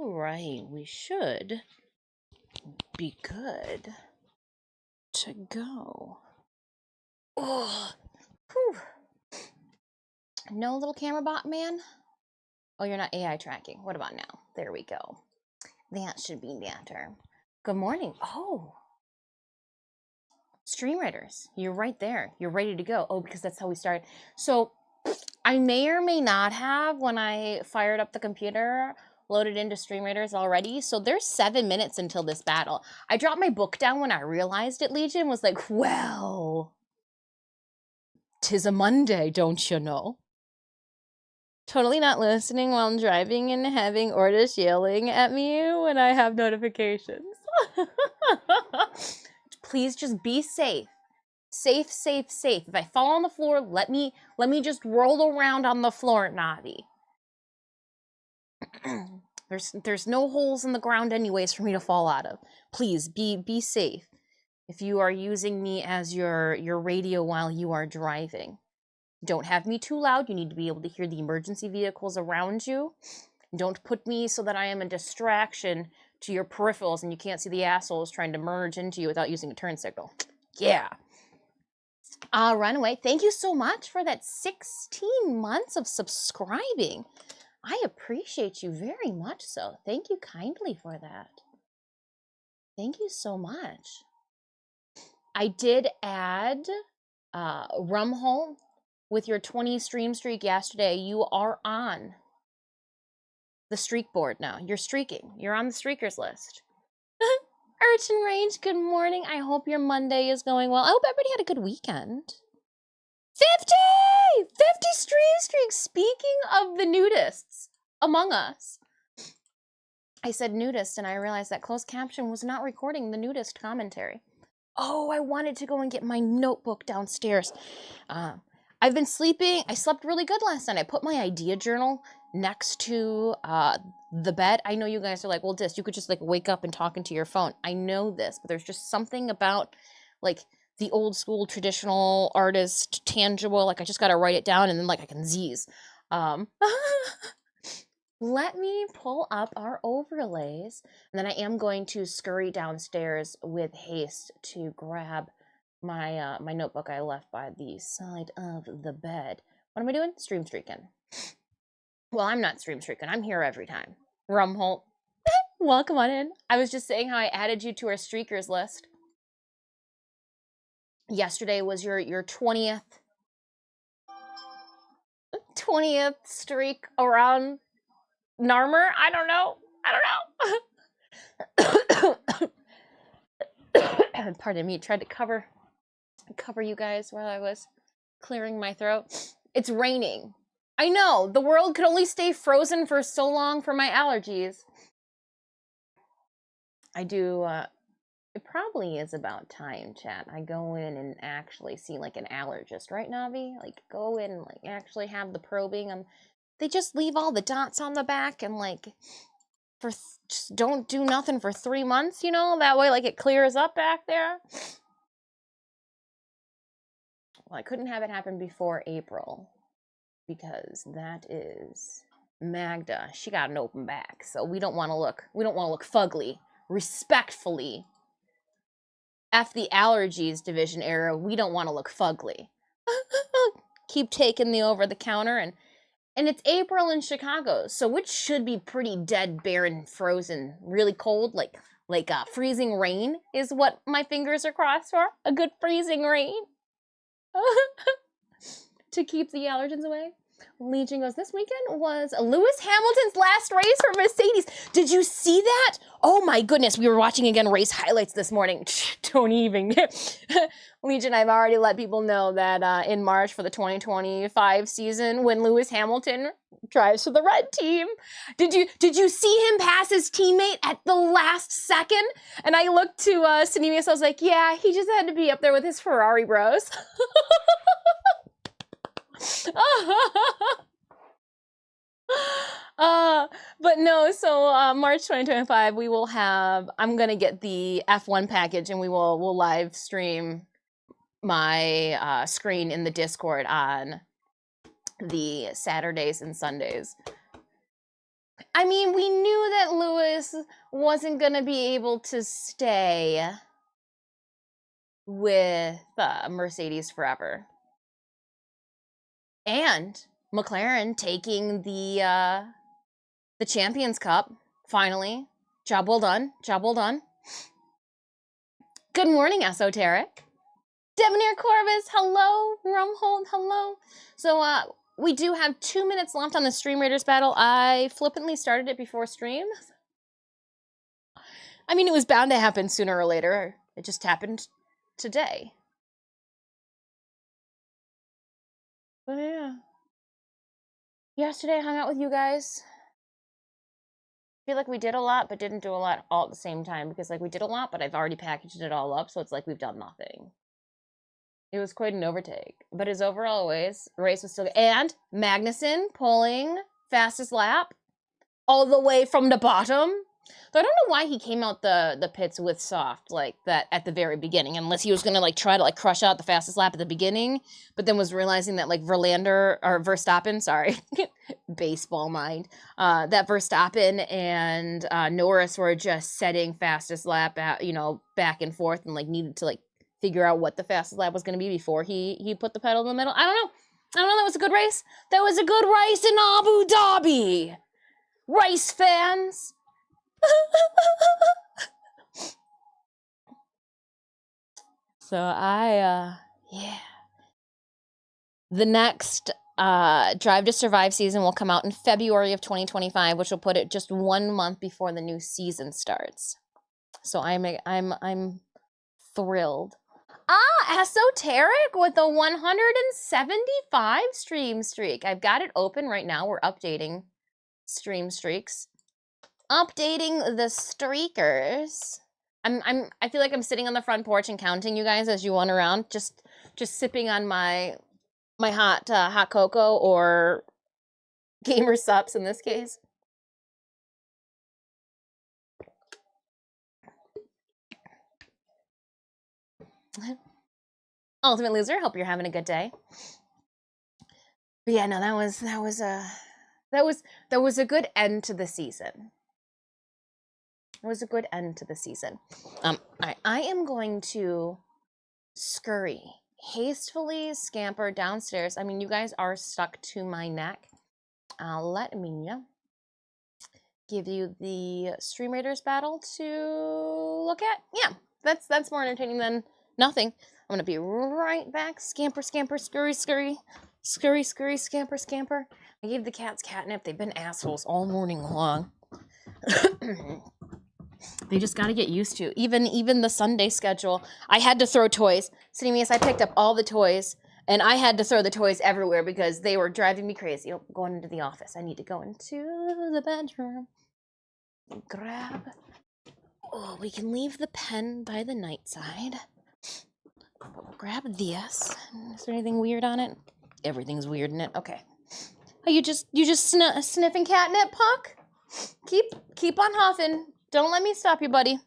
All right, we should be good to go. Oh, whew. No little camera bot man? Oh, you're not AI tracking. What about now? There we go. That should be better. Good morning. Oh, Stream Writers, you're right there. You're ready to go. Oh, because that's how we started. So I may or may not have, when I fired up the computer, loaded into Stream Raiders already. So there's 7 minutes until this battle. I dropped my book down when I realized it, Legion, was like, well, 'tis a Monday, don't you know? Totally not listening while I'm driving and having orders yelling at me when I have notifications. Please just be safe. Safe, safe, safe. If I fall on the floor, let me just roll around on the floor, Navi. There's no holes in the ground anyways for me to fall out of. Please be safe. If you are using me as your radio while you are driving, don't have me too loud. You need to be able to hear the emergency vehicles around you. Don't put me so that I am a distraction to your peripherals and you can't see the assholes trying to merge into you without using a turn signal. Yeah. Runaway, thank you so much for that 16 months of subscribing. I appreciate you very much so. Thank you kindly for that. Thank you so much. I did add Rumhole with your 20 stream streak yesterday. You are on the streak board now. You're streaking. You're on the streakers list. Urchin Range, good morning. I hope your Monday is going well. I hope everybody had a good weekend. 50! 50 stream streaks! Speaking of the nudists among us. I said nudist and I realized that closed caption was not recording the nudist commentary. Oh, I wanted to go and get my notebook downstairs. I've been sleeping. I slept really good last night. I put my idea journal next to the bed. I know you guys are like, well, Dis, you could just like wake up and talk into your phone. I know this, but there's just something about like the old school traditional artist tangible. Like I just got to write it down and then like I can Z's. Let me pull up our overlays, and then I am going to scurry downstairs with haste to grab my my notebook I left by the side of the bed. What am I doing? Stream streaking. Well, I'm not stream streaking. I'm here every time. Rumholt, welcome on in. I was just saying how I added you to our streakers list. Yesterday was your 20th streak around Narmer? I don't know. Pardon me. Tried to cover you guys while I was clearing my throat. It's raining. I know. The world could only stay frozen for so long for my allergies. I do. It probably is about time, chat. I go in and actually see like an allergist, right, Navi? Like go in and like actually have the probing. They just leave all the dots on the back and like just don't do nothing for 3 months, you know? That way like it clears up back there. Well, I couldn't have it happen before April because that is Maghda. She got an open back, so we don't want to look fugly. Respectfully, F the allergies division era, we don't want to look fugly. Keep taking the over the counter and it's April in Chicago, so it should be pretty dead, barren, frozen, really cold, like freezing rain is what my fingers are crossed for. A good freezing rain to keep the allergens away. Legion goes, this weekend was Lewis Hamilton's last race for Mercedes. Did you see that? Oh my goodness, we were watching again race highlights this morning. Don't even. Legion, I've already let people know that in March for the 2025 season, when Lewis Hamilton drives for the red team, did you see him pass his teammate at the last second? And I looked to Sinemius, I was like, yeah, he just had to be up there with his Ferrari bros. But no, so March 2025 we will have, I'm gonna get the F1 package and we'll live stream my screen in the Discord on the Saturdays and Sundays. I mean, we knew that Lewis wasn't going to be able to stay with Mercedes forever. And McLaren taking the Champions Cup, finally. Job well done. Job well done. Good morning, Esoteric. Debonair Corvus, hello. Rumhold, hello. So, we do have 2 minutes left on the Stream Raiders battle. I flippantly started it before stream. I mean, it was bound to happen sooner or later. It just happened today. But yeah. Yesterday I hung out with you guys. I feel like we did a lot, but didn't do a lot all at the same time. Because, like, we did a lot, but I've already packaged it all up, so it's like we've done nothing. It was quite an overtake. But his overall race was still good. And Magnussen pulling fastest lap all the way from the bottom. So I don't know why he came out the pits with soft like that at the very beginning, unless he was gonna like try to like crush out the fastest lap at the beginning, but then was realizing that like Verstappen, sorry, baseball mind, that Verstappen and Norris were just setting fastest lap out, you know, back and forth, and like needed to like figure out what the fastest lap was gonna be before he put the pedal in the middle. I don't know. That was a good race. That was a good race in Abu Dhabi. Race fans. So yeah. The next Drive to Survive season will come out in February of 2025, which will put it just 1 month before the new season starts. So I'm thrilled. Esoteric with a 175 stream streak. I've got it open right now. We're updating stream streaks. Updating the streakers. I feel like I'm sitting on the front porch and counting you guys as you run around, just sipping on my hot cocoa or gamer sups in this case. Ultimate Loser, hope you're having a good day. But yeah, no, that was a good end to the season. It was a good end to the season. I am going to scurry, hastily scamper downstairs. I mean, you guys are stuck to my neck. Let me give you the Stream Raiders battle to look at. Yeah, that's more entertaining than nothing. I'm gonna be right back. Scamper, scamper, scurry, scurry, scurry, scurry, scamper, scamper. I gave the cats catnip. They've been assholes all morning long. They just got to get used to even the Sunday schedule. I had to throw toys. Cinemas, I picked up all the toys, and I had to throw the toys everywhere because they were driving me crazy. Oh, going into the office. I need to go into the bedroom. Grab. Oh, we can leave the pen by the night side. But we'll grab this. Is there anything weird on it? Everything's weird in it. Okay. Are you just sniffing catnip, Puck? Keep on huffing. Don't let me stop you, buddy.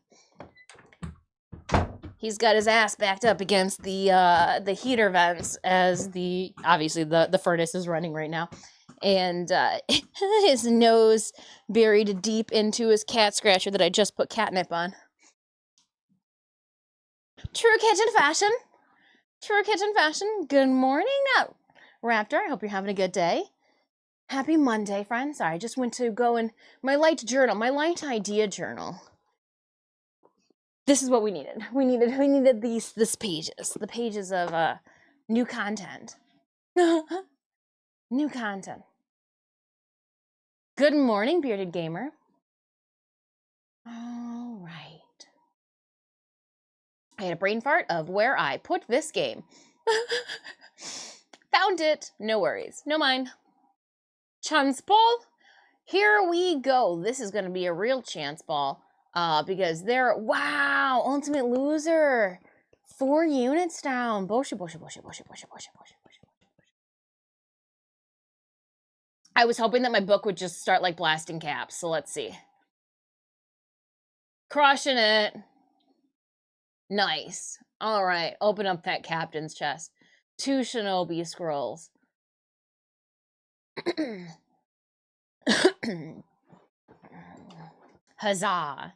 He's got his ass backed up against the heater vents as obviously the furnace is running right now, and his nose buried deep into his cat scratcher that I just put catnip on. True kitchen fashion. True kitchen fashion. Good morning, Raptor. I hope you're having a good day. Happy Monday, friends. Sorry, I just went to go in my light journal, my light idea journal. This is what we needed. We needed these pages, the pages of new content. New content. Good morning, bearded gamer. All right. I had a brain fart of where I put this game. Found it. No worries. No mind. Chance ball. Here we go. This is going to be a real chance ball. Because wow, Ultimate Loser. 4 units down. Boshi. I was hoping that my book would just start like blasting caps, so let's see. Crushing it. Nice. All right, open up that captain's chest. 2 Shinobi scrolls. Huzzah.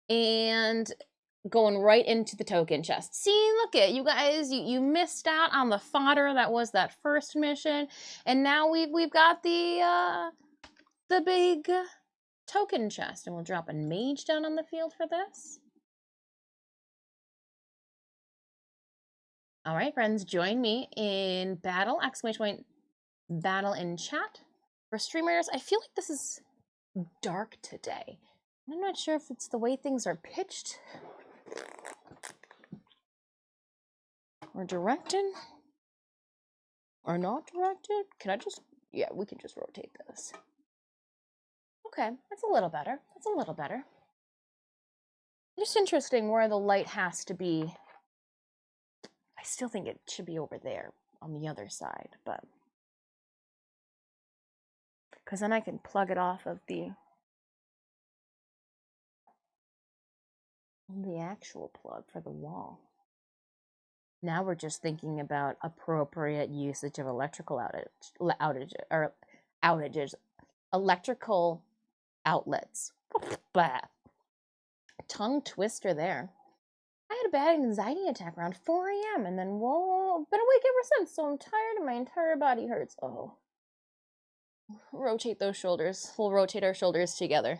And going right into the token chest. See, look at you guys, you missed out on the fodder that was that first mission, and now we've got the big token chest, and we'll drop a mage down on the field for this. All right, friends, join me in battle, battle in chat. For streamers, I feel like this is dark today. I'm not sure if it's the way things are pitched or directed or not directed. Can I just, yeah, we can just rotate this. Okay, that's a little better. That's a little better. Just interesting where the light has to be. I still think it should be over there on the other side, but because then I can plug it off of the actual plug for the wall. Now we're just thinking about appropriate usage of electrical outages, electrical outlets. Bah. Tongue twister there. I had a bad anxiety attack around 4 a.m. and then, whoa, been awake ever since, so I'm tired and my entire body hurts. Oh. Rotate those shoulders. We'll rotate our shoulders together.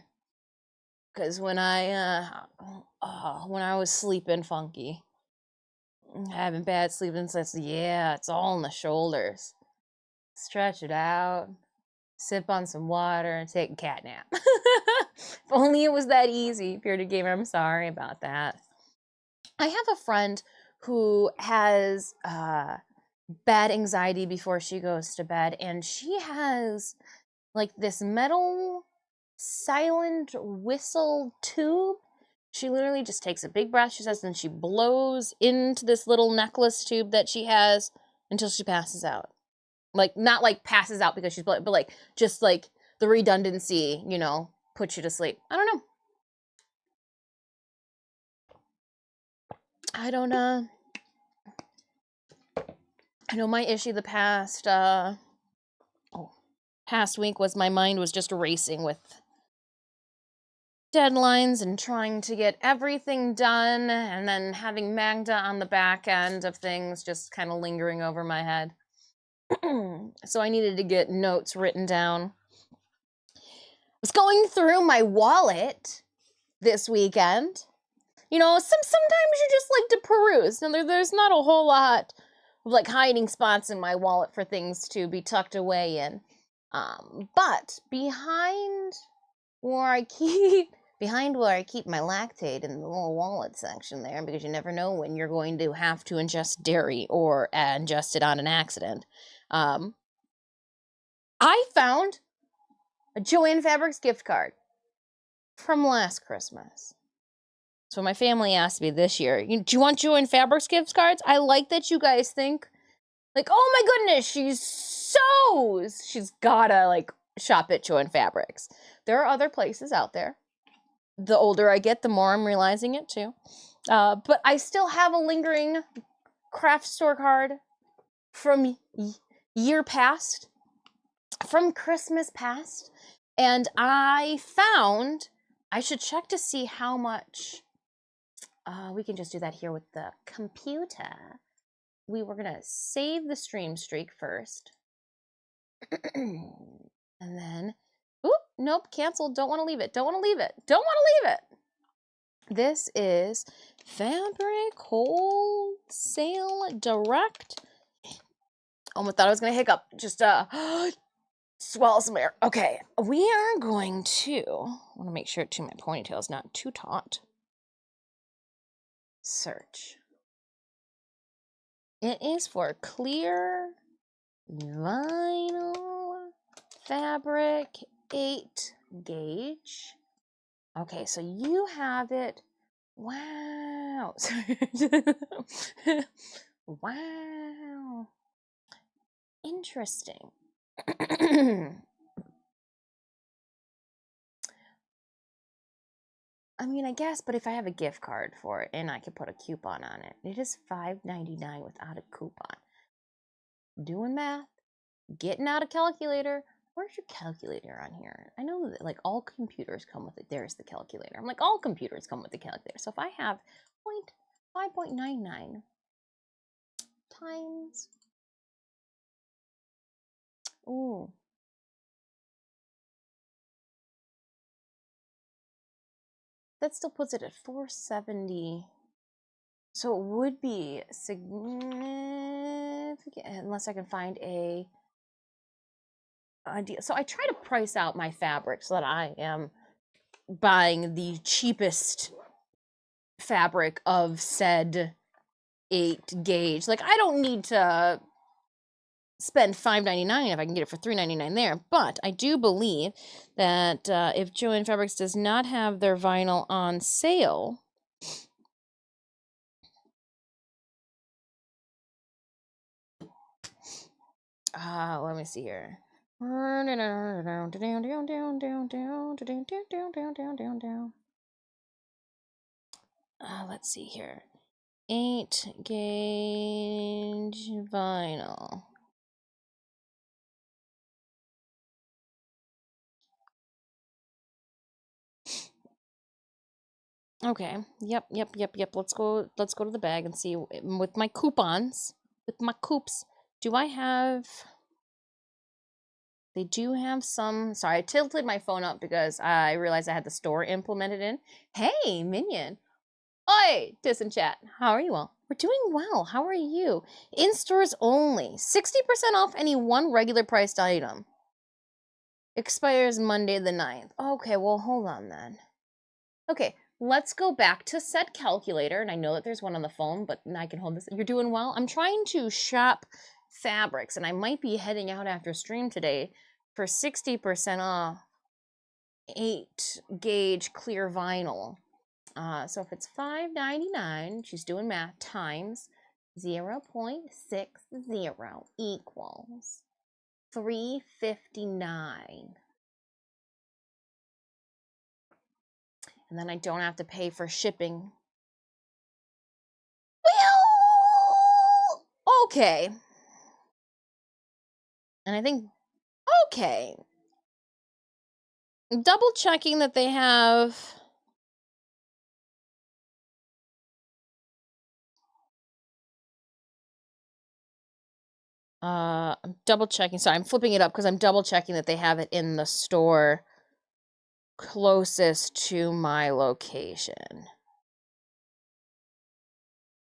Because when I was sleeping funky, having bad sleeping since, yeah, it's all in the shoulders. Stretch it out, sip on some water, and take a cat nap. If only it was that easy, bearded gamer. I'm sorry about that. I have a friend who has bad anxiety before she goes to bed, and she has like this metal silent whistle tube. She literally just takes a big breath, she says, and she blows into this little necklace tube that she has until she passes out. Like, not like passes out because she's blowing, but like just like the redundancy, you know, puts you to sleep. I don't know. I know my issue the past week was my mind was just racing with deadlines and trying to get everything done, and then having Maghda on the back end of things just kind of lingering over my head. So I needed to get notes written down. I was going through my wallet this weekend. You know, sometimes you just like to peruse. Now, there's not a whole lot of like hiding spots in my wallet for things to be tucked away in. But behind where I keep my lactate in the little wallet section there, because you never know when you're going to have to ingest dairy or ingest it on an accident. I found a Joann Fabrics gift card from last Christmas. So my family asked me this year, do you want Joann Fabrics gift cards? I like that you guys think, like, oh my goodness, she's gotta, like, shop at Joann Fabrics. There are other places out there. The older I get, the more I'm realizing it too. But I still have a lingering craft store card from year past, from Christmas past, and I found I should check to see how much. We can just do that here with the computer. We were gonna save the stream streak first. And then, oop, nope, canceled. Don't want to leave it. Don't want to leave it. Don't want to leave it. This is Fabric Wholesale Direct. Almost thought I was gonna hiccup. Just swallow some air. Okay, we are going to. I want to make sure too my ponytail is not too taut. Search. It is for clear vinyl fabric 8 gauge. Okay, so you have it. Wow. Wow. Interesting. I mean, I guess, but if I have a gift card for it and I could put a coupon on it, it is $5.99 without a coupon. Doing math, getting out a calculator, Where's your calculator on here? I know that like all computers come with it. There's the calculator. I'm like, all computers come with the calculator. So if I have 5.99 times, ooh, that still puts it at 470. So it would be significant unless I can find a idea. So I try to price out my fabric so that I am buying the cheapest fabric of said 8 gauge. Like I don't need to spend $5.99 if I can get it for $3.99 there. But I do believe that if Joann Fabrics does not have their vinyl on sale, let me see here. Let's see here. 8 gauge vinyl. Okay. Yep. Let's go to the bag and see with my coupons, with my coups. Do I have? They do have some. Sorry, I tilted my phone up because I realized I had the store implemented in. Hey, Minion. Oi, Disenchat. How are you all? We're doing well. How are you? In stores only. 60% off any one regular priced item. Expires Monday the 9th. Okay, well, hold on then. Okay, let's go back to said calculator. And I know that there's one on the phone, but I can hold this. You're doing well. I'm trying to shop fabrics, and I might be heading out after stream today for 60% off 8 gauge clear vinyl. So if it's $5.99, she's doing math, times 0.60 equals $3.59. And then I don't have to pay for shipping. Well, okay. And I think, okay. Double checking that they have... I'm double checking. Sorry, I'm flipping it up because I'm double checking that they have it in the store closest to my location.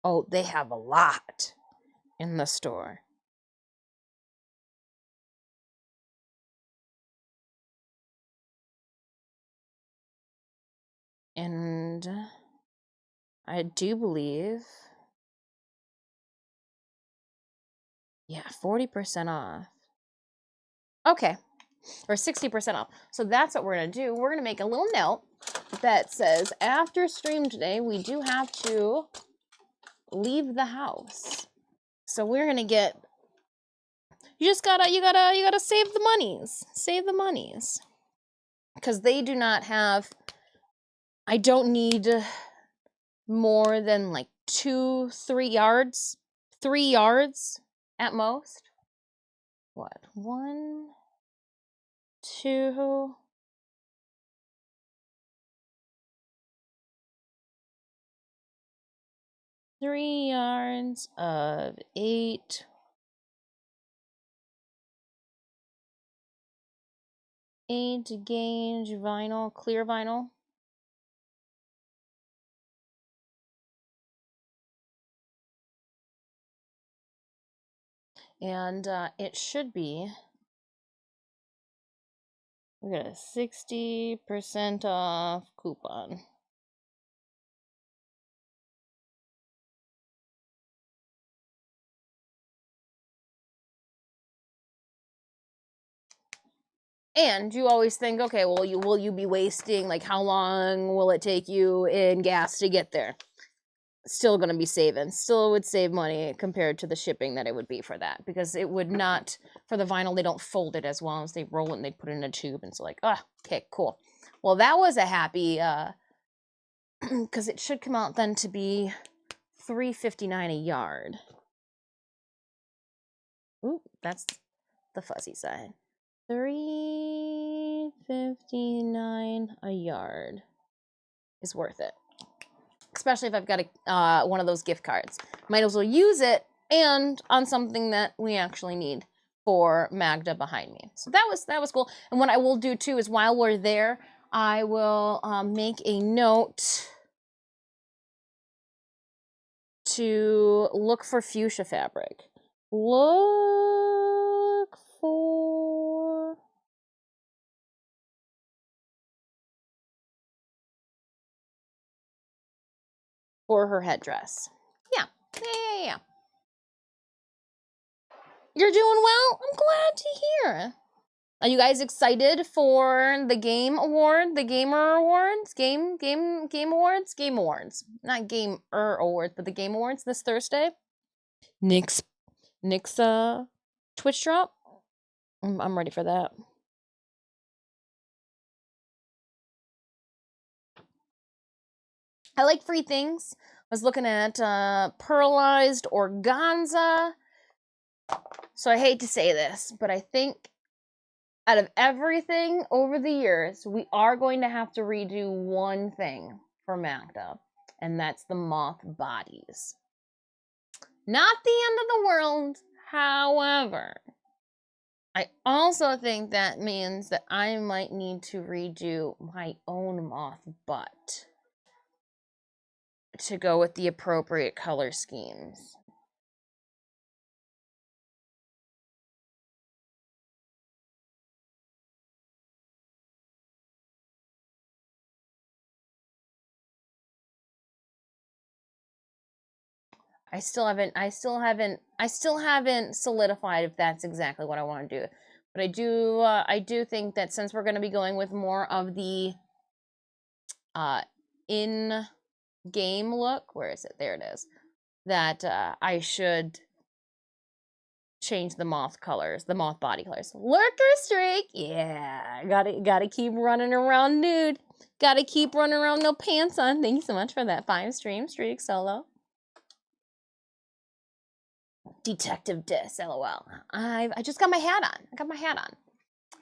Oh, they have a lot in the store. And I do believe, yeah, 40% off. Okay, or 60% off. So that's what we're going to do. We're going to make a little note that says, after stream today, we do have to leave the house. So we're going to get, you gotta save the monies. Save the monies. Because they do not have, I don't need more than like 3 yards. 3 yards at most. What? 1, 2, 3 yards of 8 gauge vinyl, clear vinyl. And it should be, we got a 60% off coupon. And you always think, okay, well, will you be wasting, like, how long will it take you in gas to get there? Still going to be saving. Still would save money compared to the shipping that it would be for that. Because it would not, for the vinyl, they don't fold it as well as they roll it and they put it in a tube. And so like, okay, cool. Well, that was a happy, because it should come out then to be $3.59 a yard. Ooh, that's the fuzzy side. $3.59 a yard is worth it, especially if I've got one of those gift cards. Might as well use it and on something that we actually need for Maghda behind me. So that was cool. And what I will do too is while we're there, I will make a note to look for fuchsia fabric. Look for her headdress. Yeah. You're doing well? I'm glad to hear. Are you guys excited for the game award, the gamer awards, game awards, game awards, not gamer awards, but the game awards this Thursday? Nick's Twitch drop. I'm ready for that. I like free things. I was looking at pearlized organza. So I hate to say this, but I think out of everything over the years, we are going to have to redo one thing for Maghda, and that's the moth bodies. Not the end of the world, however, I also think that means that I might need to redo my own moth butt to go with the appropriate color schemes. I still haven't solidified if that's exactly what I want to do. But I do think that since we're going to be going with more of the in-game look, where is it? There it is. That I should change the moth colors, the moth body colors. Lurker streak, yeah, gotta keep running around nude. Gotta keep running around no pants on. Thank you so much for that 5-stream streak solo. Detective Dis, lol. I just got my hat on. I got my hat on.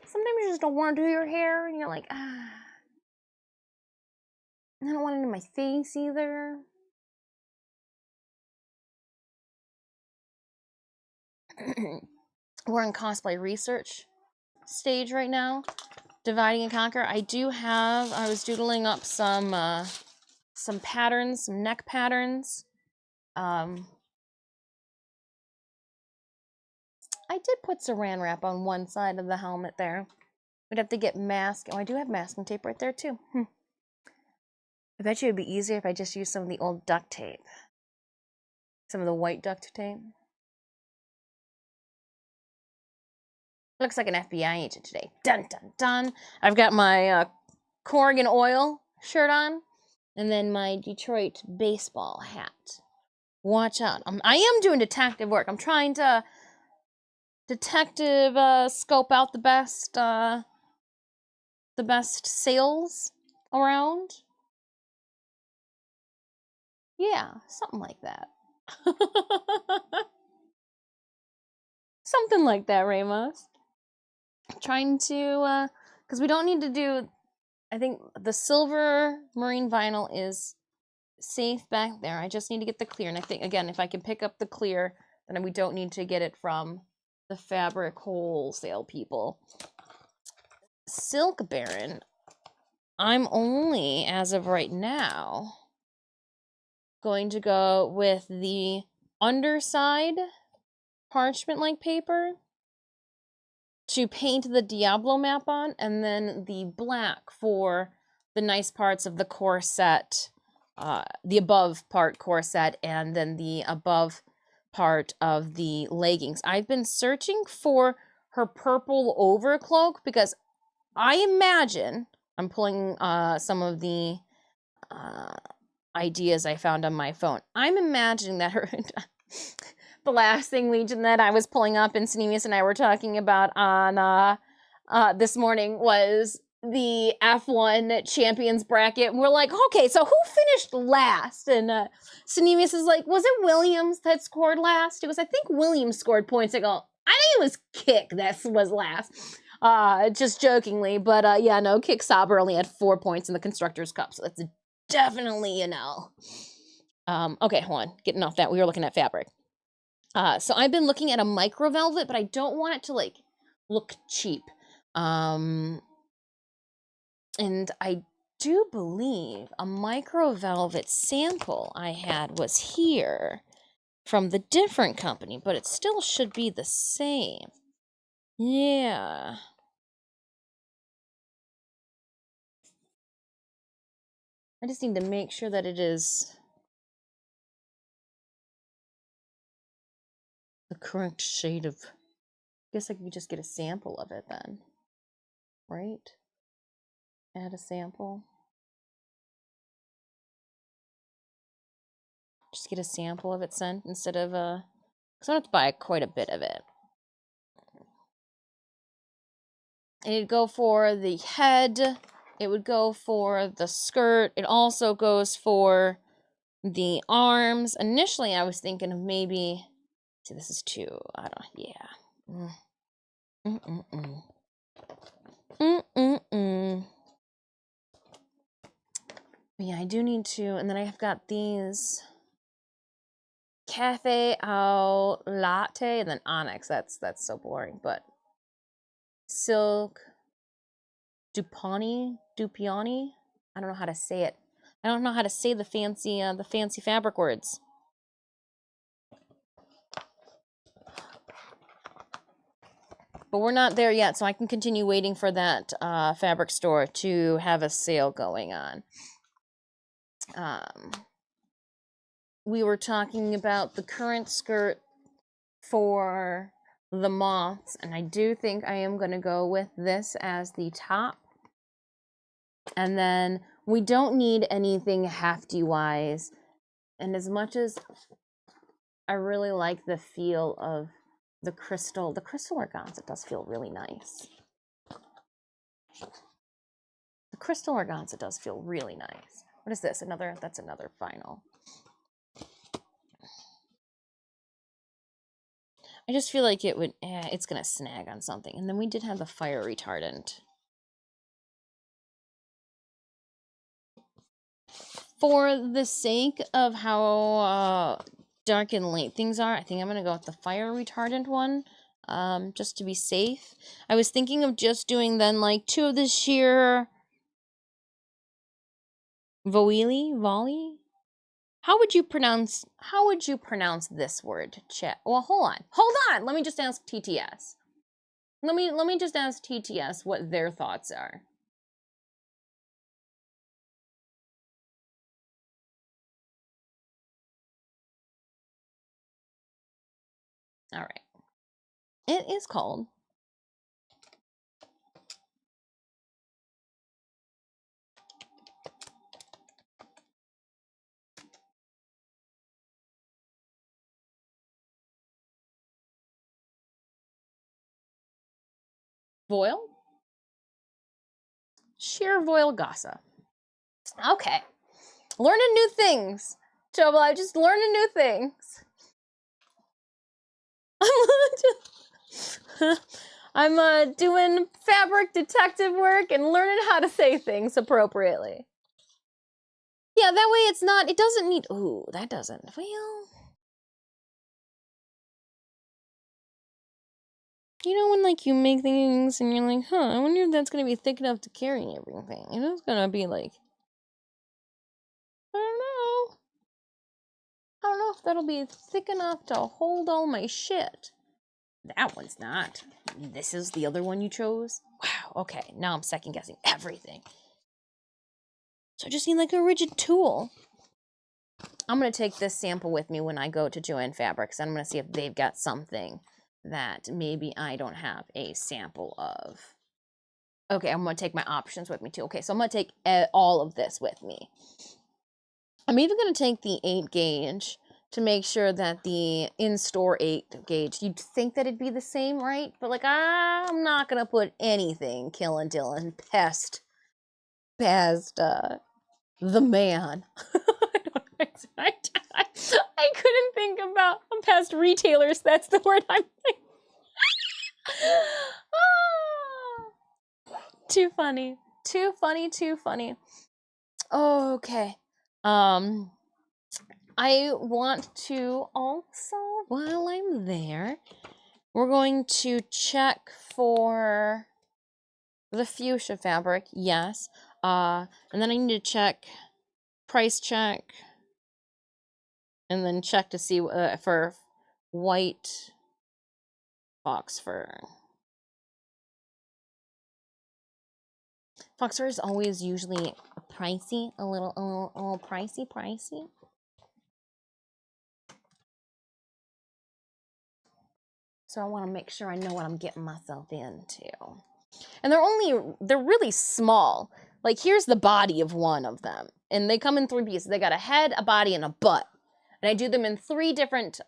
Sometimes you just don't want to do your hair, and you're like, I don't want it in my face either. We're in cosplay research stage right now. Dividing and Conquer. I was doodling up some patterns, some neck patterns. I did put saran wrap on one side of the helmet there. We'd have to get mask. Oh, I do have masking tape right there too. I bet you it'd be easier if I just used some of the old duct tape. Some of the white duct tape. Looks like an FBI agent today. Dun, dun, dun. I've got my Corrigan Oil shirt on. And then my Detroit baseball hat. Watch out. I am doing detective work. I'm trying to detective scope out the best sales around. Yeah, something like that. Something like that, Ramos. Trying to because we don't need to do, I think the silver marine vinyl is safe back there. I just need to get the clear, and I think again if I can pick up the clear, then we don't need to get it from the fabric wholesale people. Silk Baron, I'm only, as of right now, going to go with the underside parchment-like paper to paint the Diablo map on, and then the black for the nice parts of the corset, the above part corset, and then the above part of the leggings. I've been searching for her purple overcloak because I imagine, I'm pulling some of the ideas I found on my phone. I'm imagining that her, the last thing, Legion, that I was pulling up and Sneemius and I were talking about on this morning was the F1 champions bracket. And we're like, okay, so who finished last? And Sneemius is like, was it Williams that scored last? It was, I think Williams scored points. I go, I think it was Kick that was last. Just jokingly, but yeah, no, Kick Sauber only had 4 points in the Constructors' Cup, so that's definitely an L. Okay, hold on. Getting off that, we were looking at fabric. So I've been looking at a micro velvet, but I don't want it to like look cheap. And I do believe a micro velvet sample I had was here from the different company, but it still should be the same. Yeah. I just need to make sure that it is the correct shade of... I guess I could just get a sample of it then, right? Add a sample. Just get a sample of it sent instead of because I have to buy quite a bit of it. And it'd go for the head. It would go for the skirt. It also goes for the arms. Initially, I was thinking of maybe... See, this is too... I don't... Yeah. But yeah, I do need to... And then I've got these... Cafe au latte and then onyx. That's so boring, but... Silk... Dupioni? I don't know how to say it. I don't know how to say the fancy fabric words. But we're not there yet, so I can continue waiting for that fabric store to have a sale going on. We were talking about the current skirt for the moths, and I do think I am going to go with this as the top. And then we don't need anything hefty-wise. And as much as I really like the feel of the crystal organza does feel really nice. The crystal organza does feel really nice. What is this? That's another vinyl. I just feel like it's gonna snag on something. And then we did have the fire retardant. For the sake of how dark and late things are, I think I'm gonna go with the fire retardant one, just to be safe. I was thinking of just doing then like 2 of the sheer volley. How would you pronounce this word, chat? Well, hold on. Let me just ask TTS. Let me just ask TTS what their thoughts are. All right. It is called voile? Sheer voile gasa. Okay. Learning new things. Trouble, I just learning new things. I'm doing fabric detective work and learning how to say things appropriately. Yeah, that way it doesn't need, ooh, that doesn't, well. You know when like you make things and you're like, huh, I wonder if that's gonna be thick enough to carry everything. You know, it's gonna be like, I don't know if that'll be thick enough to hold all my shit. That one's not. This is the other one you chose? Wow, okay, now I'm second guessing everything. So I just need like a rigid tool. I'm gonna take this sample with me when I go to Joann Fabrics, and I'm gonna see if they've got something that maybe I don't have a sample of. Okay, I'm gonna take my options with me too. Okay, so I'm gonna take all of this with me. I'm even gonna take the 8 gauge to make sure that the in-store 8 gauge, you'd think that it'd be the same, right? But like, I'm not gonna put anything killing Dylan past the man. I couldn't think about past retailers. That's the word I'm thinking. Too funny. Too funny, too funny. Okay. I want to also, while I'm there, we're going to check for the fuchsia fabric, yes. And then I need to check, price check, and then check to see for white fox fur. Fox fur is always usually pricey, a little pricey. So I want to make sure I know what I'm getting myself into. And they're really small. Like, here's the body of one of them. And they come in 3 pieces. They got a head, a body, and a butt. And I do them in 3 different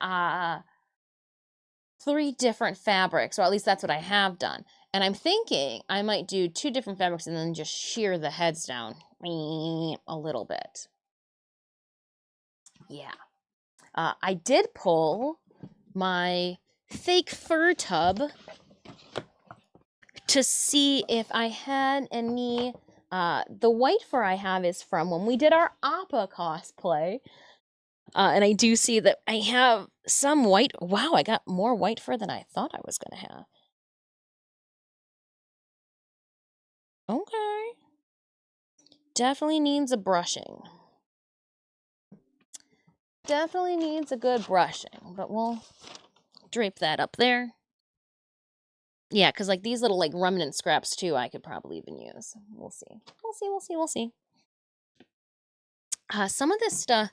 fabrics, or at least that's what I have done. And I'm thinking I might do 2 different fabrics and then just shear the heads down a little bit. Yeah. I did pull my fake fur tub to see if I had any. The white fur I have is from when we did our Appa cosplay. And I do see that I have some white. Wow, I got more white fur than I thought I was going to have. Okay. Definitely needs a brushing. Definitely needs a good brushing, but we'll drape that up there. Yeah, because like these little like remnant scraps too, I could probably even use. We'll see. We'll see. Some of this stuff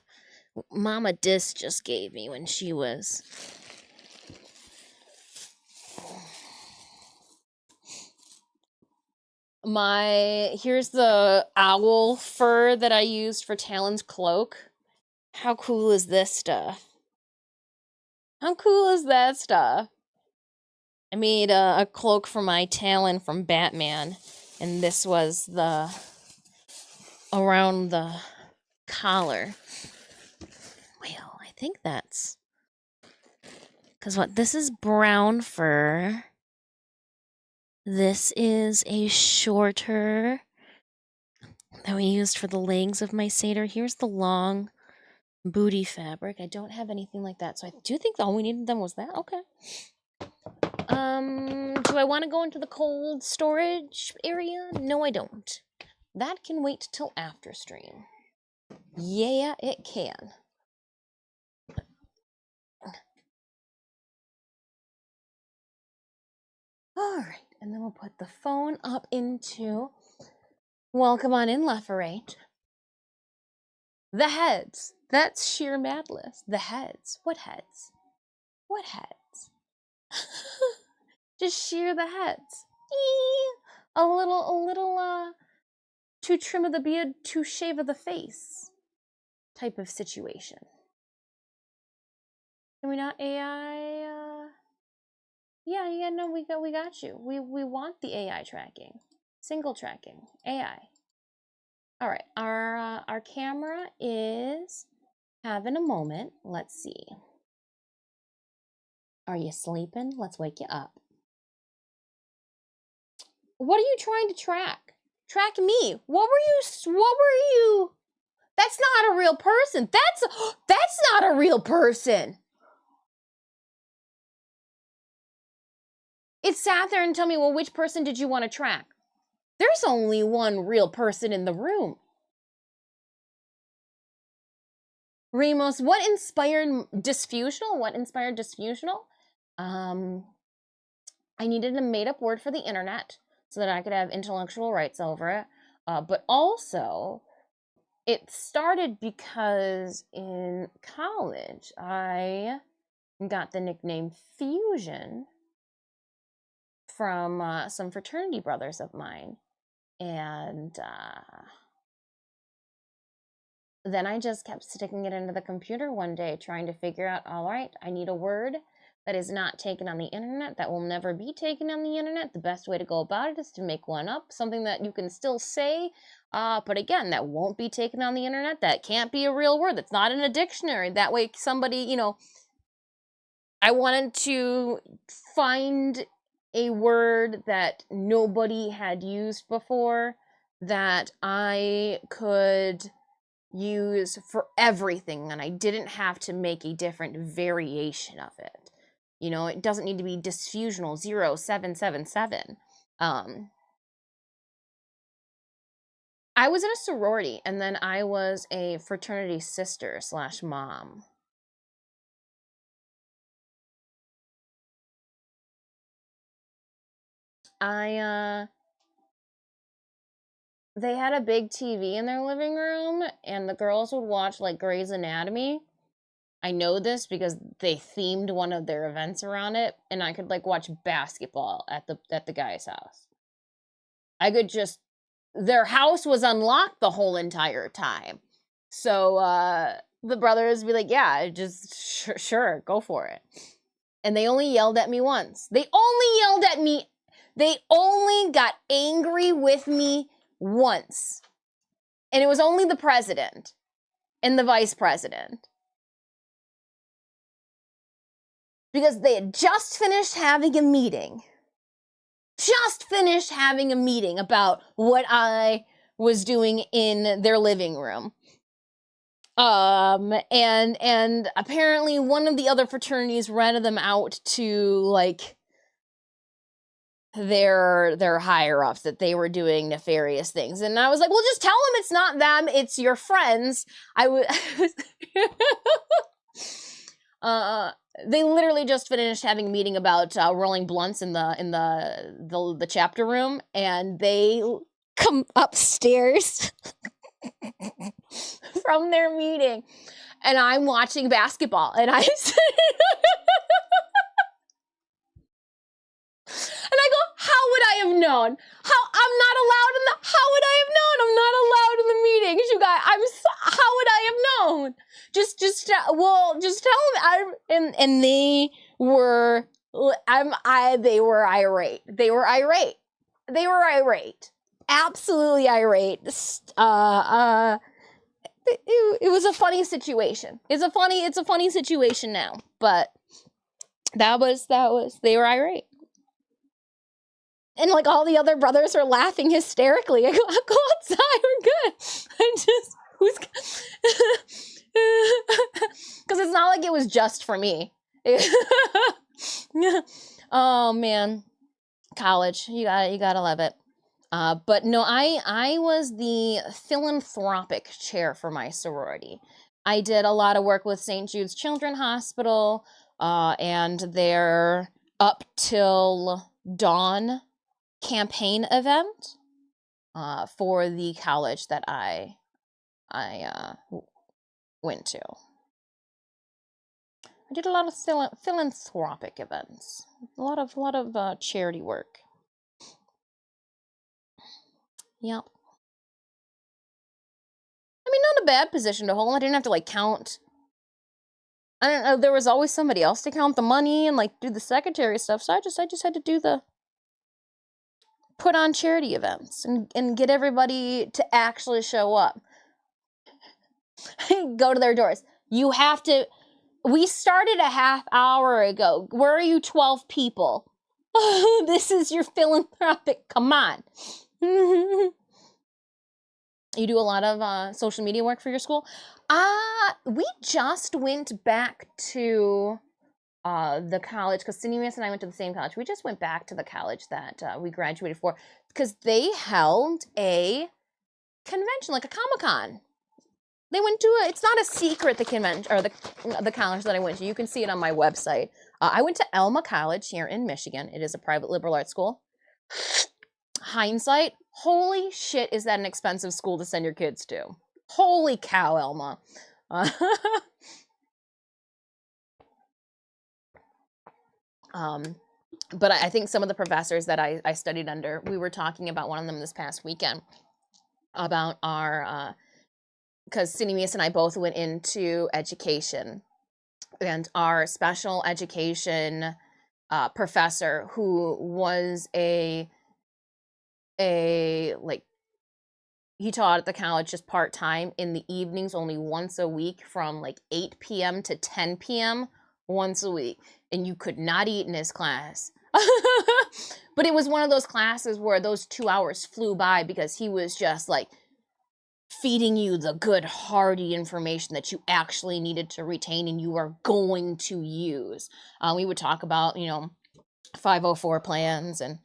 Mama Dis just gave me when she was... Here's the owl fur that I used for Talon's cloak. How cool is this stuff? How cool is that stuff? I made a cloak for my Talon from Batman, and this was around the collar. Well, I think that's... Because what? This is brown fur. This is a shorter that we used for the legs of my satyr. Here's the long booty fabric. I don't have anything like that, so I do think all we needed then was that. Okay. Do I want to go into the cold storage area? No, I don't. That can wait till after stream. Yeah, it can. All right, and then we'll put the phone up into... Welcome on in, Laferrate. The heads. That's sheer madness. The heads. What heads? What heads? Just shear the heads. A little, too trim of the beard, too shave of the face type of situation. Can we not AI? Yeah, no, we got you. We want the AI tracking. Single tracking. AI. All right, our camera is having a moment. Let's see. Are you sleeping? Let's wake you up. What are you trying to track? Track me. What were you? That's not a real person. That's not a real person. It sat there and told me, well, which person did you want to track? There's only one real person in the room. Ramos, what inspired Disfusional? I needed a made-up word for the internet so that I could have intellectual rights over it. But also, it started because in college, I got the nickname Fusion from some fraternity brothers of mine. And then I just kept sticking it into the computer one day, trying to figure out, all right, I need a word that is not taken on the internet, that will never be taken on the internet. The best way to go about it is to make one up, something that you can still say, but again, that won't be taken on the internet, that can't be a real word, that's not in a dictionary. That way somebody, I wanted to find a word that nobody had used before that I could use for everything, and I didn't have to make a different variation of it. You know, it doesn't need to be Disfusional 0777. I was in a sorority, and then I was a fraternity sister / mom. They had a big TV in their living room, and the girls would watch like Grey's Anatomy. I know this because they themed one of their events around it, and I could like watch basketball at the guy's house. I could just, their house was unlocked the whole entire time. So the brothers would be like, yeah, just sure, go for it. And they only yelled at me once. They only yelled at me. They only got angry with me once. And it was only the president and the vice president. Because they had just finished having a meeting. Just finished having a meeting about what I was doing in their living room. And apparently one of the other fraternities rented them out to like their higher ups that they were doing nefarious things. And I was like, well, just tell them it's not them, it's your friends. They literally just finished having a meeting about rolling blunts in the chapter room, and they come upstairs from their meeting, and I'm watching basketball, and I and I go, how would I have known? I'm not allowed in the, how would I have known? I'm not allowed in the meetings, you guys. How would I have known? Just tell them. And they were, they were irate. They were irate. Absolutely irate. It was a funny situation. It's a funny situation now, but that was, they were irate. And like all the other brothers are laughing hysterically. I go, I'll go outside, we're good. Because it's not like it was just for me. Oh man, college, you gotta love it. But no, I was the philanthropic chair for my sorority. I did a lot of work with St. Jude's Children's Hospital, and their Up Till Dawn campaign event for the college that I went to. I did a lot of philanthropic events, a lot of charity work. Yep. I mean, not a bad position to hold. I didn't have to like count. I don't know. There was always somebody else to count the money and like do the secretary stuff. So I just had to do the put on charity events and get everybody to actually show up. Go to their doors. You have to. We started a half hour ago. Where are you 12 people? This is your philanthropic. Come on. You do a lot of social media work for your school? We just went back to the college, because Cinemas and I went to the same college. We just went back to the college that we graduated for, because they held a convention, like a Comic-Con. They went to it's not a secret, the convention, or the college that I went to. You can see it on my website. I went to Alma College here in Michigan. It is a private liberal arts school. Hindsight, holy shit, is that an expensive school to send your kids to. Holy cow, Alma. But I think some of the professors that I studied under, we were talking about one of them this past weekend, about our, because Cinemas and I both went into education, and our special education professor, who was like, he taught at the college just part-time in the evenings, only once a week, from like 8 p.m. to 10 p.m. once a week. And you could not eat in his class. But it was one of those classes where those 2 hours flew by because he was just like feeding you the good hearty information that you actually needed to retain and you are going to use. We would talk about, 504 plans and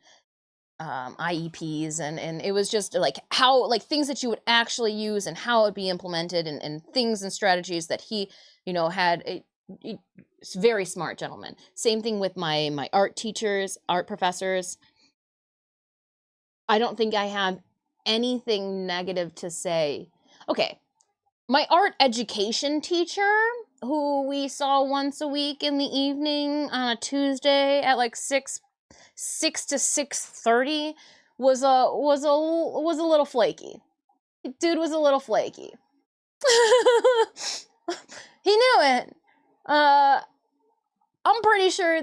IEPs, and it was just like how, like, things that you would actually use and how it would be implemented, and things and strategies that he, had. Very smart gentleman. Same thing with my art teachers, art professors. I don't think I have anything negative to say. Okay, my art education teacher, who we saw once a week in the evening on a Tuesday at like 6 to 6:30, was a little flaky. Dude was a little flaky. He knew it. I'm pretty sure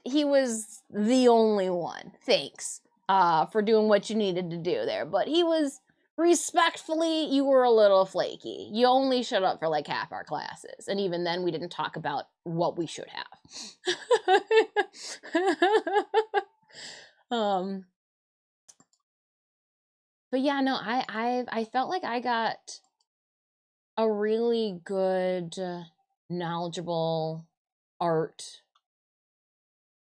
he was the only one. Thanks for doing what you needed to do there. But he was, respectfully, you were a little flaky. You only showed up for like half our classes. And even then, we didn't talk about what we should have. But yeah, no, I felt like I got a really good, knowledgeable art.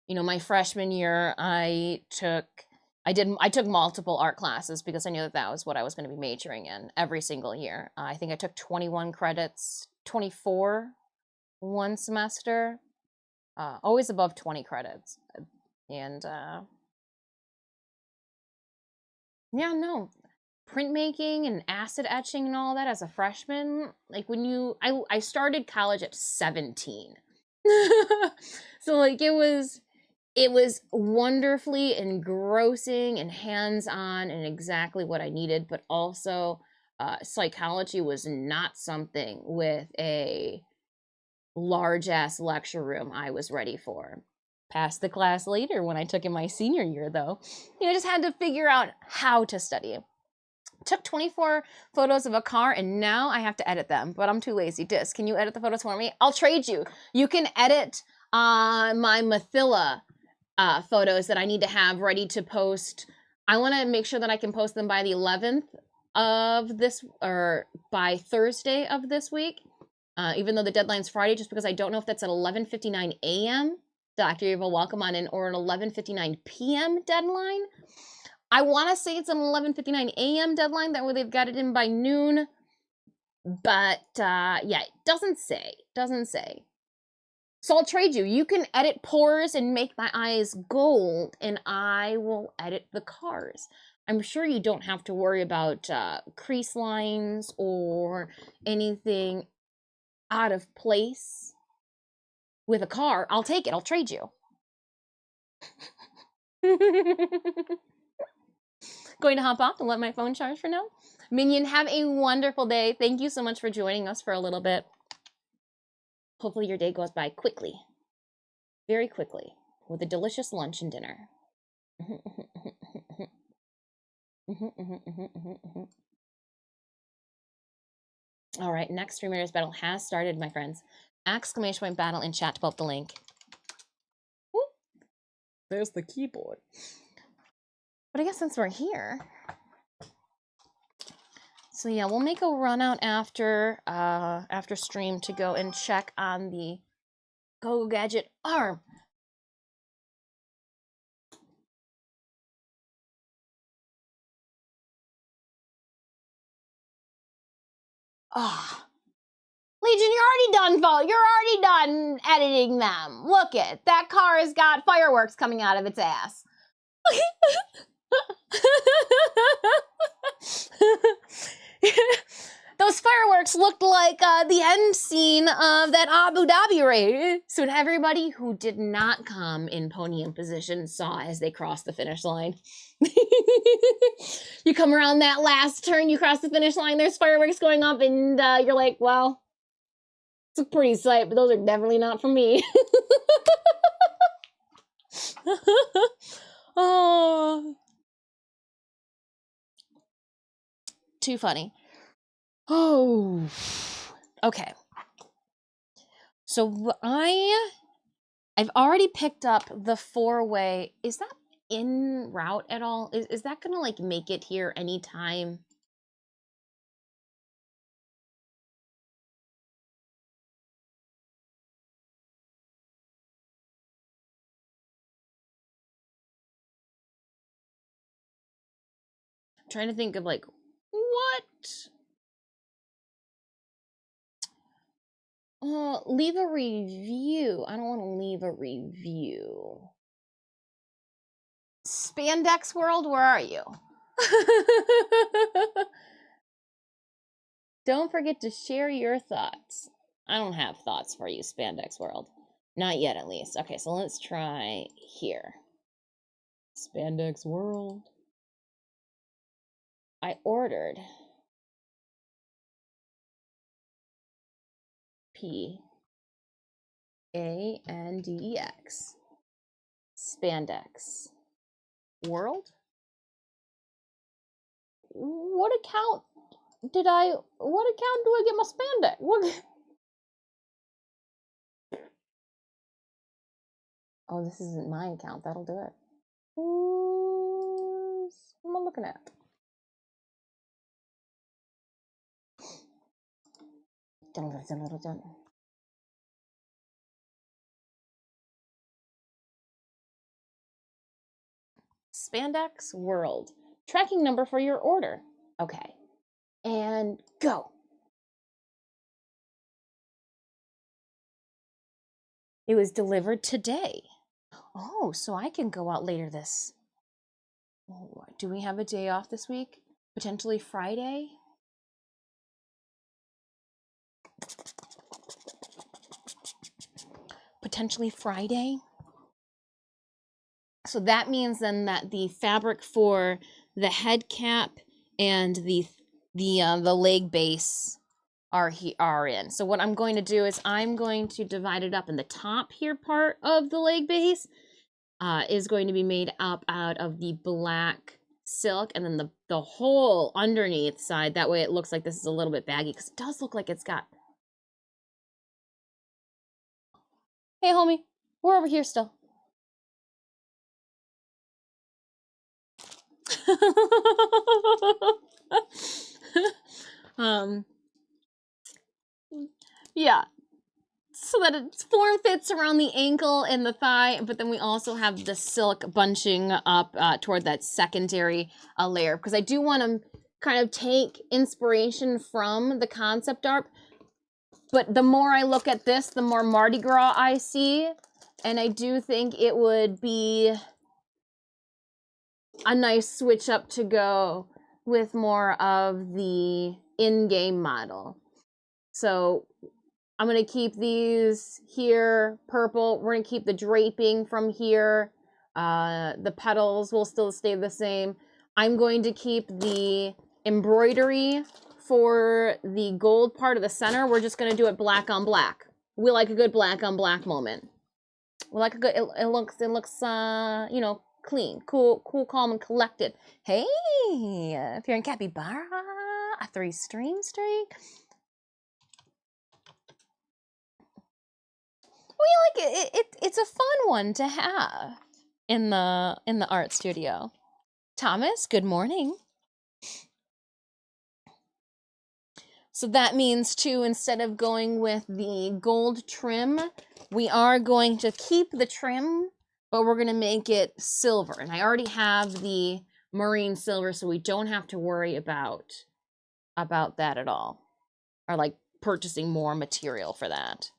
My freshman year, I took multiple art classes because I knew that was what I was going to be majoring in every single year. I think I took 21 credits, 24 one semester, always above 20 credits. And yeah, no, printmaking and acid etching and all that as a freshman, like I started college at 17. So like it was wonderfully engrossing and hands-on and exactly what I needed, but also psychology was not something with a large-ass lecture room I was ready for. Passed the class later when I took in my senior year, though. Just had to figure out how to study. Took 24 photos of a car, and now I have to edit them, but I'm too lazy. Dis, can you edit the photos for me? I'll trade you. You can edit my Mathila photos that I need to have ready to post. I want to make sure that I can post them by the 11th of this, or by Thursday of this week, even though the deadline's Friday, just because I don't know if that's at 11:59 a.m. Dr. Eva, welcome on in, or an 11:59 p.m. deadline. I want to say it's an 11:59 a.m. deadline, that way they've got it in by noon, but yeah, it doesn't say. So I'll trade you. You can edit pores and make my eyes gold, and I will edit the cars. I'm sure you don't have to worry about crease lines or anything out of place with a car. I'll take it. I'll trade you. Going to hop off and let my phone charge for now. Minion, have a wonderful day. Thank you so much for joining us for a little bit. Hopefully your day goes by quickly. Very quickly. With a delicious lunch and dinner. All right, next Streamers Battle has started, my friends. Exclamation point battle in chat to pull up the link. Woo. There's the keyboard. But I guess since we're here, so yeah, we'll make a run out after stream to go and check on the Go Gadget arm. Ah. Legion, you're already done editing them. Look it. That car has got fireworks coming out of its ass. Those fireworks looked like the end scene of that Abu Dhabi race. So everybody who did not come in podium position saw as they crossed the finish line. You come around that last turn, you cross the finish line, there's fireworks going up, and you're like, well, it's a pretty sight, but those are definitely not for me. Oh, too funny. Oh, okay. So I've already picked up the 4-way. Is that en route at all? Is that gonna like make it here anytime? I'm trying to think of like what? Leave a review. I don't want to leave a review. Spandex World, where are you? Don't forget to share your thoughts. I don't have thoughts for you, Spandex World. Not yet, at least. Okay, so let's try here. Spandex World. I ordered Pandex. Spandex World? What account do I get my spandex? What? Oh, this isn't my account. That'll do it. What am I looking at? Spandex World. Tracking number for your order. Okay. And go. It was delivered today. Oh, so I can go out later this. Oh, do we have a day off this week? Potentially Friday? Potentially Friday? So that means then that the fabric for the head cap and the leg base are in. So what I'm going to do is I'm going to divide it up in the top here part of the leg base is going to be made up out of the black silk, and then the whole underneath side, that way it looks like this is a little bit baggy, because it does look like it's got... Hey homie, we're over here still. Yeah, so that its form fits around the ankle and the thigh, but then we also have the silk bunching up toward that secondary layer, because I do want to kind of take inspiration from the concept art, but the more I look at this, the more Mardi Gras I see, and I do think it would be a nice switch up to go with more of the in-game model. So I'm going to keep these here purple. We're going to keep the draping from here. The petals will still stay the same. I'm going to keep the embroidery for the gold part of the center. We're just going to do it black on black. We like a good black on black moment. We like a good, it looks, you know, clean, cool, calm, and collected. Hey, if you're in Capybara, a 3-stream streak. We like it. It's a fun one to have in the art studio. Thomas, good morning. So that means too, instead of going with the gold trim, we are going to keep the trim, but we're going to make it silver. And I already have the marine silver, so we don't have to worry about that at all, or like purchasing more material for that.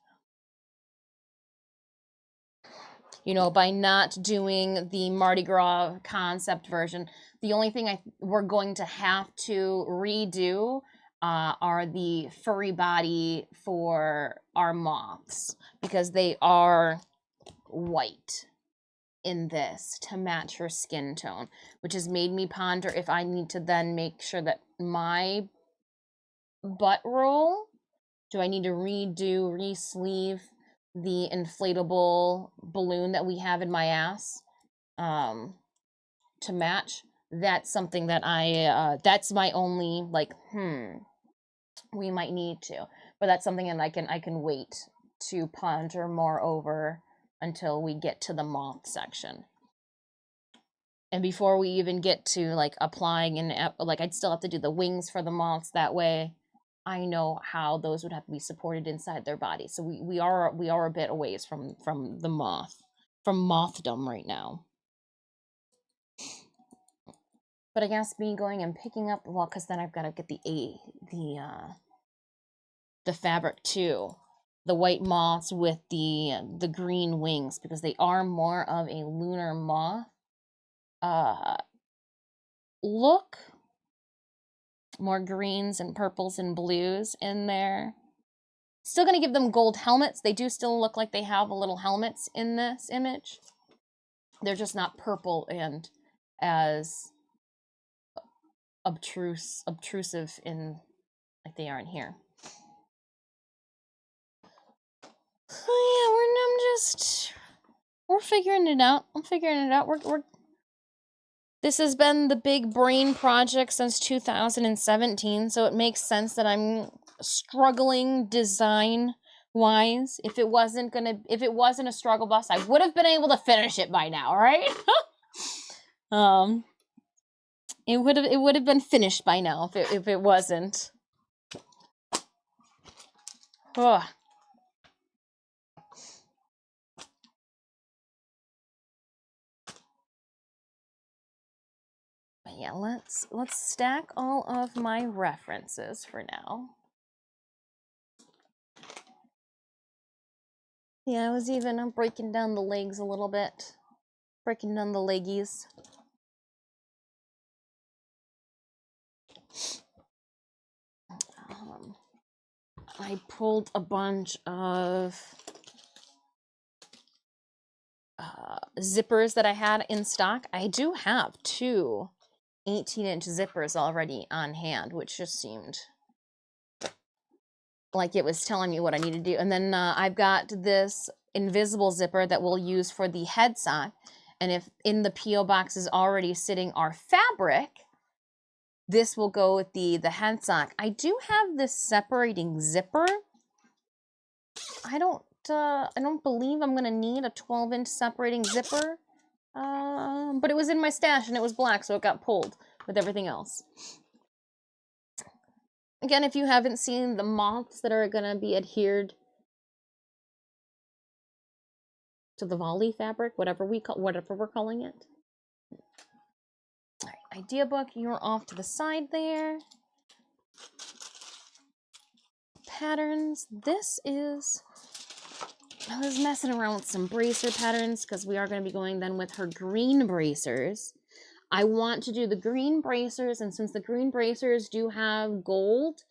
You know, by not doing the Mardi Gras concept version, the only thing we're going to have to redo are the furry body for our moths, because they are white in this to match her skin tone, which has made me ponder if I need to then make sure that my butt roll, do I need to re-sleeve the inflatable balloon that we have in my ass to match? That's something that that's my only like we might need to, but that's something that I can wait to ponder more over until we get to the moth section. And before we even get to like applying and like I'd still have to do the wings for the moths. That way I know how those would have to be supported inside their body. So we are a bit away from the moth, from mothdom right now. But I guess me going and picking up, well, because then I've got to get the fabric too, the white moths with the green wings, because they are more of a lunar moth look, more greens and purples and blues in there. Still gonna give them gold helmets. They do still look like they have little helmets in this image. They're just not purple and as obtrusive in like they are in here. Oh yeah, we're figuring it out. I'm figuring it out. This has been the big brain project since 2017, so it makes sense that I'm struggling design wise. If it wasn't a struggle bus, I would have been able to finish it by now, right? It would have been finished by now if it wasn't. Ugh. But yeah, let's stack all of my references for now. Yeah, I was even breaking down the legs a little bit. Breaking down the leggies. I pulled a bunch of zippers that I had in stock. I do have 2 18-inch zippers already on hand, which just seemed like it was telling me what I need to do. And then I've got this invisible zipper that we'll use for the head sock. And if in the P.O. box is already sitting our fabric, this will go with the head sock. I do have this separating zipper. I don't believe I'm gonna need a 12-inch separating zipper. But it was in my stash and it was black, so it got pulled with everything else. Again, if you haven't seen the moths that are gonna be adhered to the volley fabric, whatever we're calling it. All right, idea book, you're off to the side there. Patterns. I was messing around with some bracer patterns because we are going to be going then with her green bracers. I want to do the green bracers, and since the green bracers do have gold,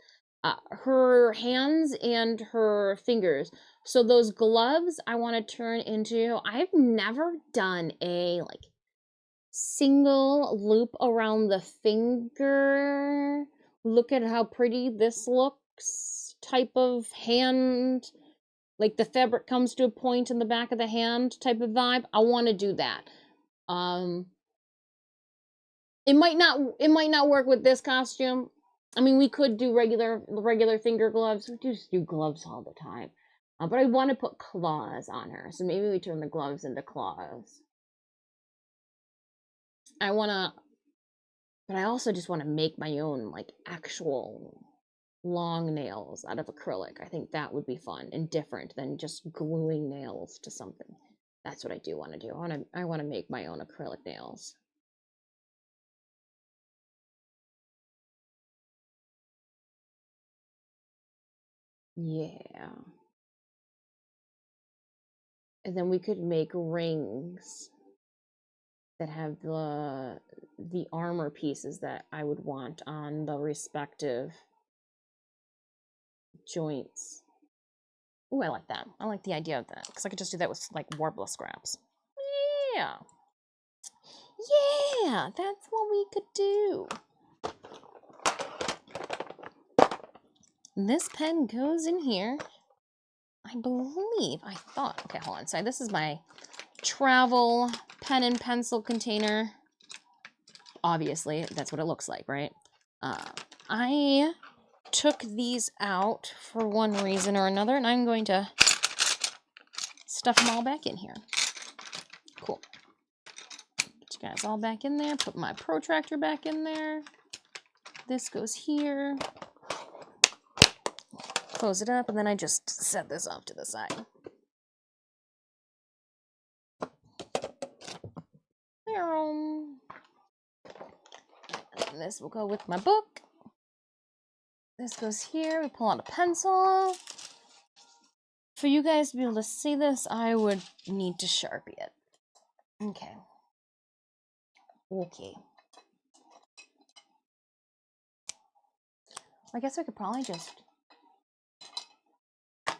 her hands and her fingers. So those gloves I want to turn into, I've never done a like single loop around the finger. Look at how pretty this looks type of hand. Like the fabric comes to a point in the back of the hand type of vibe. I want to do that. It might not work with this costume. I mean, we could do regular finger gloves. We just do gloves all the time. But I want to put claws on her. So maybe we turn the gloves into claws. But I also just want to make my own like actual long nails out of acrylic. I think that would be fun and different than just gluing nails to something. That's what I do want to do. I want to make my own acrylic nails. Yeah. And then we could make rings that have the armor pieces that I would want on the respective joints. Ooh, I like that. I like the idea of that because I could just do that with like Warbler scraps. Yeah. Yeah, that's what we could do. This pen goes in here. I thought, okay, hold on. Sorry, this is my travel pen and pencil container. Obviously, that's what it looks like, right? I took these out for one reason or another, and I'm going to stuff them all back in here. Cool. Put you guys all back in there. Put my protractor back in there. This goes here. Close it up, and then I just set this off to the side. And this will go with my book. This goes here. We pull out a pencil. For you guys to be able to see this, I would need to Sharpie it. Okay. Okay. I guess I could probably just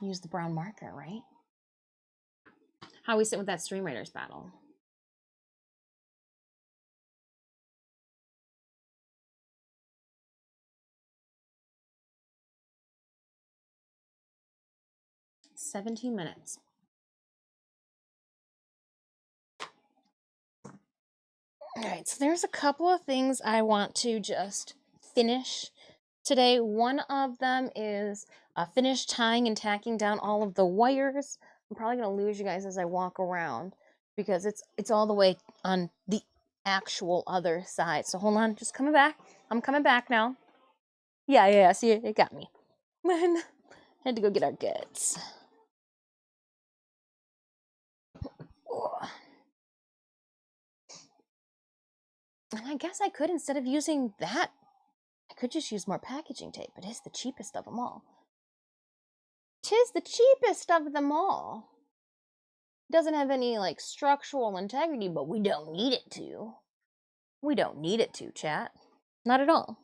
use the brown marker, right? How we sit with that Stream Raiders battle. "17 minutes. All right, so there's a couple of things I want to just finish today. One of them is finish tying and tacking down all of the wires. I'm probably gonna lose you guys as I walk around because it's all the way on the actual other side. So hold on, just coming back. I'm coming back now. Yeah. See, it got me. Had to go get our goods. And I guess I could, instead of using that, I could just use more packaging tape. It is the cheapest of them all. 'Tis the cheapest of them all. Doesn't have any, like, structural integrity, but we don't need it to. We don't need it to, chat. Not at all.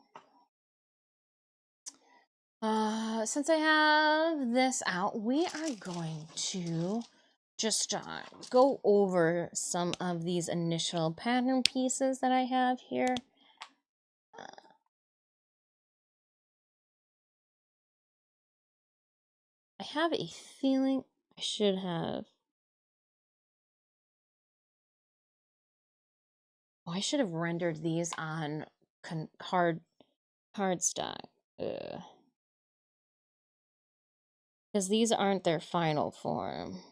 Since I have this out, we are going to just go over some of these initial pattern pieces that I have here. I have a feeling I should have... Oh, I should have rendered these on cardstock. Because these aren't their final form.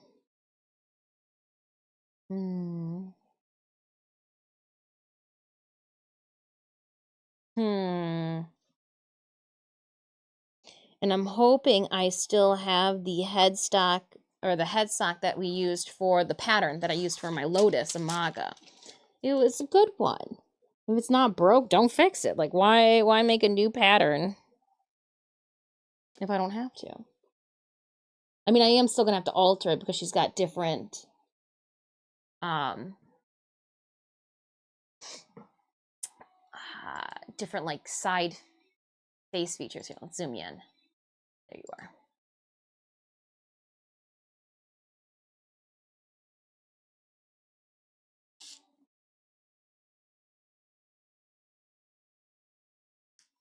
And I'm hoping I still have the headstock, or the headstock that we used for the pattern that I used for my Lotus, a Maghda. It was a good one. If it's not broke, don't fix it. Like, why make a new pattern if I don't have to? I mean, I am still gonna have to alter it because she's got different different, like, side face features. Here, let's zoom in. There you are.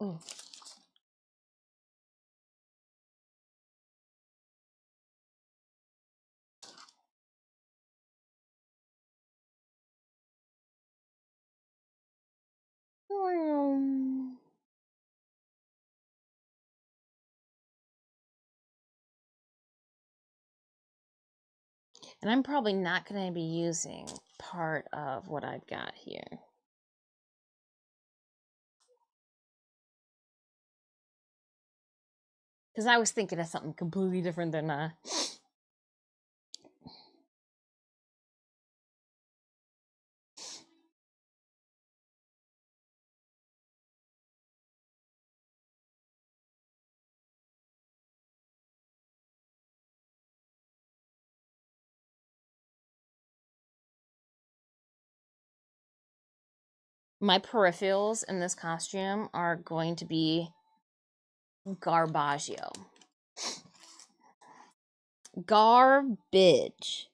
Ooh. And I'm probably not going to be using part of what I've got here. Because I was thinking of something completely different than my peripherals in this costume are going to be garbaggio. Garbage.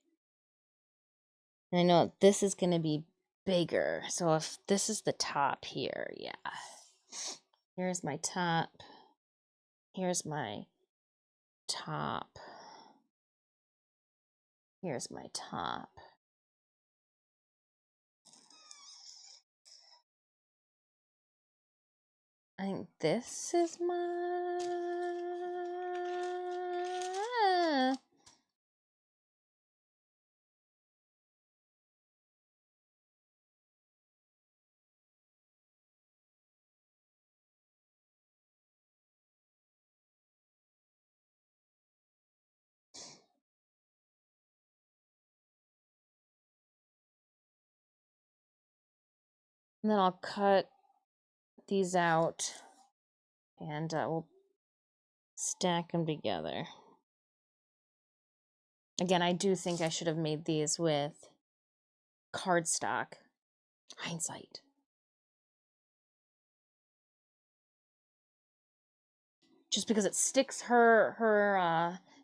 And I know this is going to be bigger. So if this is the top here, yeah. Here's my top. Here's my top. Here's my top. I think this is my... And then I'll cut these out and we'll stack them together. Again, I do think I should have made these with cardstock. Hindsight. Just because it sticks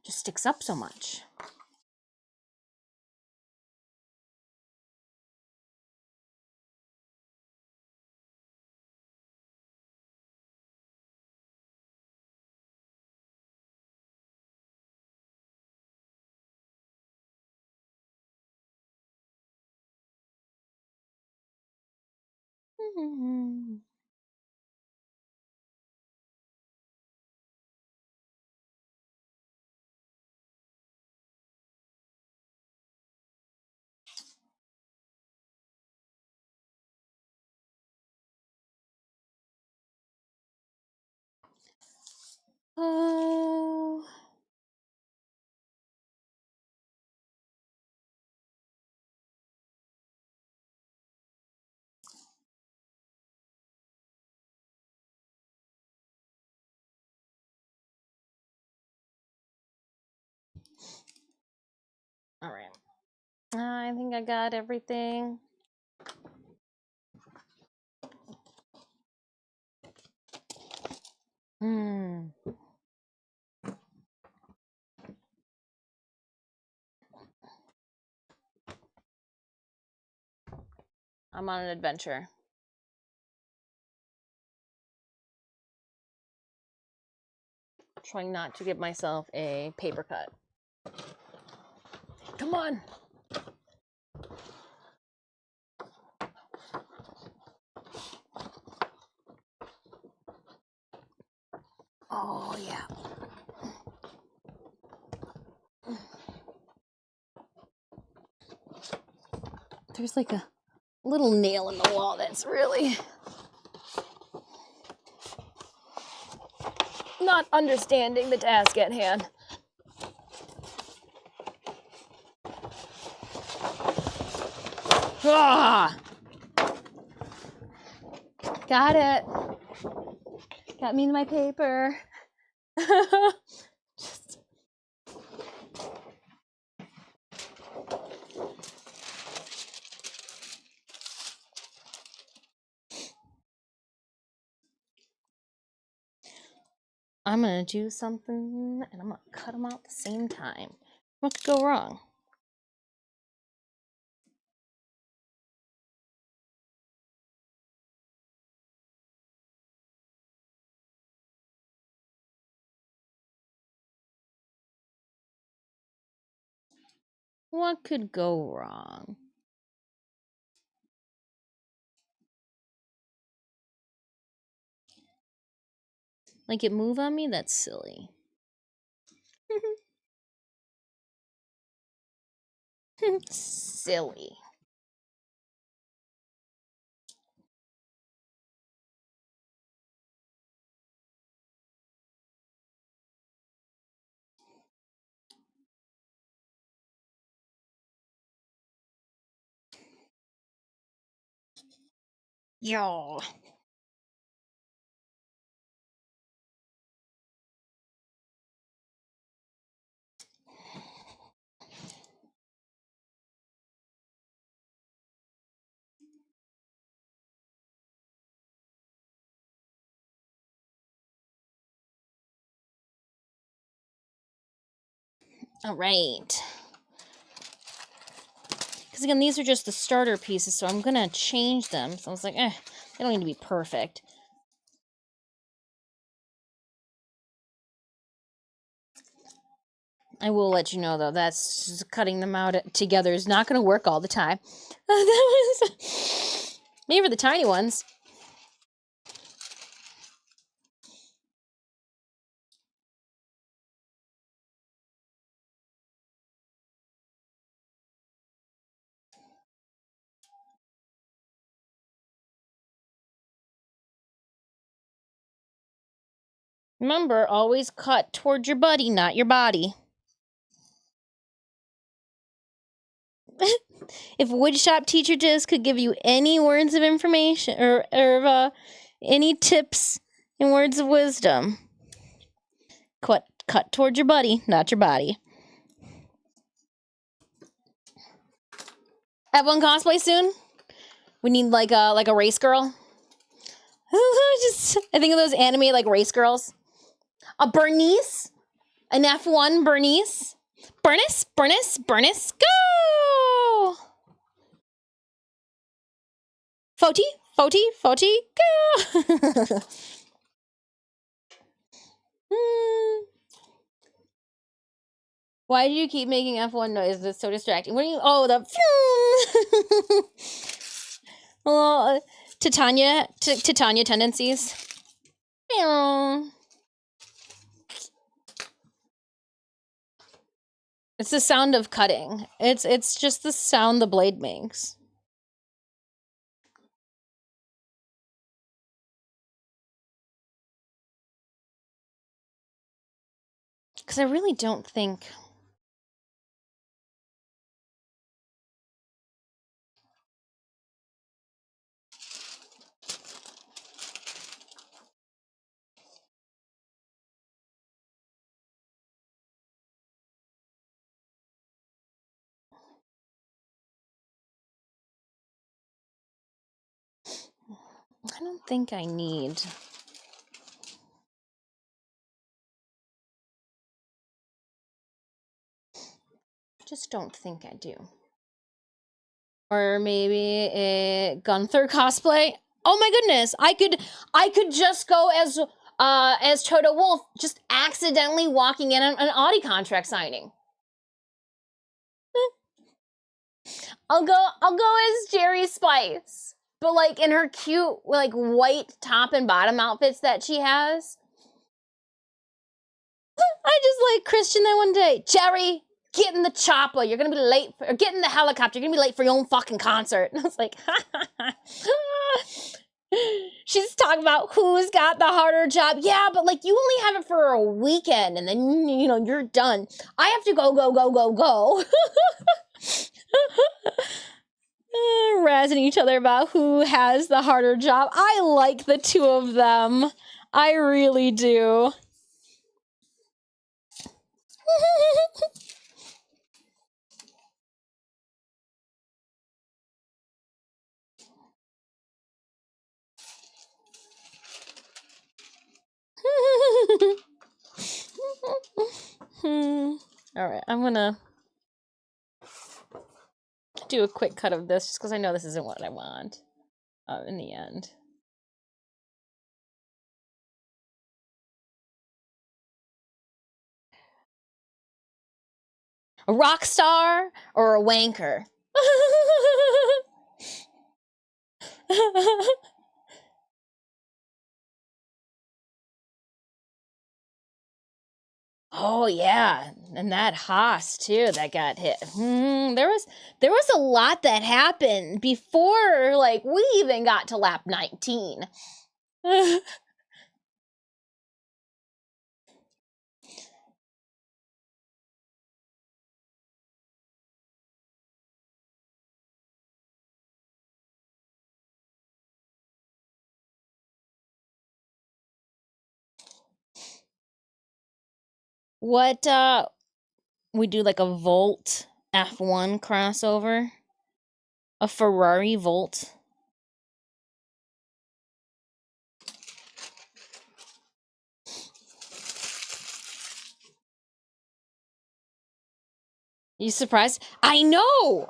just sticks up so much. Oh. All right. I think I got everything. I'm on an adventure. Trying not to give myself a paper cut. Come on. Oh, yeah. There's like a little nail in the wall that's really not understanding the task at hand. Ah! Got it. Got me my paper. I'm gonna do something and I'm gonna cut them out at the same time. What could go wrong? What could go wrong? Like it move on me? That's silly. Silly. Yo. All right. Because again, these are just the starter pieces, so I'm gonna change them. So I was like, they don't need to be perfect. I will let you know, though, that's just cutting them out together is not going to work all the time. That was maybe for the tiny ones. Remember, always cut towards your buddy, not your body. If woodshop teacher Diz could give you any words of information or any tips and words of wisdom, cut towards your buddy, not your body. Have one cosplay soon? We need like a race girl. I think of those anime like race girls. A Bernice, an F1 Bernice. Bernice, go! Foti, go! Why do you keep making F1 noises? It's so distracting. What do you? Oh, the. Well, Titania tendencies. It's the sound of cutting. It's just the sound the blade makes. Because I really don't think. I don't think I need. Just don't think I do. Or maybe a Gunther cosplay. Oh my goodness! I could just go as Toto Wolf, just accidentally walking in an Audi contract signing. I'll go as Jerry Spice, but like in her cute like white top and bottom outfits that she has. I just like Christian that one day. Jerry, get in the chopper. You're gonna be late. Or get in the helicopter. You're gonna be late for your own fucking concert. And I was like, she's talking about who's got the harder job. Yeah, but like you only have it for a weekend, and then you're done. I have to go. Razzing each other about who has the harder job. I like the two of them. I really do. All right, I'm gonna do a quick cut of this just because I know this isn't what I want in the end. A rock star or a wanker? Oh yeah, and that Haas too that got hit. There was a lot that happened before like we even got to lap 19. What we do like a Volt F1 crossover? A Ferrari Volt? You surprised? I know!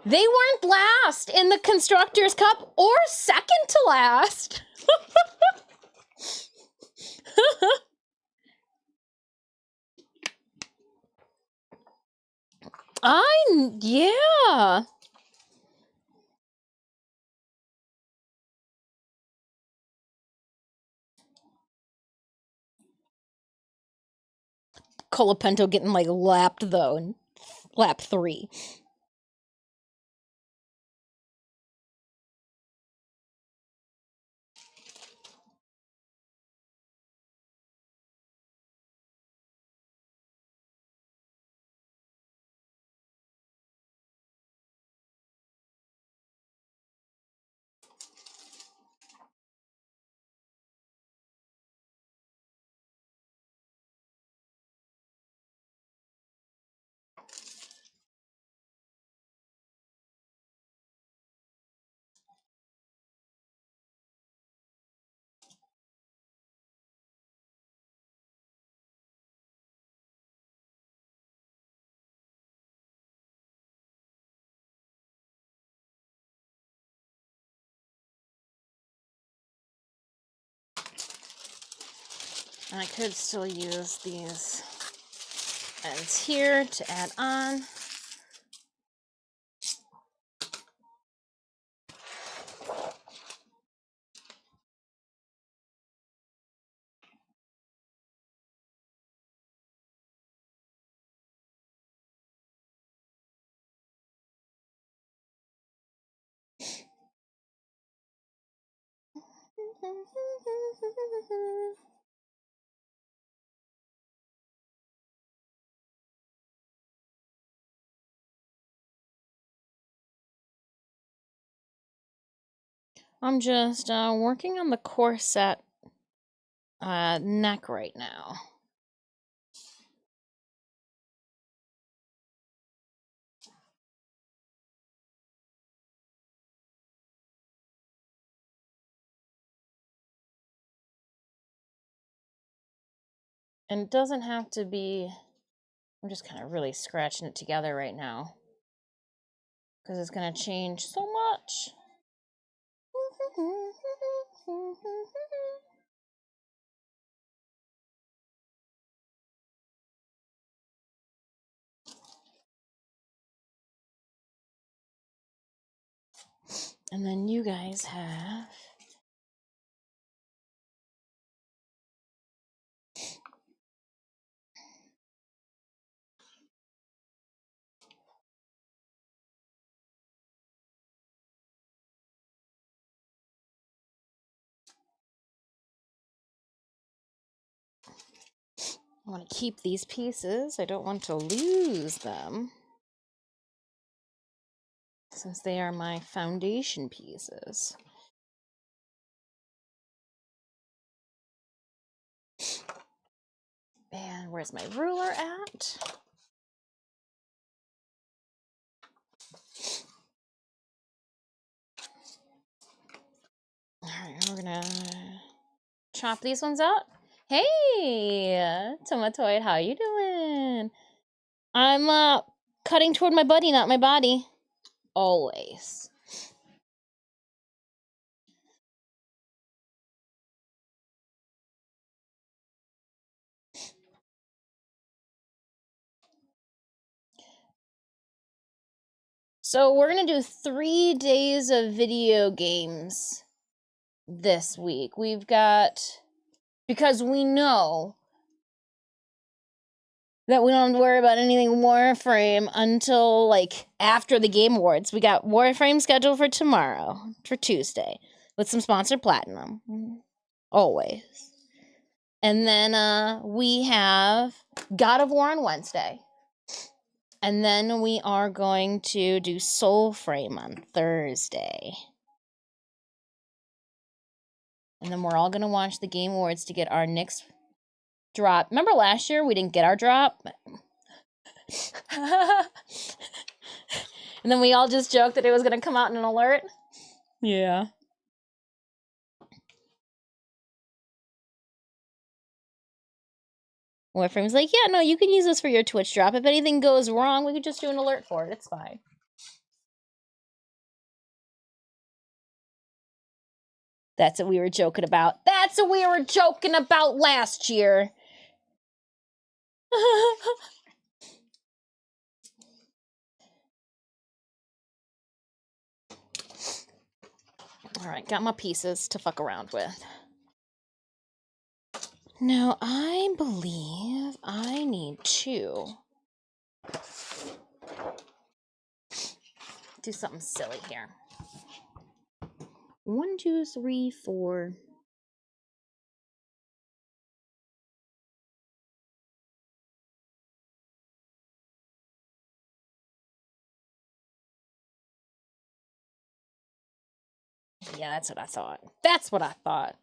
They weren't last in the Constructors' Cup or second to last. Yeah. Colapento getting like lapped though in lap 3. I could still use these ends here to add on. I'm just working on the corset neck right now. And it doesn't have to be, I'm just kind of really scratching it together right now because it's going to change so much. And then you guys have I want to keep these pieces. I don't want to lose them since they are my foundation pieces. And where's my ruler at? All right, we're gonna chop these ones out. Hey, Tomatoid, how you doing? I'm cutting toward my buddy, not my body. Always. So we're gonna do 3 days of video games this week. We've got, because we know that we don't have to worry about anything Warframe until like after the Game Awards. We got Warframe scheduled for tomorrow, for Tuesday, with some sponsored platinum. Always. And then we have God of War on Wednesday. And then we are going to do Soulframe on Thursday. And then we're all going to watch the Game Awards to get our next drop. Remember last year we didn't get our drop? And then we all just joked that it was going to come out in an alert? Yeah. Warframe's like, yeah, no, you can use this for your Twitch drop. If anything goes wrong, we could just do an alert for it. It's fine. That's what we were joking about. That's what we were joking about last year. All right, got my pieces to fuck around with. Now, I believe I need to do something silly here. 1, 2, 3, 4. Yeah, that's what I thought. That's what I thought.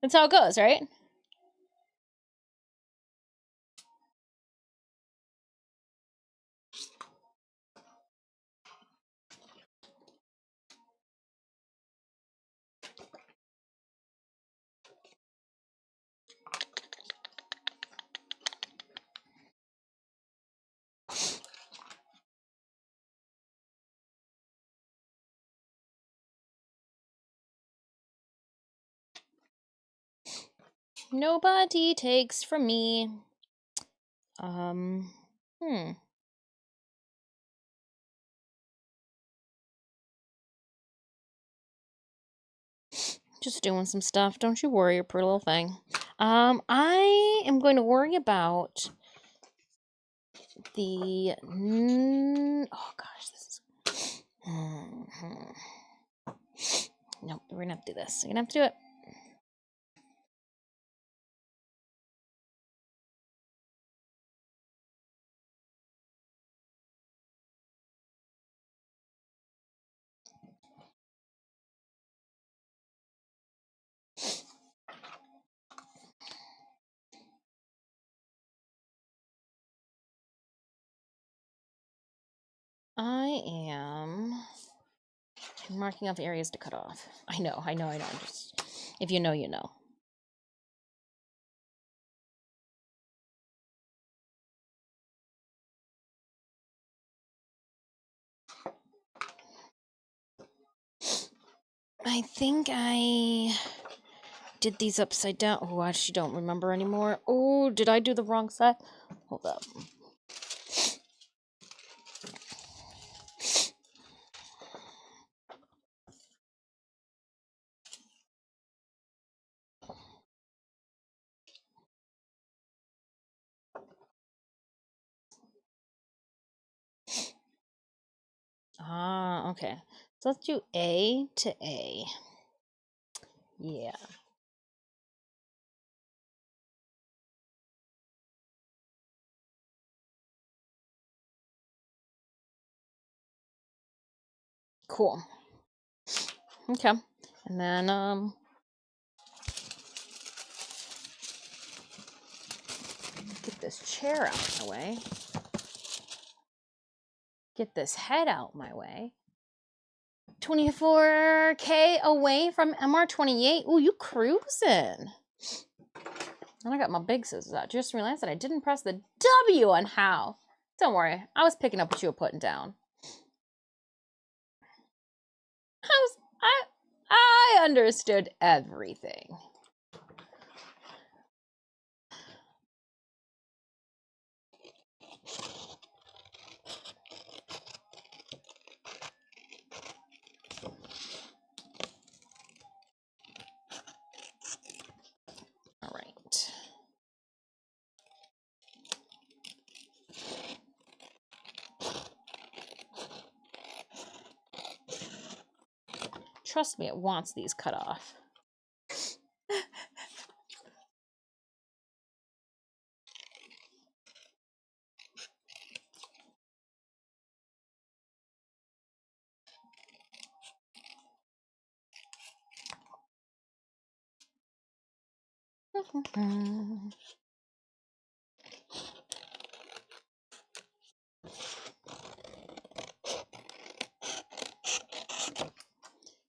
That's how it goes, right? Nobody takes from me. Just doing some stuff. Don't you worry, your pretty little thing. I am going to worry about the... oh, gosh, this is... Nope, we're gonna have to do this. We're gonna have to do it. I am marking off areas to cut off. I know. Just, if you know, you know. I think I did these upside down. Oh, I actually don't remember anymore. Oh, did I do the wrong side? Hold up. Ah, okay. So let's do A to A. Yeah. Cool. Okay. And then, get this chair out my way. Get this head out my way. 24K away from MR28. Ooh, you cruising. And I got my big scissors out. Just realized that I didn't press the W on how. Don't worry. I was picking up what you were putting down. I understood everything. All right. Trust me, it wants these cut off.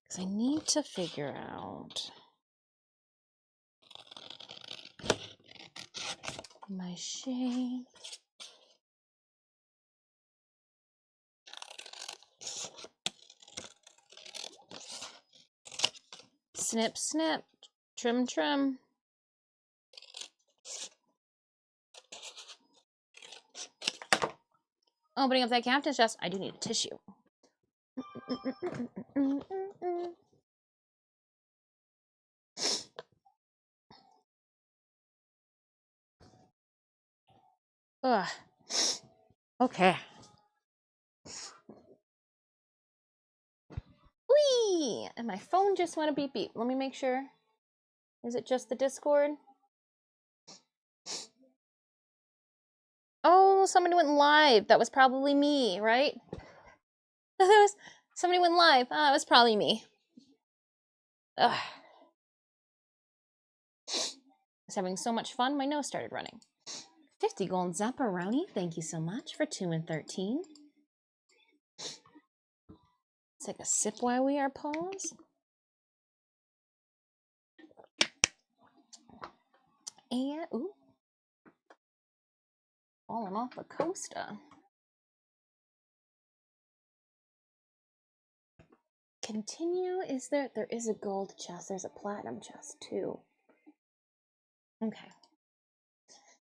Because I need to figure out my shape. Snip, snip. Trim, trim. Opening up that captain's chest. I do need a tissue. Ugh. Okay. Whee! And my phone just went a beep beep. Let me make sure. Is it just the Discord? Oh, somebody went live. That was probably me, right? Somebody went live. Oh, it was probably me. Ugh. I was having so much fun, my nose started running. 50 gold Zapper Rowney, thank you so much for 2 and 13. Let's take a sip while we are paused. And, ooh, falling off the coaster. Continue, there is a gold chest, there's a platinum chest too. Okay.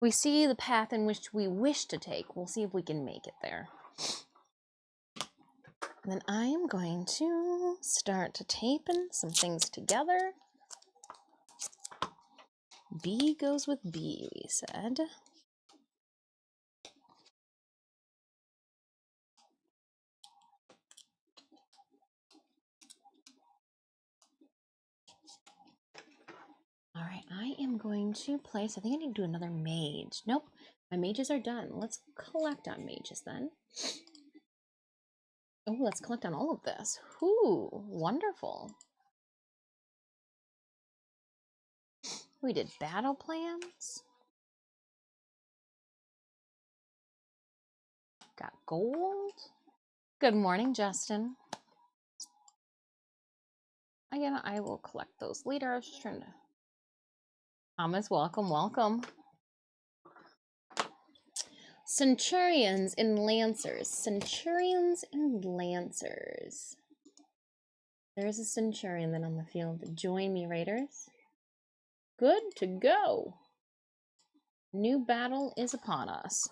We see the path in which we wish to take. We'll see if we can make it there. And then I am going to start to taping some things together. B goes with B, we said. All right, I am going to place, I think I need to do another mage. Nope, my mages are done. Let's collect on mages then. Oh, let's collect on all of this. Ooh, wonderful. We did battle plans. Got gold. Good morning, Justin. Again, I will collect those later. I was just trying to... Thomas, welcome, welcome. Centurions and Lancers. Centurions and Lancers. There's a Centurion then on the field. Join me, Raiders. Good to go. New battle is upon us.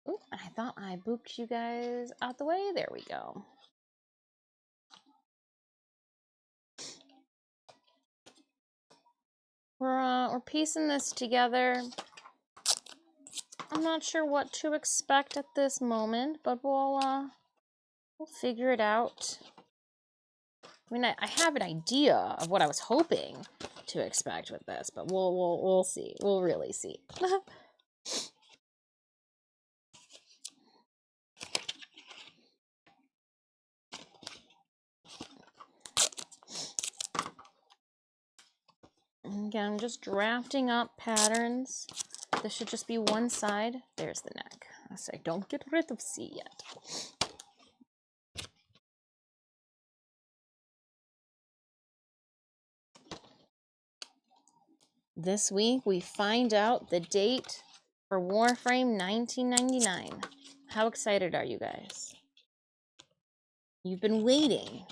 Oh, I thought I booped you guys out the way. There we go. We're piecing this together. I'm not sure what to expect at this moment, but we'll figure it out. I mean, I have an idea of what I was hoping to expect with this, but we'll see. We'll really see. Again, I'm just drafting up patterns. This should just be one side. There's the neck. I say, don't get rid of C yet. This week, we find out the date for Warframe 1999. How excited are you guys? You've been waiting.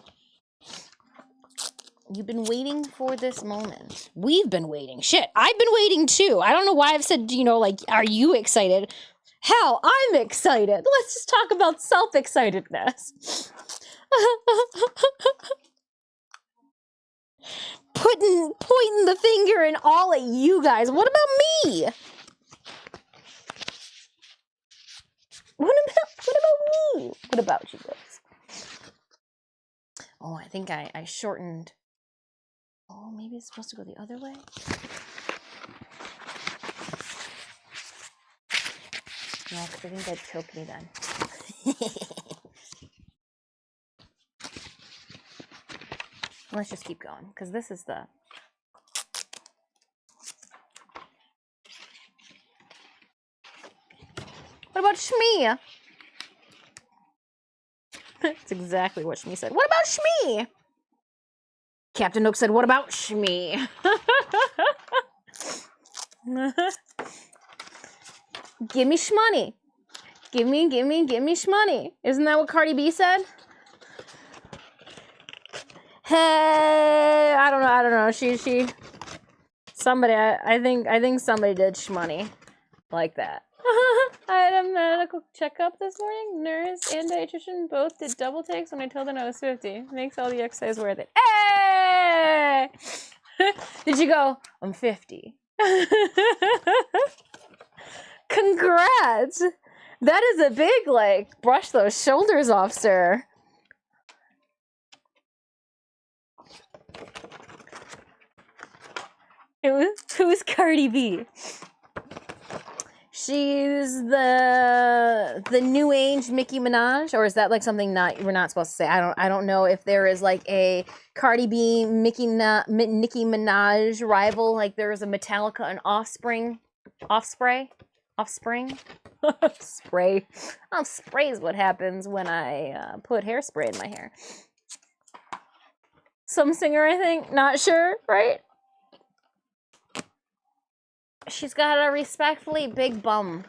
You've been waiting for this moment. We've been waiting. Shit, I've been waiting too. I don't know why I've said, you know, like, are you excited? Hell, I'm excited. Let's just talk about self-excitedness. Pointing the finger and all at you guys. What about me? What about me? What about you guys? Oh, I think I shortened. Oh, maybe it's supposed to go the other way. No, because I think that'd choke me then. Let's just keep going, because this is the... What about Shmi? That's exactly what Shmi said. What about Shmi? Captain Nook said, what about Shmi? Give me shmoney. Give me shmoney. Isn't that what Cardi B said? Hey, I don't know. Somebody, I think somebody did shmoney like that. I had a medical checkup this morning. Nurse and dietitian both did double takes when I told them I was 50. Makes all the exercise worth it. Hey! Did you go, I'm 50? Congrats! That is a big, like, brush those shoulders off, sir. Who's Cardi B? She's the new age Nicki Minaj, or is that like something we're not supposed to say? I don't know if there is like a Cardi B Nicki Minaj rival, like there is a Metallica and Offspring. Spray. Spray is what happens when I put hairspray in my hair. Some singer, I think. Not sure, right? She's got a respectfully big bum.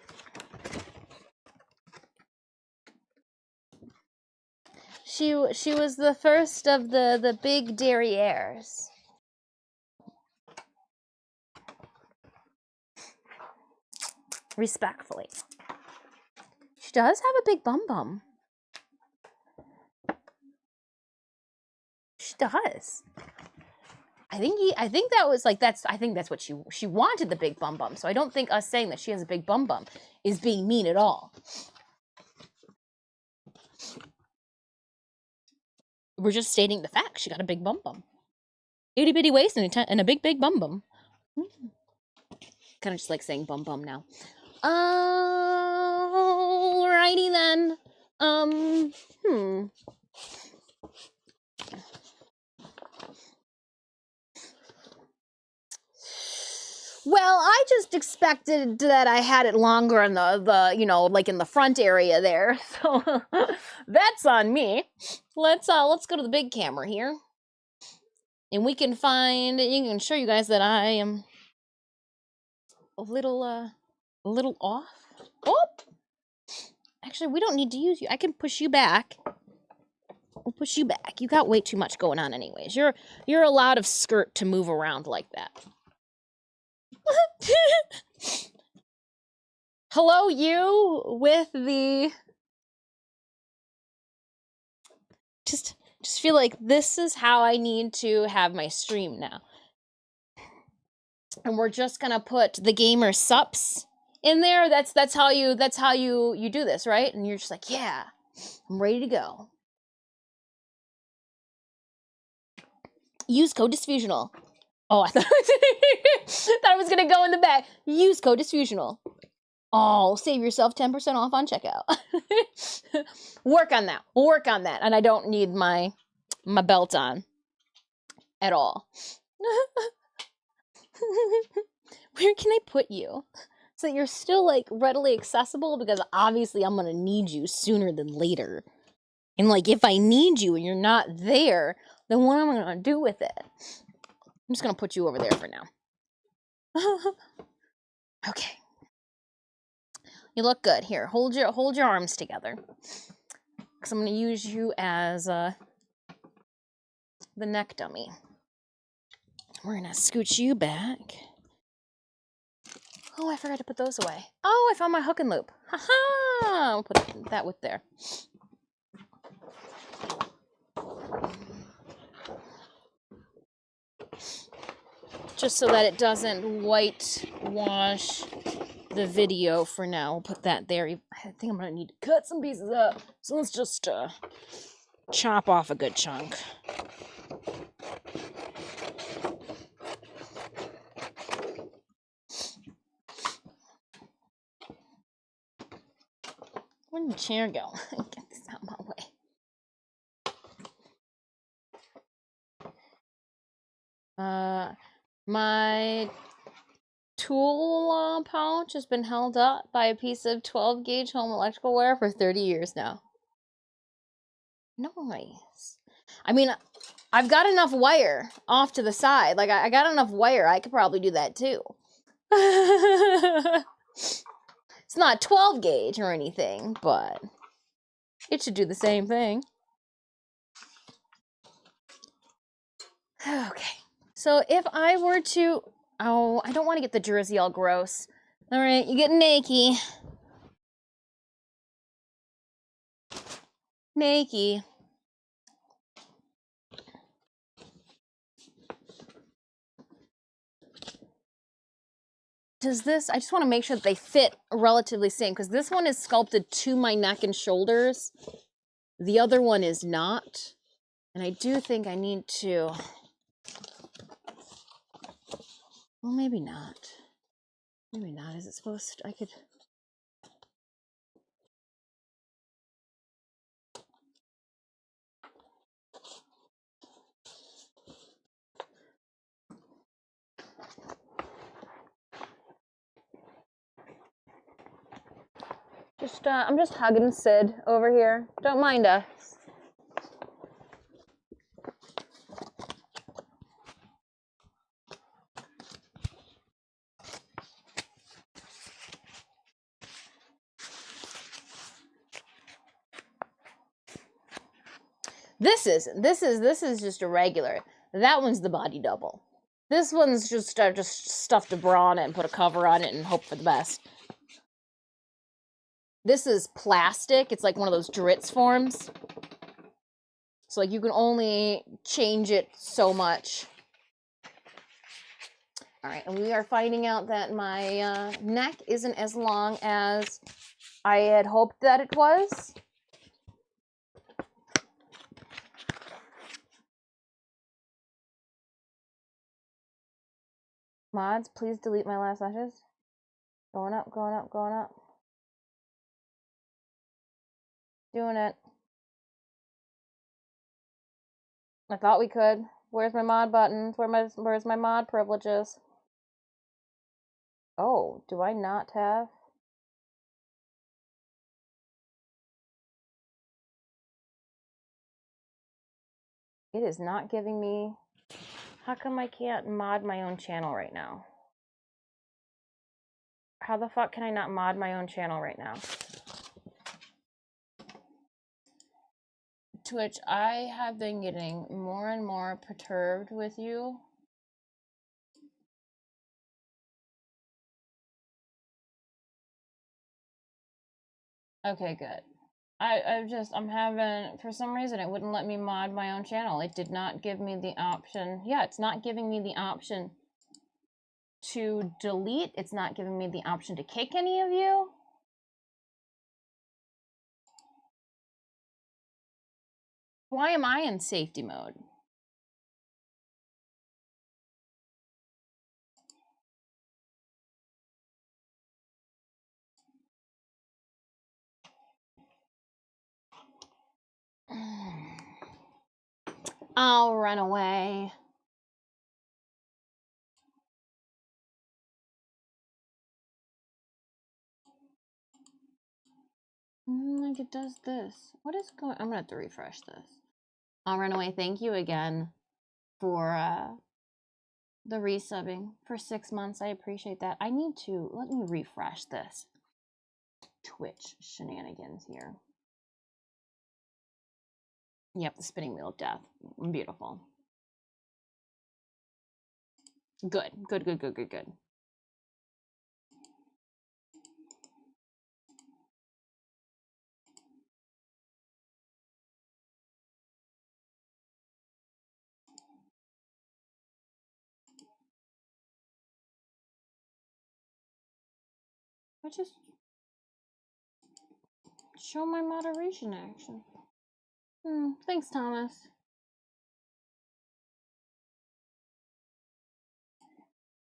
She was the first of the big derrieres. Respectfully. She does have a big bum bum. She does. I think that was like I think that's what she wanted, the big bum bum. So I don't think us saying that she has a big bum bum is being mean at all. We're just stating the fact. She got a big bum bum. Itty bitty waist and a big bum bum. Kind of just like saying bum bum now. Alrighty then. Well, I just expected that I had it longer in the like in the front area there. So that's on me. Let's go to the big camera here. And we can show you guys that I am a little off. Oh! Actually, we don't need to use you. I can push you back. We'll push you back. You got way too much going on anyways. You're allowed of skirt to move around like that. Hello, you with the just feel like this is how I need to have my stream now. And we're just gonna put the gamer sups in there. That's how you do this, right? And you're just like, yeah, I'm ready to go. Use code Disfusional. Oh, I thought I was gonna go in the back. Use code Disfusional. Oh, save yourself 10% off on checkout. Work on that. Work on that. And I don't need my belt on at all. Where can I put you? So that you're still like readily accessible, because obviously I'm gonna need you sooner than later. And like if I need you and you're not there, then what am I gonna do with it? I'm just gonna put you over there for now. Okay. You look good. Here, hold your arms together. Because I'm gonna use you as the neck dummy. We're gonna scooch you back. Oh, I forgot to put those away. Oh, I found my hook and loop. Haha! I'll put that with there. Just so that it doesn't whitewash the video for now. We'll put that there. I think I'm gonna need to cut some pieces up. So let's just chop off a good chunk. Where did the chair go? Get this out of my way. My tool pouch has been held up by a piece of 12 gauge home electrical wire for 30 years now. Nice. I mean, I've got enough wire off to the side. Like, I got enough wire. I could probably do that too. It's not 12 gauge or anything, but it should do the same thing. Okay. So if I were to... Oh, I don't want to get the jersey all gross. All right, you get naked. Naked. Does this... I just want to make sure that they fit relatively same, because this one is sculpted to my neck and shoulders. The other one is not. And I do think I need to... Well, maybe not. Maybe not. Is it supposed to... I could... I'm just hugging Sid over here. Don't mind us. This is just a regular. That one's the body double. This one's just stuffed a bra on it and put a cover on it and hope for the best. This is plastic. It's like one of those Dritz forms. So like you can only change it so much. All right, and we are finding out that my neck isn't as long as I had hoped that it was. Mods, please delete my last lashes. Going up, going up, going up. Doing it. I thought we could. Where's my mod buttons? Where's my mod privileges? Oh, do I not have? It is not giving me. How come I can't mod my own channel right now? How the fuck can I not mod my own channel right now? Twitch, I have been getting more and more perturbed with you. Okay, good. I'm having, for some reason, it wouldn't let me mod my own channel. It did not give me the option. Yeah, it's not giving me the option to delete. It's not giving me the option to kick any of you. Why am I in safety mode? I'll run away. Like it does this. What is going? I'm gonna have to refresh this. I'll run away. Thank you again for the resubbing for 6 months. I appreciate that. I need to let me refresh this Twitch shenanigans here. Yep, the spinning wheel of death. Beautiful. Good, good, good, good, good, good. I just show my moderation action. Thanks, Thomas.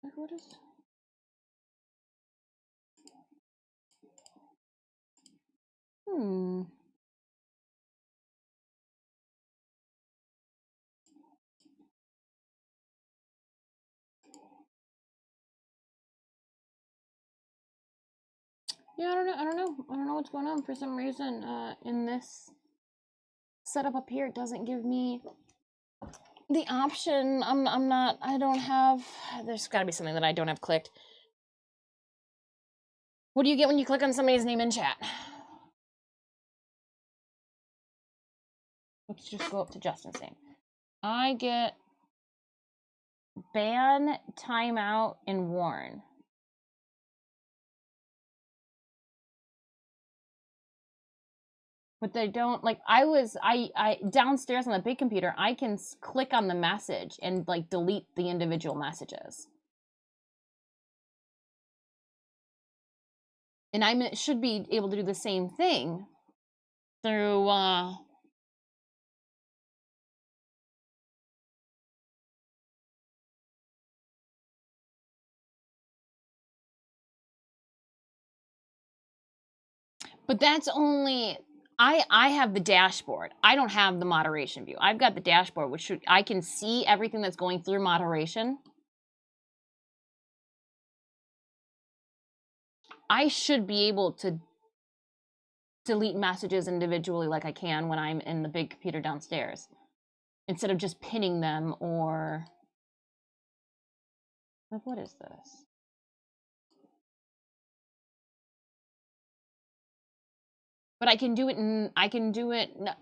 Like, what is... Yeah, I don't know what's going on. For some reason, in this setup up here, it doesn't give me the option. I don't have, there's gotta be something that I don't have clicked. What do you get when you click on somebody's name in chat? Let's just go up to Justin's name. I get ban, timeout, and warn. But they don't, like, I downstairs on the big computer, I can click on the message and like delete the individual messages. And I should be able to do the same thing through but that's only, I have the dashboard. I don't have the moderation view. I've got the dashboard, which I can see everything that's going through moderation. I should be able to delete messages individually like I can when I'm in the big computer downstairs, instead of just pinning them or like, what is this? But I can do it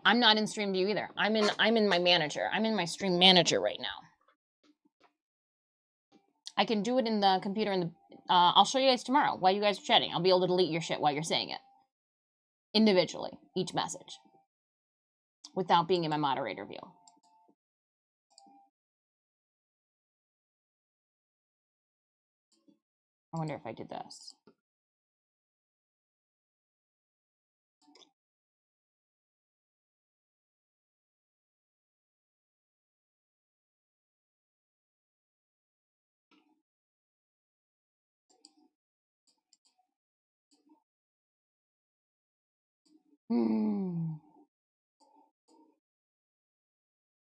I'm not in stream view either. I'm in my manager. I'm in my stream manager right now. I can do it in the computer in the I'll show you guys tomorrow while you guys are chatting. I'll be able to delete your shit while you're saying it. individually, each message, without being in my moderator view. I wonder if I did this.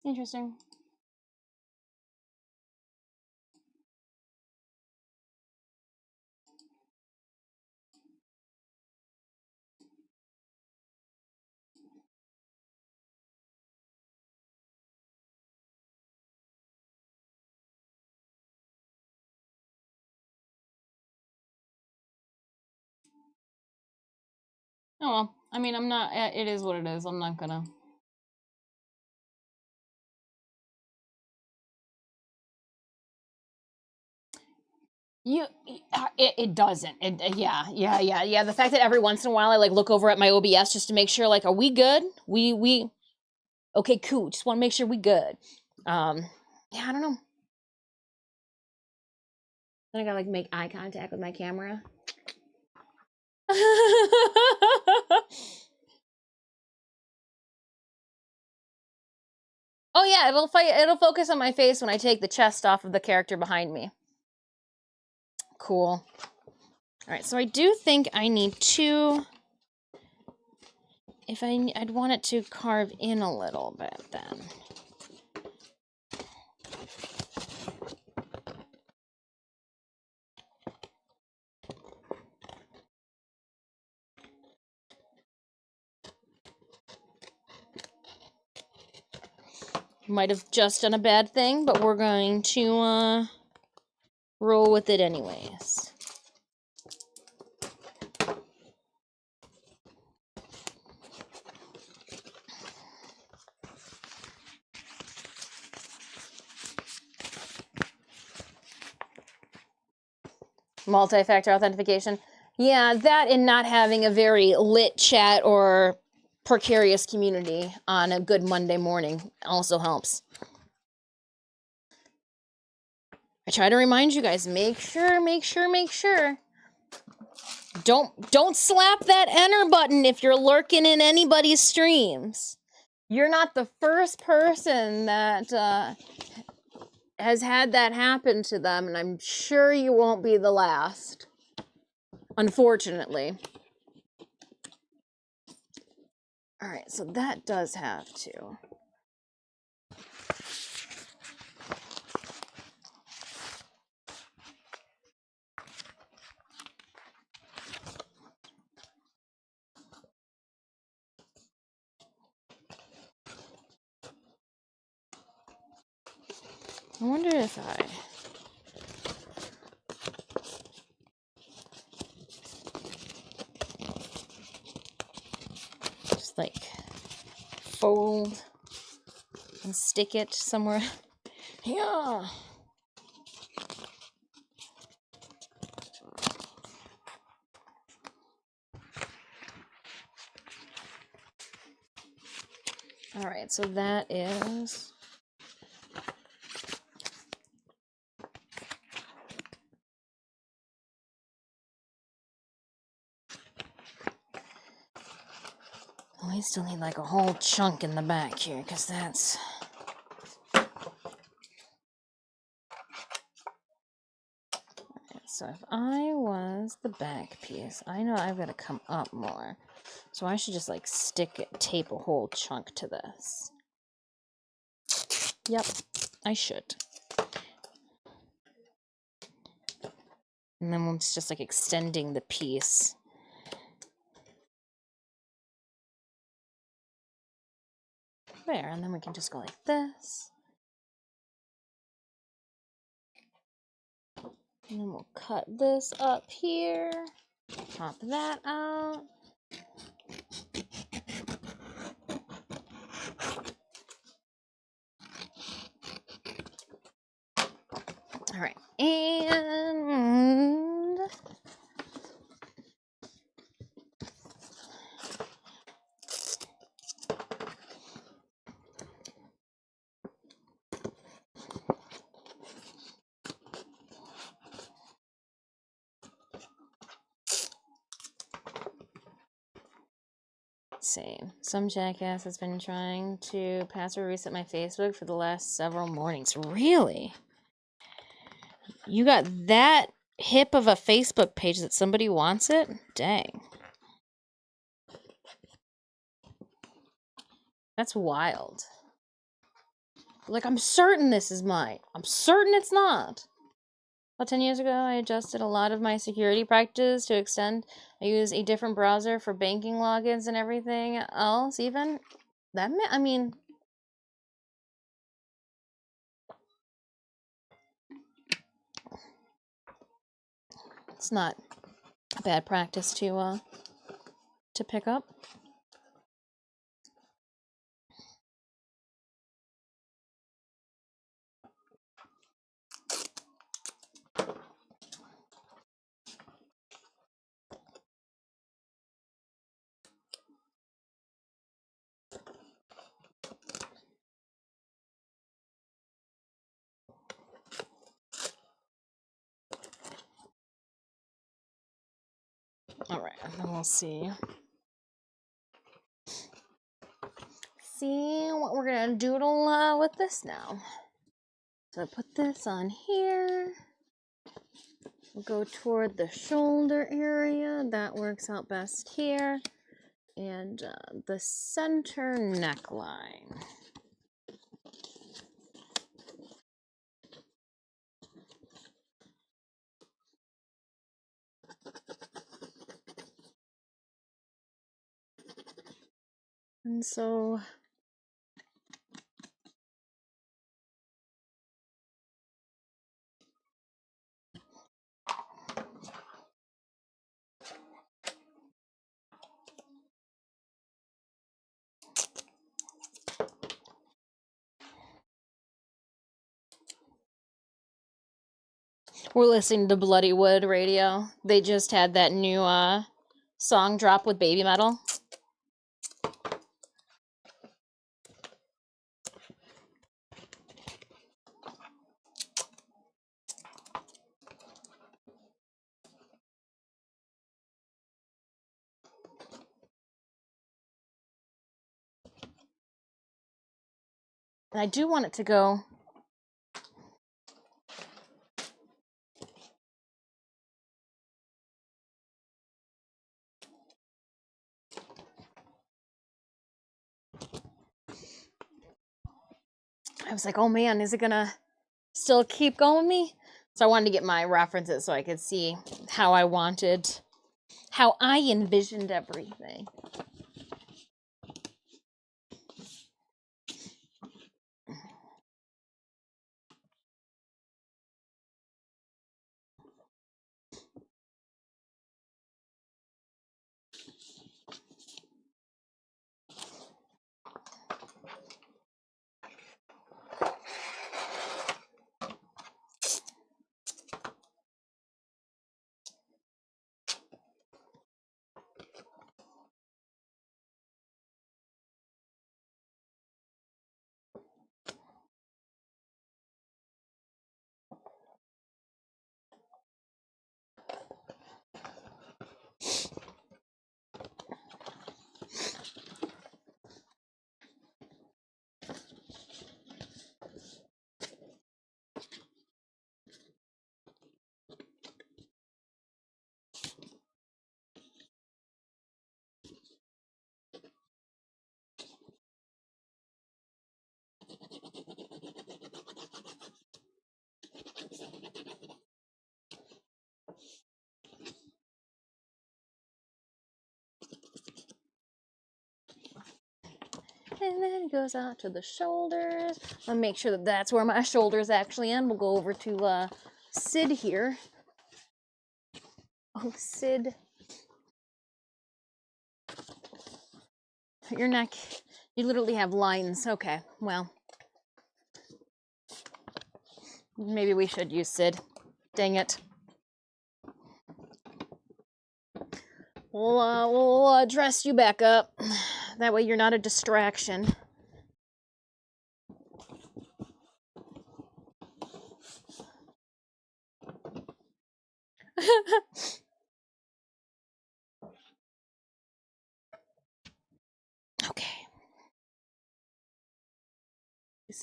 Interesting. Oh well, I mean, I'm not, it is what it is. I'm not gonna. It doesn't. Yeah. The fact that every once in a while I like look over at my OBS just to make sure, like, are we good? We okay, cool. Just want to make sure we good. Yeah, I don't know. Then I gotta like make eye contact with my camera. Oh yeah, it'll focus on my face when I take the chest off of the character behind me. Cool. All right, so I do think I need to, if I'd want it to carve in a little bit then. Might have just done a bad thing, but we're going to roll with it anyways. Multi-factor authentication. Yeah, that and not having a very lit chat or precarious community on a good Monday morning also helps. I try to remind you guys, make sure. Don't slap that enter button if you're lurking in anybody's streams. You're not the first person that has had that happen to them, and I'm sure you won't be the last. Unfortunately. All right, so that does have to. I wonder if I... just like fold and stick it somewhere. Yeah. All right, so that is... we still need like a whole chunk in the back here, because that's... So if I was the back piece, I know I've got to come up more. So I should just like tape a whole chunk to this. Yep, I should. And then it's just like extending the piece. There, and then we can just go like this. And then we'll cut this up here. Pop that out. All right, and Same. Some jackass has been trying to password reset my Facebook for the last several mornings. Really? You got that hip of a Facebook page that somebody wants it? Dang. That's wild. Like, I'm certain this is mine. I'm certain it's not. About 10 years ago, I adjusted a lot of my security practices to extend. I use a different browser for banking logins and everything else, even. I mean... It's not a bad practice to pick up. Alright, and then we'll see. See what we're gonna doodle with this now. So I put this on here. We'll go toward the shoulder area. That works out best here. And the center neckline. And so we're listening to Bloody Wood Radio. They just had that new song drop with Baby Metal. And I do want it to go. I was like, oh man, is it gonna still keep going with me? So I wanted to get my references so I could see how I envisioned everything. And then it goes out to the shoulders. I'll make sure that that's where my shoulders actually end. We'll go over to Sid here. Oh, Sid. Your neck, you literally have lines. Okay, well. Maybe we should use Sid. Dang it. We'll dress you back up. That way you're not a distraction.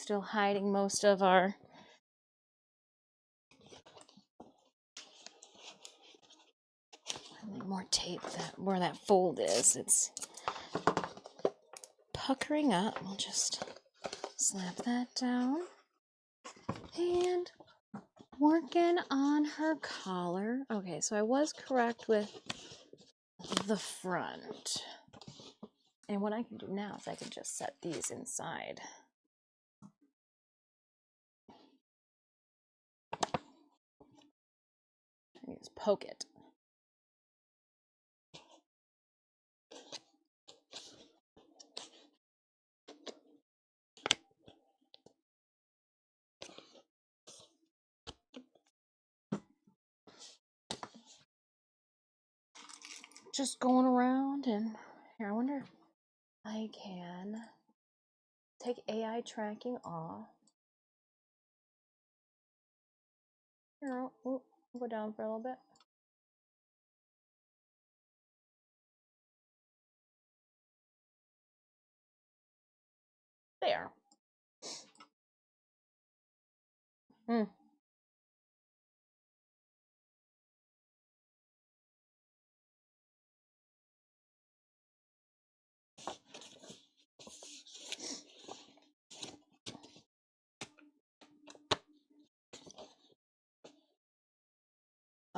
still hiding most of our more tape where that fold is. It's puckering up. We'll just slap that down. And working on her collar. Okay, so I was correct with the front. And what I can do now is I can just set these inside. I just poke it. Just going around, and here, I wonder if I can take AI tracking off. Here, I'll go down for a little bit. There.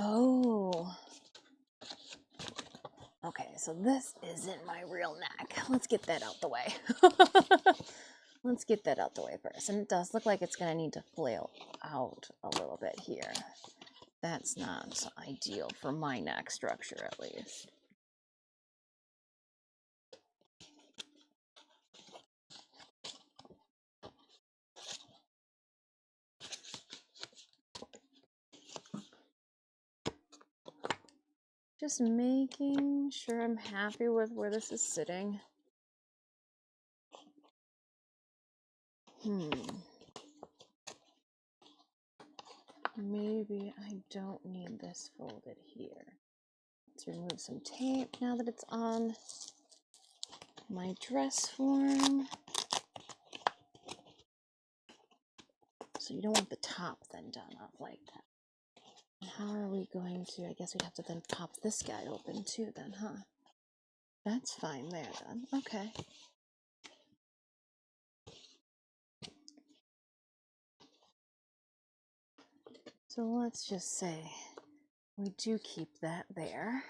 Oh. Okay, so this isn't my real neck. Let's get that out the way. Let's get that out the way first. And it does look like it's going to need to flail out a little bit here. That's not ideal for my neck structure, at least. Just making sure I'm happy with where this is sitting. Maybe I don't need this folded here. Let's remove some tape now that it's on my dress form. So you don't want the top then done up like that. How are we going to, I guess we'd have to then pop this guy open too then, huh? That's fine there then, okay. So let's just say we do keep that there.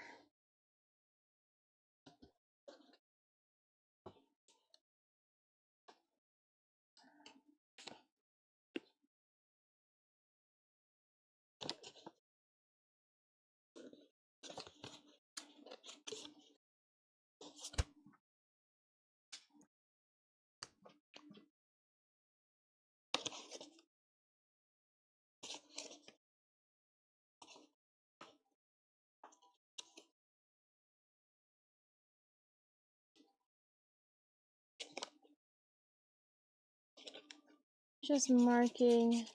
Just marking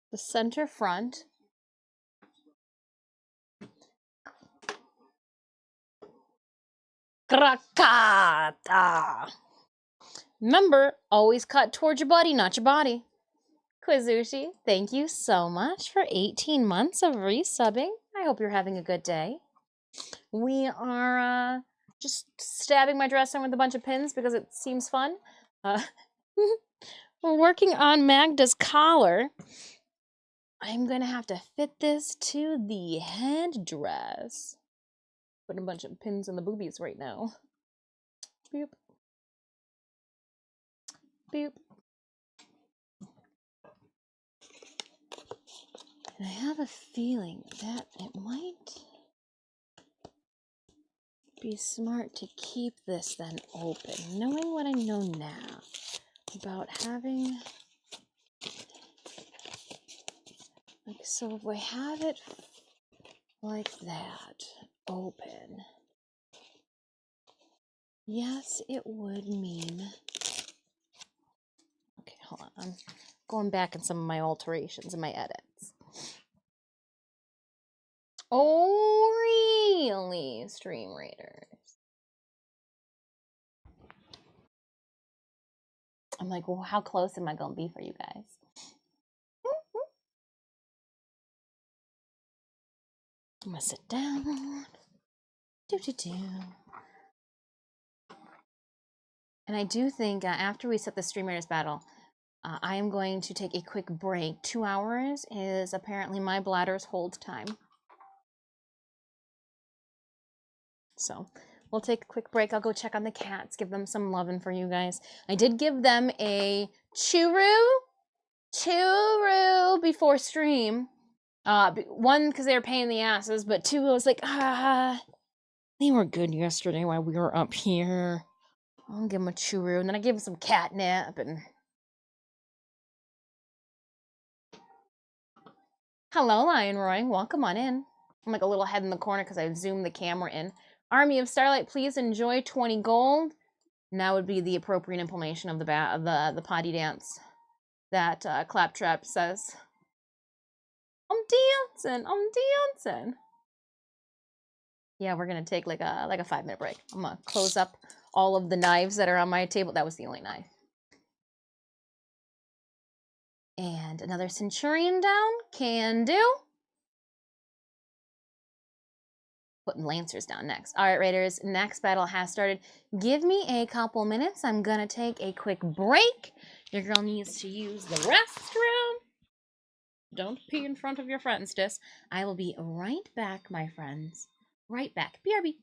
the center front. Krakata. Remember, always cut towards your buddy, not your body. Quizushi, thank you so much for 18 months of resubbing. I hope you're having a good day. We are just stabbing my dress in with a bunch of pins because it seems fun. We're working on Maghda's collar. I'm going to have to fit this to the headdress. Putting a bunch of pins in the boobies right now. Boop. Boop. And I have a feeling that it might be smart to keep this then open, knowing what I know now about having, like, so if we have it like that, open, yes, it would mean, okay, hold on, I'm going back in some of my alterations and my edits. Oh, Really, Stream Raiders? I'm like, well, how close am I gonna be for you guys? I'm gonna sit down. Do. And I do think after we set the Stream Raiders battle, I am going to take a quick break. 2 hours is apparently my bladder's hold time. So we'll take a quick break. I'll go check on the cats, give them some loving for you guys. I did give them a churu before stream. One, because they were pain in the asses, but two, I was like, they were good yesterday while we were up here. I'll give them a churu, and then I gave them some catnip, and... Hello, Lion Roy. Welcome on in. I'm like a little head in the corner because I zoomed the camera in. Army of Starlight, please enjoy 20 gold. Now would be the appropriate implementation of the potty dance that Claptrap says. I'm dancing. Yeah, we're gonna take like a 5-minute break. I'm gonna close up all of the knives that are on my table. That was the only knife. And another Centurion down. Can do. Putting Lancers down next. All right, Raiders, next battle has started. Give me a couple minutes. I'm gonna take a quick break. Your girl needs to use the restroom. Don't pee in front of your friends, Dis. I will be right back, my friends. Right back. BRB.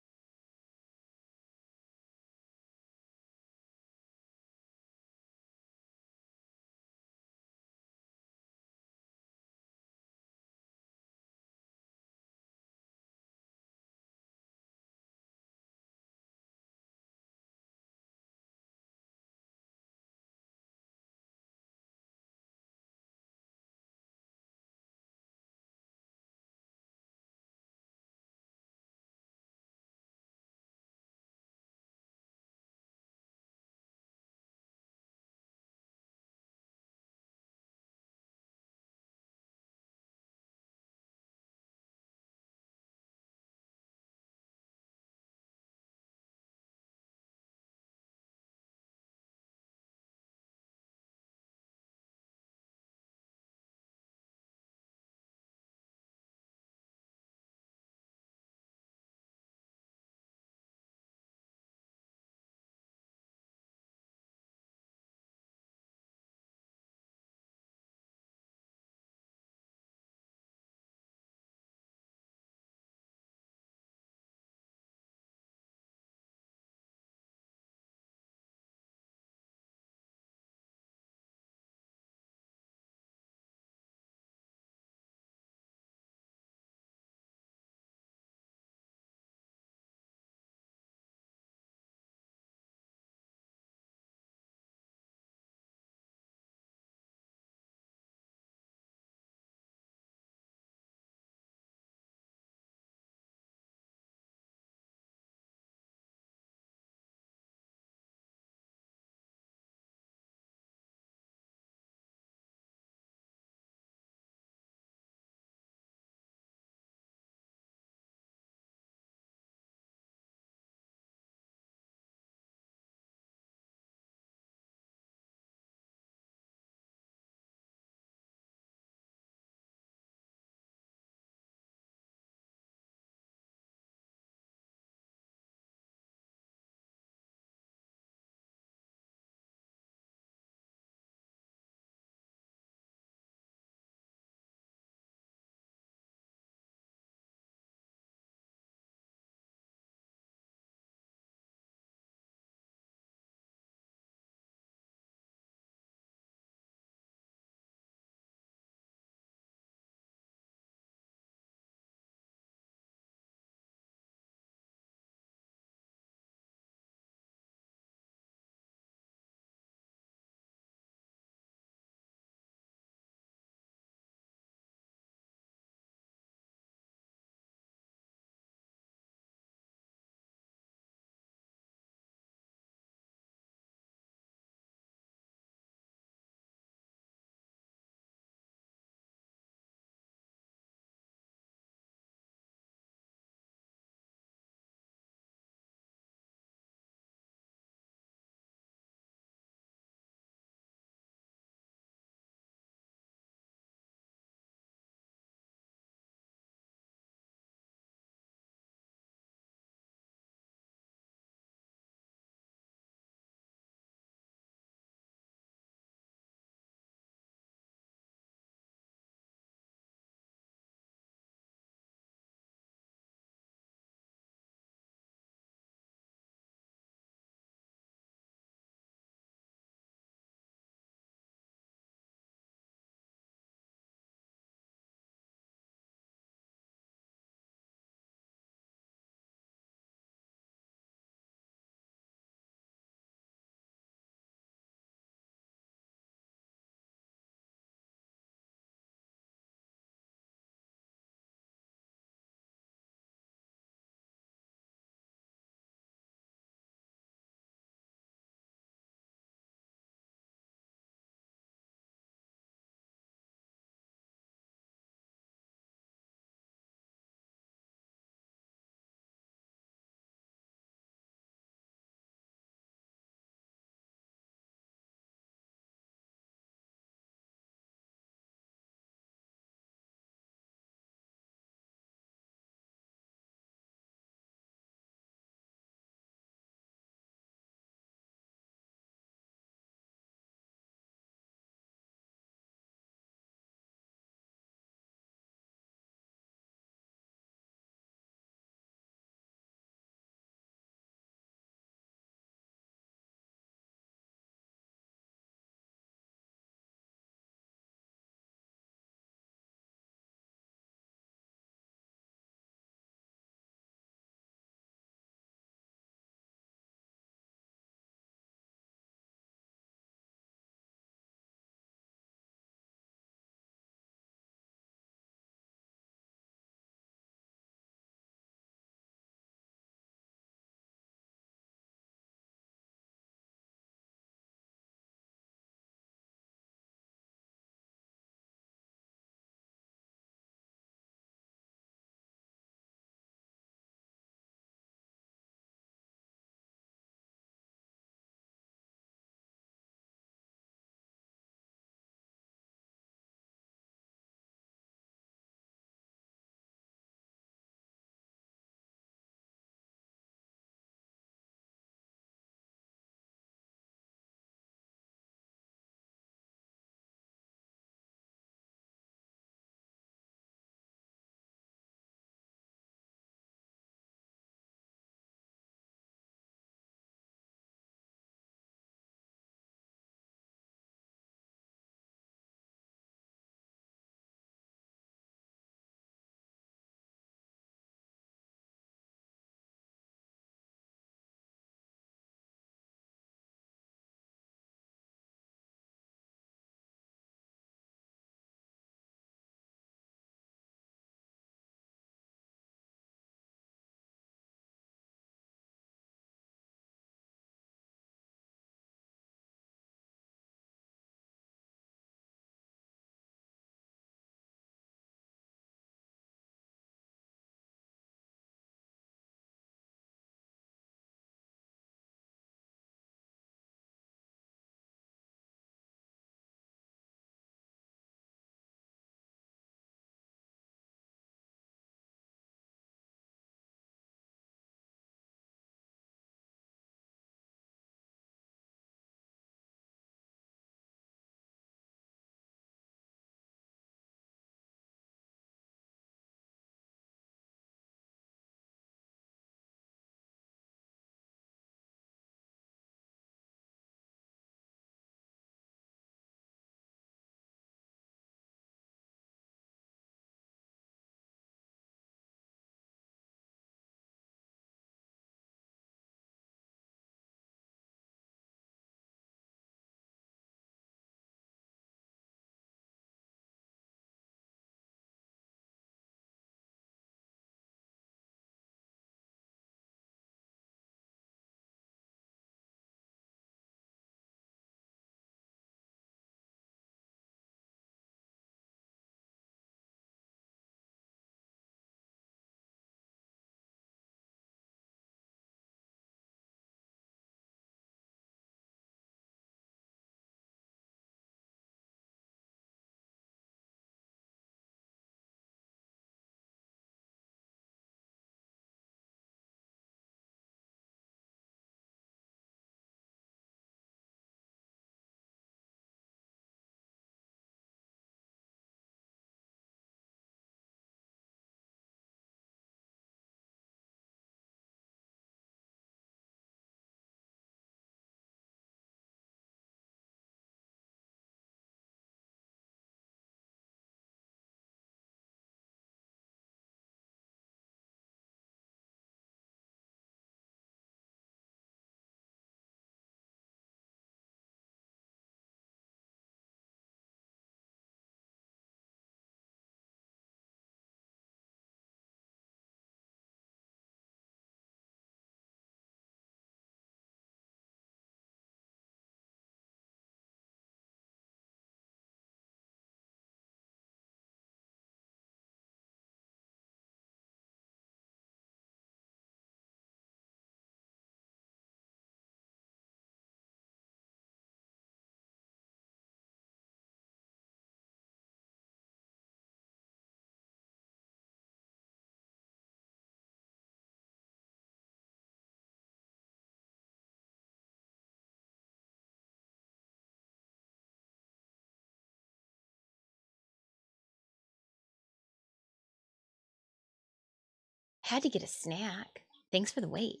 Had to get a snack. Thanks for the wait.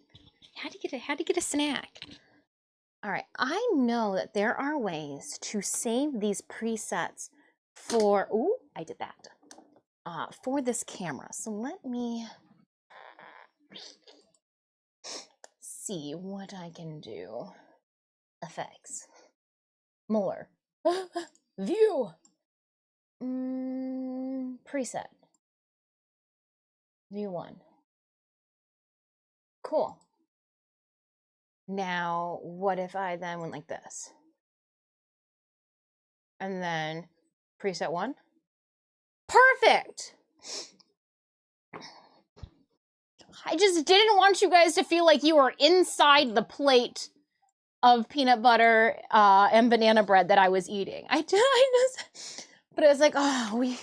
Had to get a snack. All right, I know that there are ways to save these presets for, ooh, I did that, for this camera. So let me see what I can do. Effects. More. View. Preset. View 1. Cool. Now, what if I then went like this? And then preset 1. Perfect! I just didn't want you guys to feel like you were inside the plate of peanut butter and banana bread that I was eating. I just, but it was like, oh, we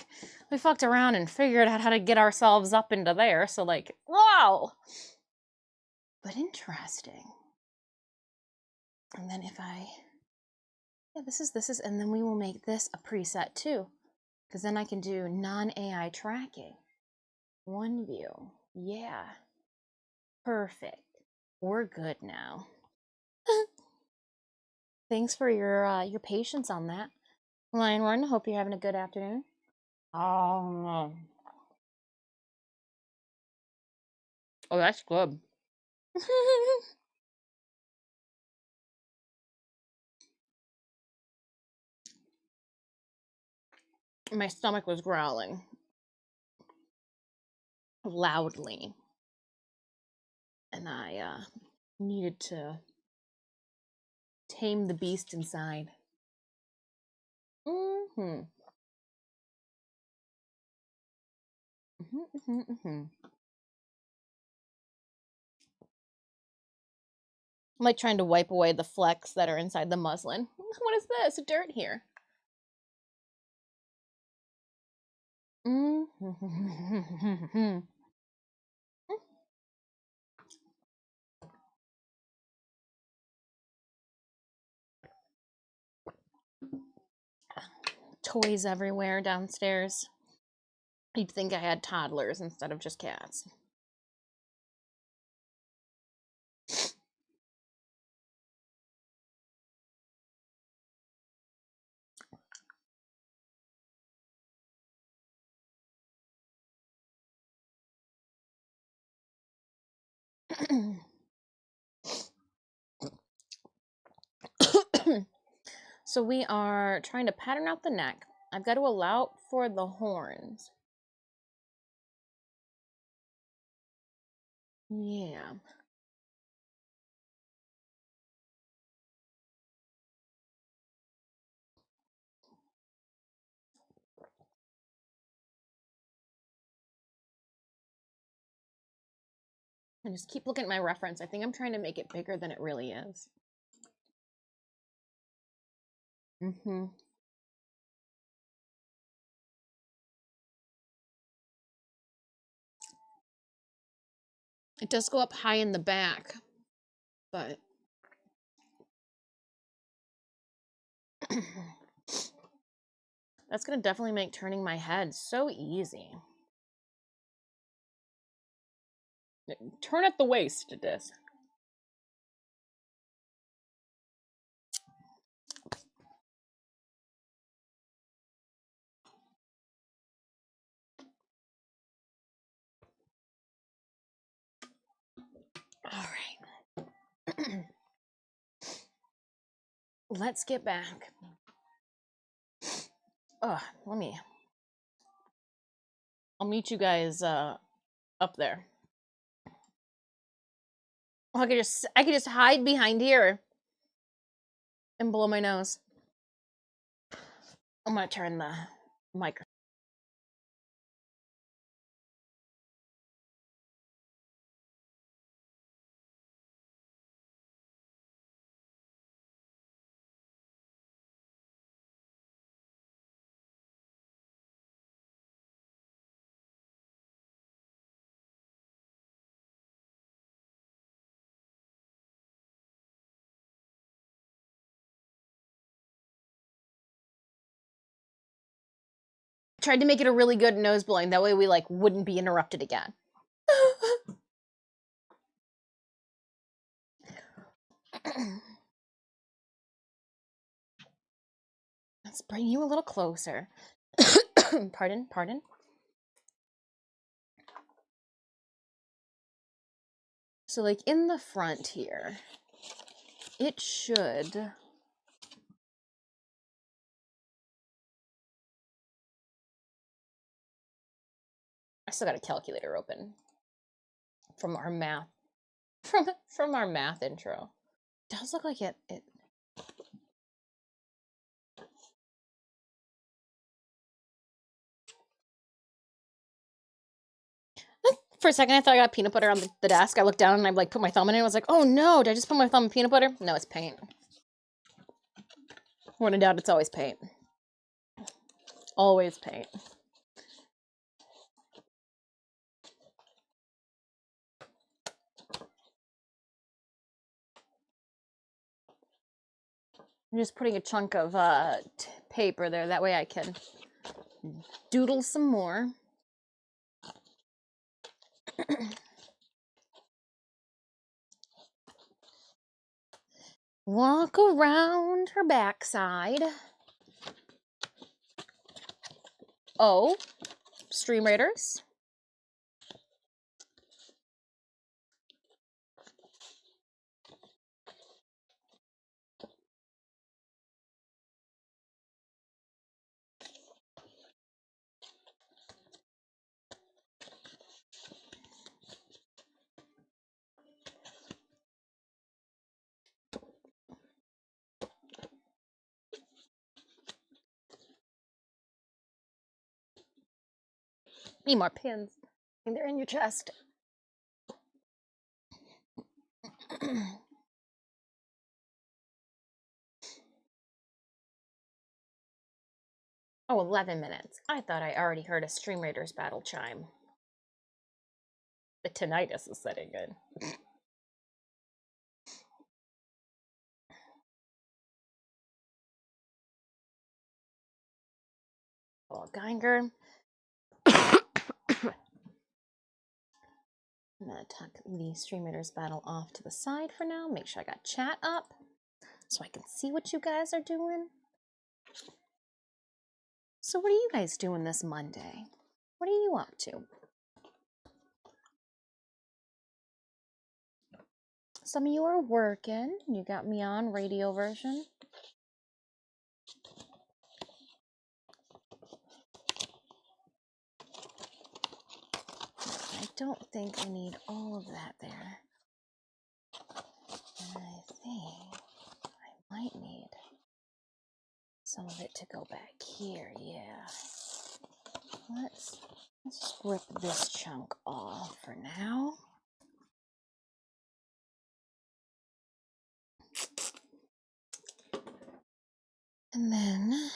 fucked around and figured out how to get ourselves up into there. So like, wow. But interesting. And then if I, yeah, this is, and then we will make this a preset too. Because then I can do non-AI tracking. One view. Yeah. Perfect. We're good now. Thanks for your patience on that. Lion One, hope you're having a good afternoon. Oh, that's good. My stomach was growling loudly, and I needed to tame the beast inside. I I'm like trying to wipe away the flecks that are inside the muslin. What is this? Dirt here. Toys everywhere downstairs. You'd think I had toddlers instead of just cats. So we are trying to pattern out the neck. I've got to allow for the horns. Yeah. I just keep looking at my reference. I think I'm trying to make it bigger than it really is. It does go up high in the back, but that's going to definitely make turning my head so easy. Turn at the waist, it is. All right. Let's get back. I'll meet you guys up there. I could just hide behind here and blow my nose. I'm gonna turn the mic. Tried to make it a really good nose blowing. That way we like wouldn't be interrupted again. Let's bring you a little closer. Pardon, pardon. So like in the front here, it should... I still got a calculator open from our math, from our math intro. It does look like it. For a second, I thought I got peanut butter on the desk. I looked down and I like put my thumb in it. I was like, oh no, did I just put my thumb in peanut butter? No, it's paint. When in doubt, it's always paint. Always paint. I'm just putting a chunk of paper there. That way I can doodle some more. Walk around her backside. Oh, Stream Raiders. Need more pins. And they're in your chest. Oh, 11 minutes. I thought I already heard a Stream Raiders battle chime. The tinnitus is setting in. Oh, Geiger. I'm gonna tuck the Stream Raiders battle off to the side for now. Make sure I got chat up so I can see what you guys are doing. So what are you guys doing this Monday? What are you up to? Some of you are working. You got me on radio version. I don't think I need all of that there. I think I might need some of it to go back here, yeah. Let's just rip this chunk off for now. And then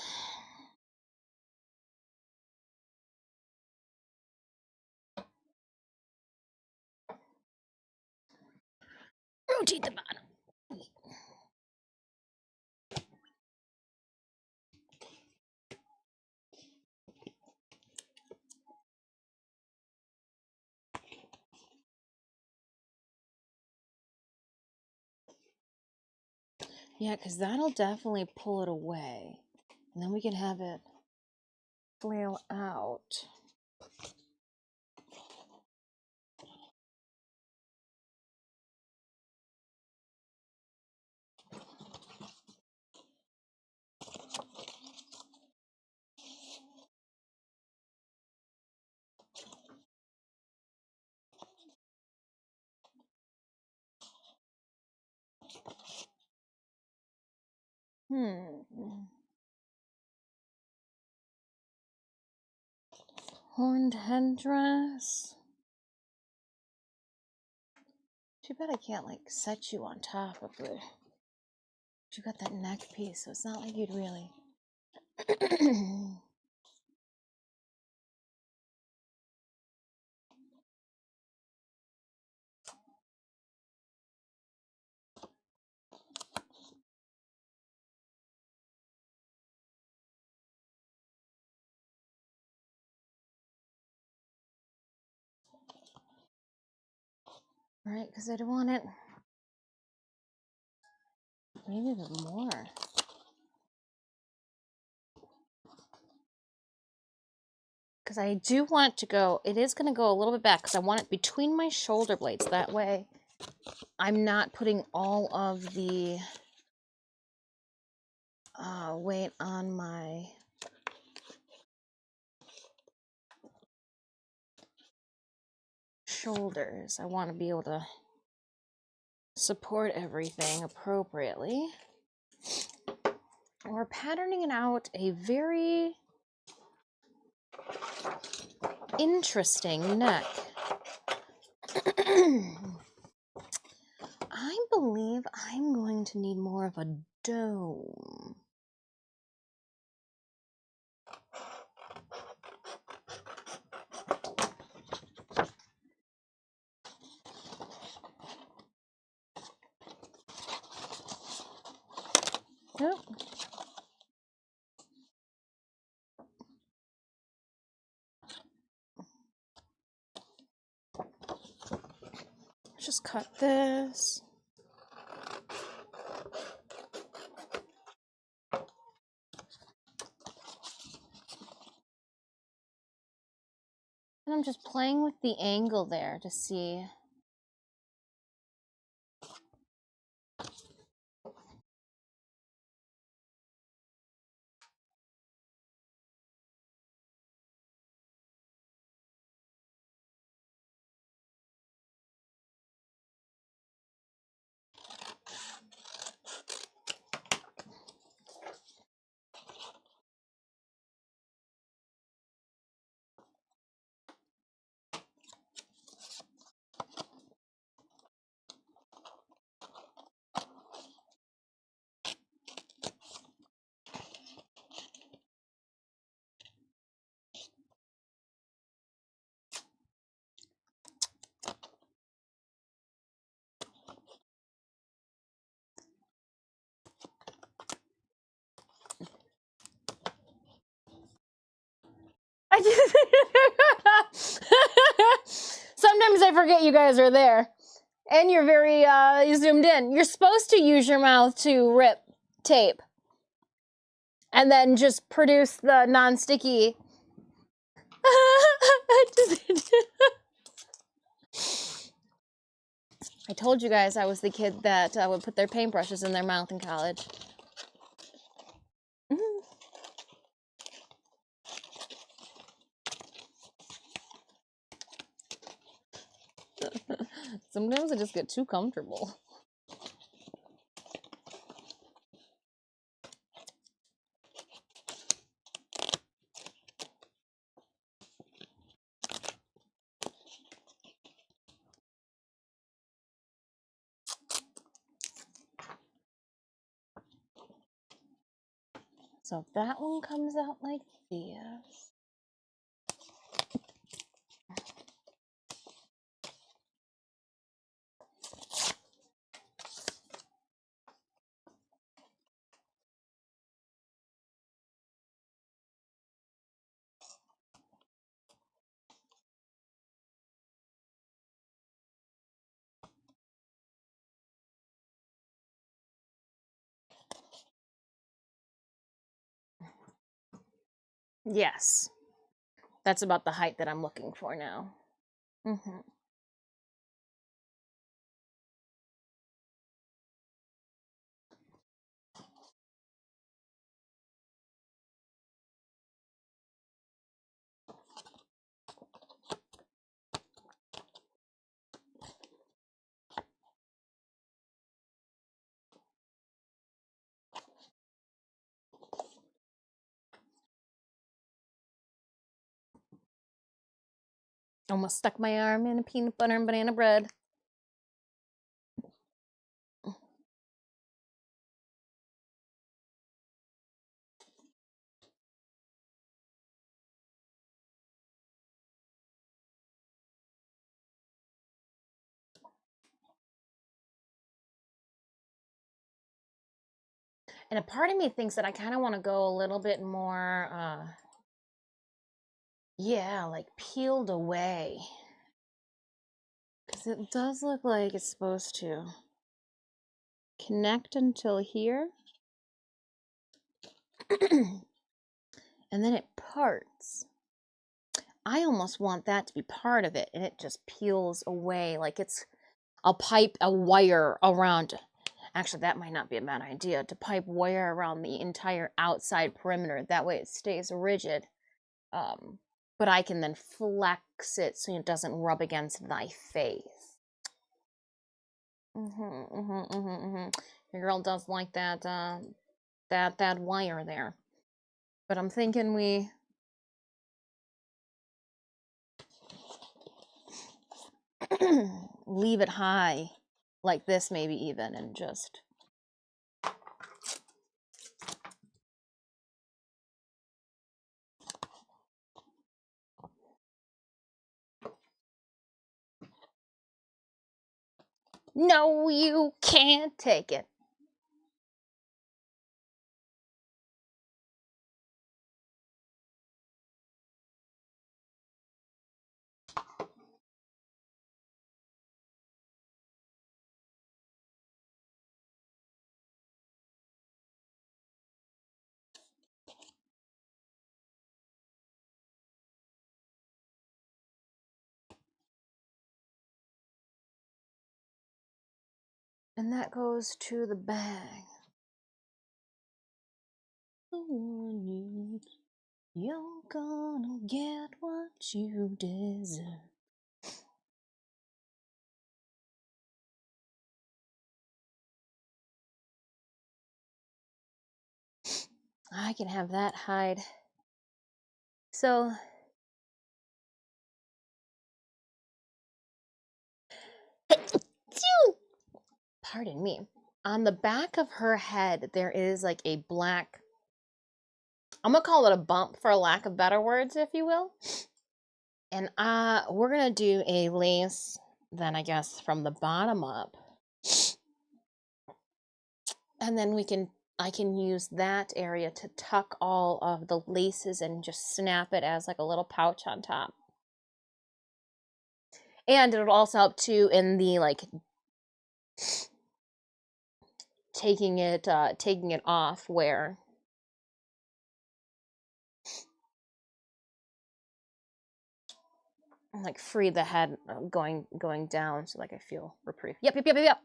rotate the bottom. Yeah, because that'll definitely pull it away. And then we can have it flail out. Horned headdress. Too bad I can't like set you on top of it. You got that neck piece, so it's not like you'd really. Right, because I don't want it Maybe even more. Because I do want to go, it is going to go a little bit back because I want it between my shoulder blades. That way I'm not putting all of the weight on my shoulders. I want to be able to support everything appropriately. We're patterning it out a very interesting neck. I believe I'm going to need more of a dome. Yep. Just cut this. And I'm just playing with the angle there to see. Sometimes I forget you guys are there. And you're very zoomed in. You're supposed to use your mouth to rip tape. And then just produce the non-sticky. I told you guys I was the kid that would put their paintbrushes in their mouth in college. Sometimes I just get too comfortable. So if that one comes out like this. Yes. That's about the height that I'm looking for now. Mm-hmm. Almost stuck my arm in a peanut butter and banana bread. And a part of me thinks that I kind of want to go a little bit more, yeah, like peeled away. Because it does look like it's supposed to connect until here. And then it parts. I almost want that to be part of it, and it just peels away like it's... I'll pipe a wire around... Actually, that might not be a bad idea, to pipe wire around the entire outside perimeter. That way it stays rigid. But I can then flex it so it doesn't rub against thy face. Your girl does like that, that wire there. But I'm thinking we... leave it high, like this maybe even, and just... No, you can't take it. And that goes to the bag. You're gonna get what you deserve. I can have that hide. So... Pardon me. On the back of her head, there is like a black... I'm gonna call it a bump for lack of better words, if you will. And we're gonna do a lace then, I guess, from the bottom up. And then I can use that area to tuck all of the laces and just snap it as like a little pouch on top. And it'll also help too in the like taking it off, where like free the head going down, so like I feel reprieve. Yep.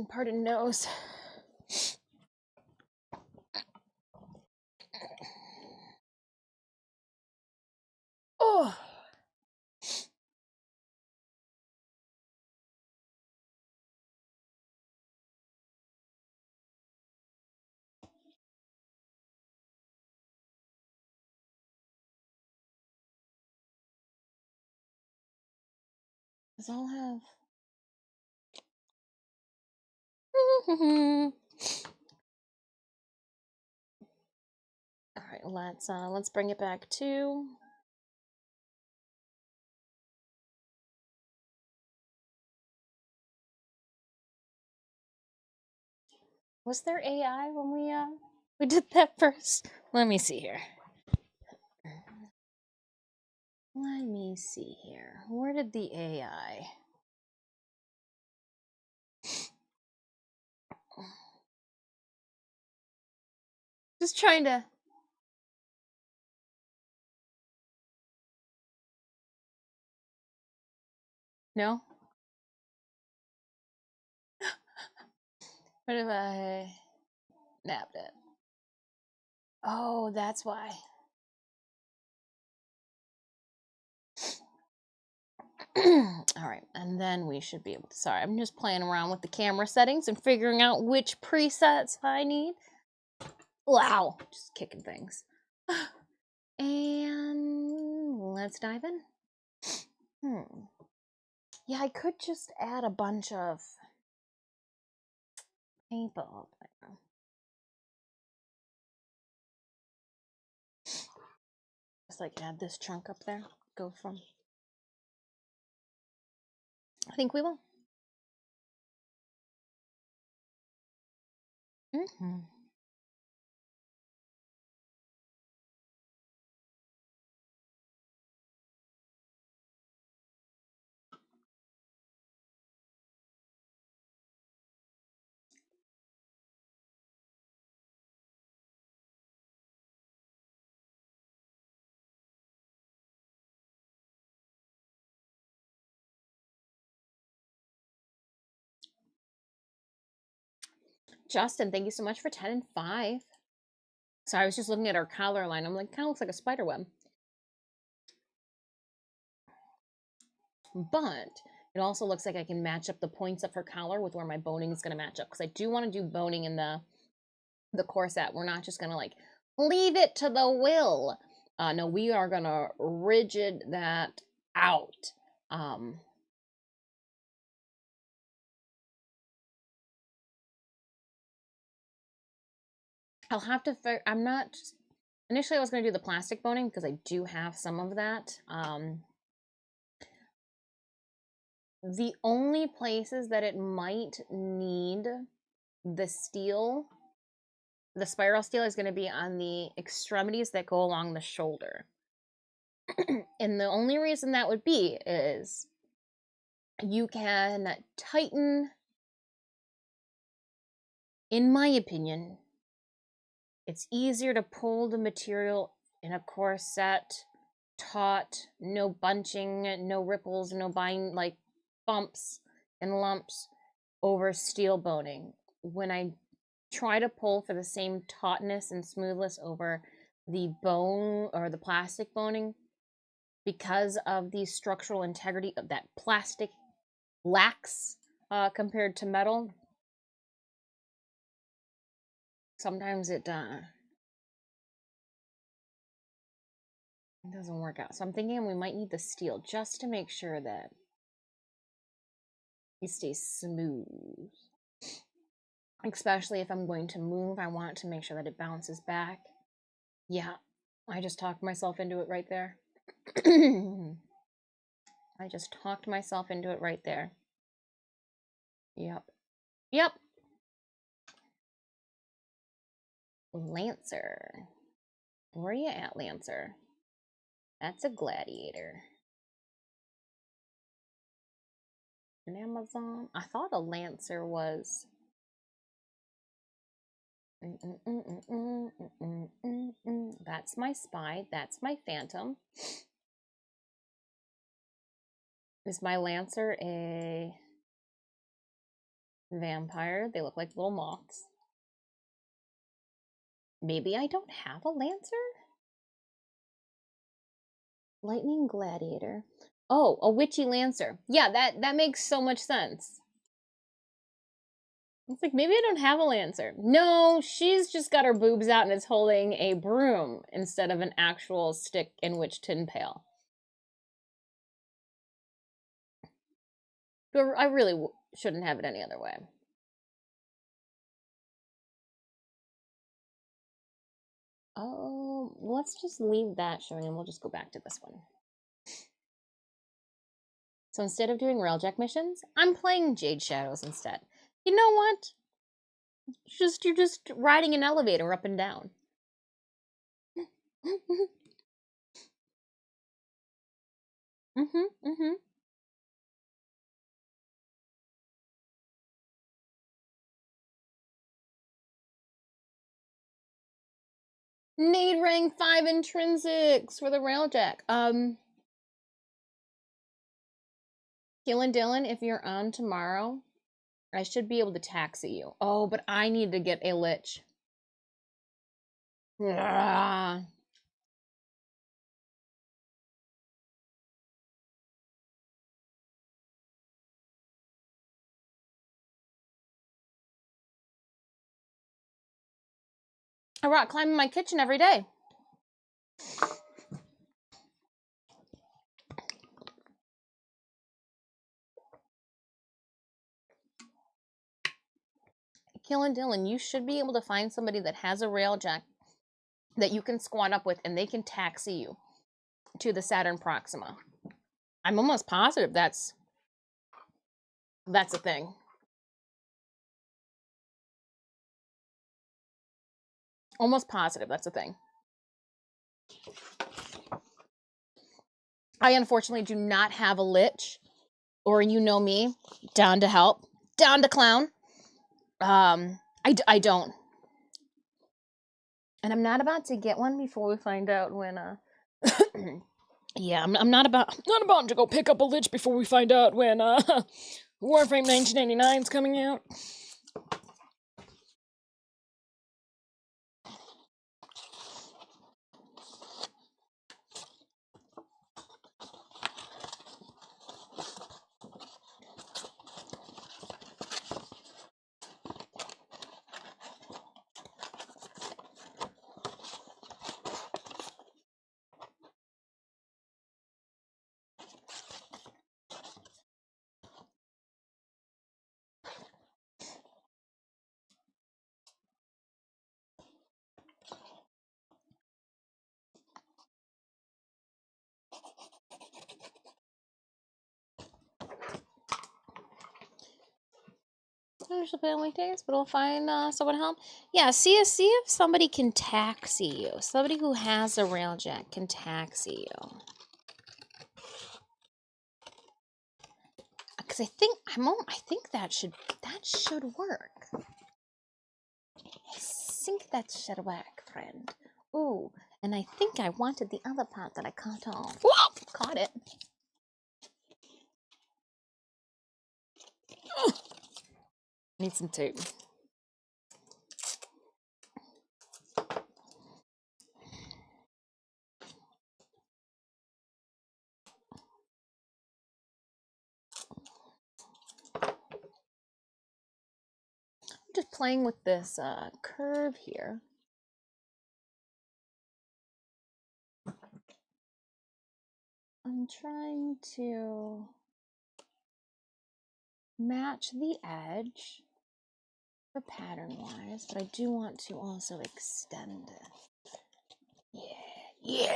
Pardon nose. Oh. Cause I'll have... All right, let's bring it back to... Was there AI when we did that first? Let me see here. Where did the AI? Just trying to... No? What if I nabbed it? Oh, that's why. All right, and then we should be able to... Sorry, I'm just playing around with the camera settings and figuring out which presets I need. Wow, just kicking things. And let's dive in. Yeah, I could just add a bunch of paintball. Just like add this chunk up there. Go from... I think we will. Justin, thank you so much for 10 and 5. Sorry, I was just looking at our collar line. I'm like, kind of looks like a spider web. But it also looks like I can match up the points of her collar with where my boning is going to match up. Because I do want to do boning in the corset. We're not just going to like leave it to the will. No, we are going to rigid that out. I'll have to figure, I'm not, initially I was going to do the plastic boning because I do have some of that. The only places that it might need the steel, the spiral steel, is going to be on the extremities that go along the shoulder. And the only reason that would be is you can tighten, in my opinion, it's easier to pull the material in a corset, taut, no bunching, no ripples, no like bumps and lumps over steel boning. When I try to pull for the same tautness and smoothness over the bone or the plastic boning, because of the structural integrity of that plastic lacks compared to metal, sometimes it doesn't work out. So I'm thinking we might need the steel just to make sure that it stays smooth. Especially if I'm going to move, I want to make sure that it bounces back. Yeah, I just talked myself into it right there. I just talked myself into it right there. Yep. Yep. Lancer. Where are you at, Lancer? That's a gladiator. An Amazon? I thought a Lancer was... That's my spy. That's my phantom. Is my Lancer a vampire? They look like little moths. Maybe I don't have a Lancer? Lightning Gladiator. Oh, a witchy Lancer. Yeah, that makes so much sense. It's like, maybe I don't have a Lancer. No, she's just got her boobs out and is holding a broom instead of an actual stick in which tin pail. But I really shouldn't have it any other way. Oh, let's just leave that showing and we'll just go back to this one. So instead of doing railjack missions, I'm playing Jade Shadows instead. You know what? You're just riding an elevator up and down. Need rank 5 intrinsics for the railjack. Killing Dylan, if you're on tomorrow, I should be able to taxi you. Oh, but I need to get a lich. Yeah. I rock climb in my kitchen every day. Killing Dylan, you should be able to find somebody that has a railjack that you can squat up with and they can taxi you to the Saturn Proxima. I'm almost positive that's a thing. Almost positive that's a thing. I unfortunately do not have a lich, or you know me, down to help, down to clown. I don't. And I'm not about to get one before we find out when yeah, I'm not about to go pick up a lich before we find out when Warframe 1989 is coming out. I usually play on weekdays, but I'll find someone to help. Yeah, see if somebody can taxi you. Somebody who has a railjack can taxi you. Because I think that should work. I think that should work, friend. Ooh, and I think I wanted the other part that I cut off. Whoa! Caught it. Need some tape. I'm just playing with this curve here. I'm trying to match the edge for pattern-wise, but I do want to also extend it. Yeah.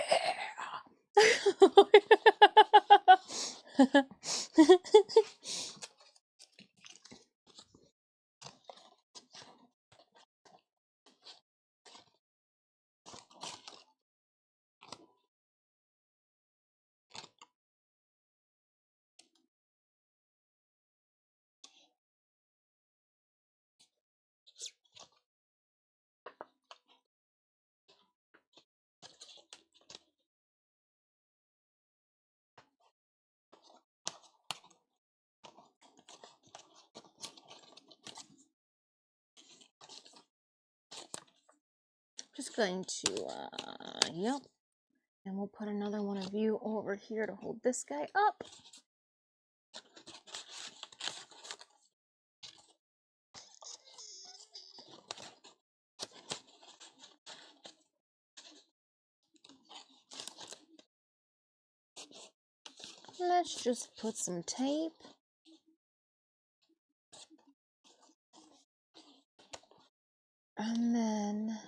Just going to, yep. And we'll put another one of you over here to hold this guy up. Let's just put some tape. And then,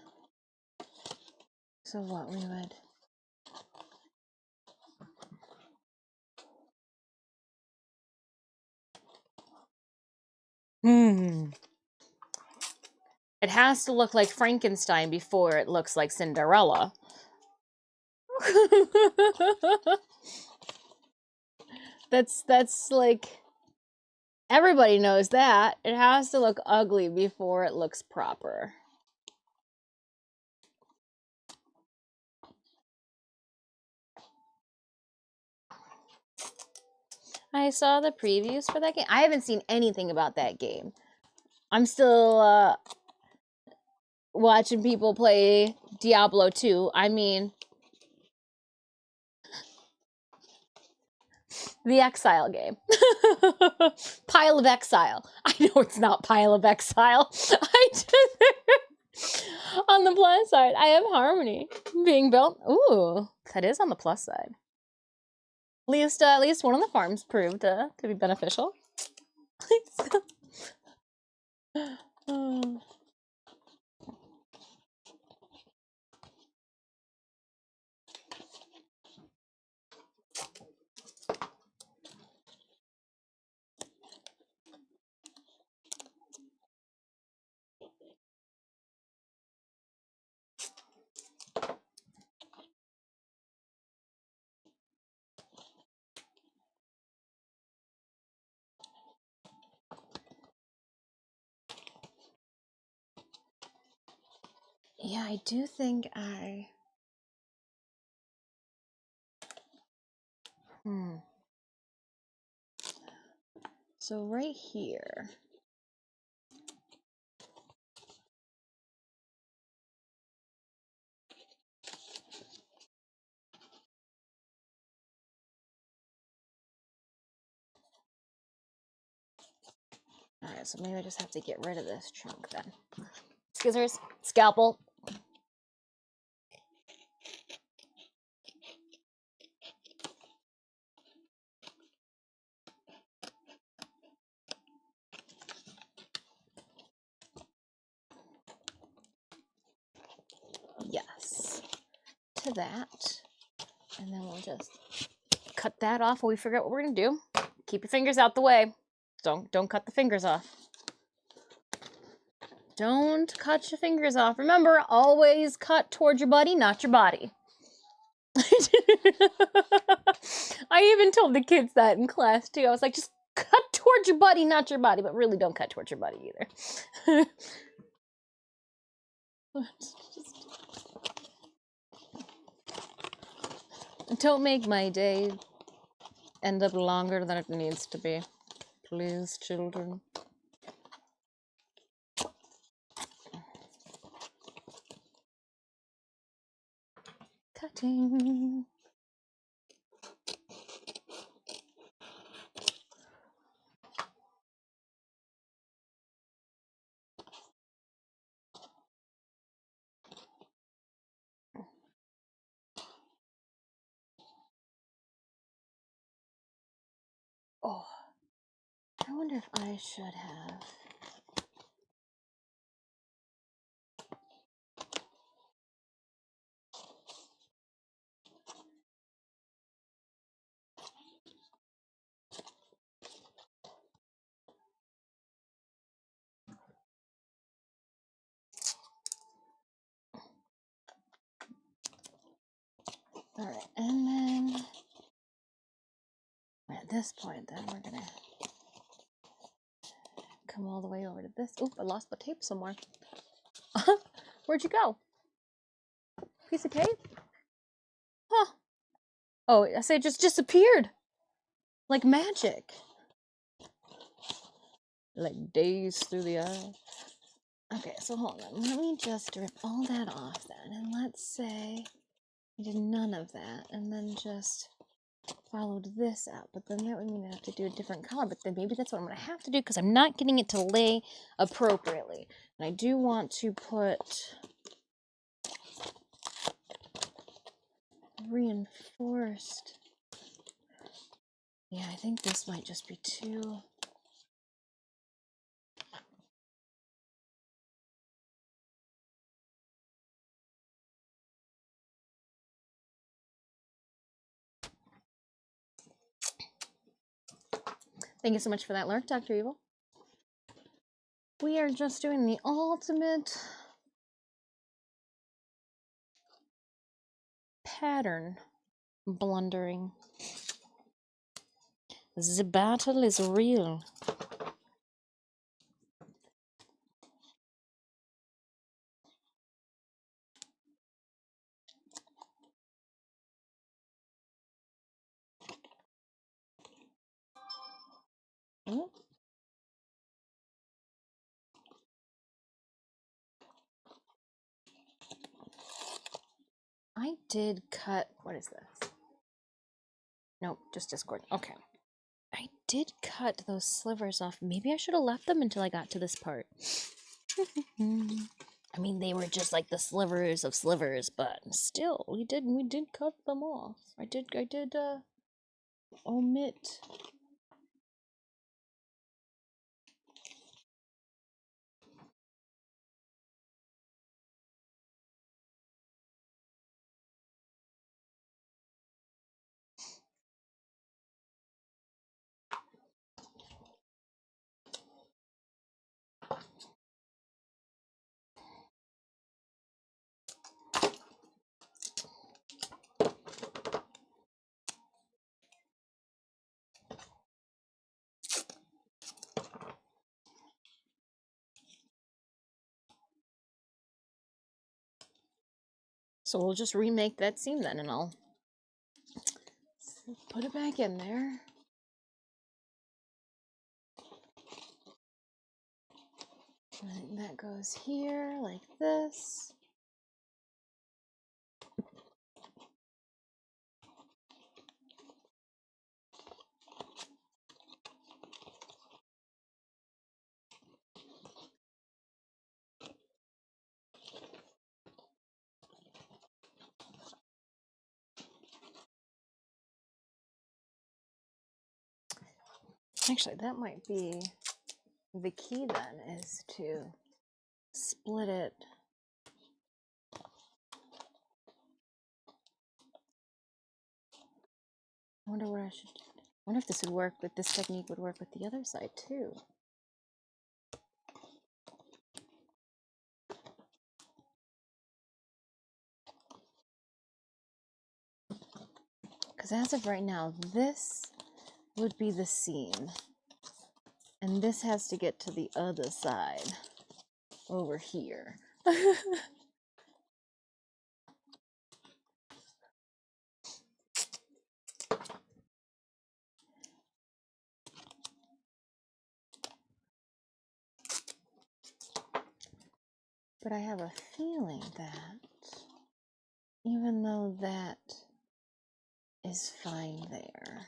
so what we would, it has to look like Frankenstein before it looks like Cinderella. That's like, everybody knows that. It has to look ugly before it looks proper. I saw the previews for that game. I haven't seen anything about that game. I'm still watching people play Diablo 2. I mean, the Exile game. Pile of Exile. I know it's not Pile of Exile. I just, on the plus side, I have Harmony being built. Ooh, that is on the plus side. At least one of the farms proved to be beneficial. Yeah, I do think I... So right here... Alright, so maybe I just have to get rid of this chunk then. Scissors, scalpel. Yes, to that. And then we'll just cut that off when we figure out what we're gonna do. Keep your fingers out the way. Don't cut the fingers off. Don't cut your fingers off. Remember, always cut towards your buddy, not your body. I even told the kids that in class too. I was like, just cut towards your buddy, not your body, but really don't cut towards your buddy either. Don't make my day end up longer than it needs to be. Please, children. Cutting. Oh, I wonder if I should have. All right, and then at this point, then we're gonna come all the way over to this. Oop, I lost the tape somewhere. Where'd you go? Piece of tape? Huh. Oh, I say it just disappeared. Like magic. Like days through the eye. Okay, so hold on. Let me just rip all that off then. And let's say I did none of that and then just followed this out. But then that would mean I have to do a different color. But then maybe that's what I'm going to have to do because I'm not getting it to lay appropriately. And I do want to put reinforced. Yeah, I think this might just be too... Thank you so much for that lurk, Dr. Evil. We are just doing the ultimate pattern blundering. The battle is real. Oh. I did cut, what is this? Nope, just Discord. Okay. I did cut those slivers off. Maybe I should have left them until I got to this part. I mean, they were just like the slivers of slivers, but still, we did cut them off. I did omit. So we'll just remake that seam then, and I'll put it back in there. And that goes here like this. Actually, that might be the key then, is to split it. I wonder what I should do. I wonder if this would work, but this technique would work with the other side too. Because as of right now, this would be the seam. And this has to get to the other side, over here. But I have a feeling that even though that is fine there,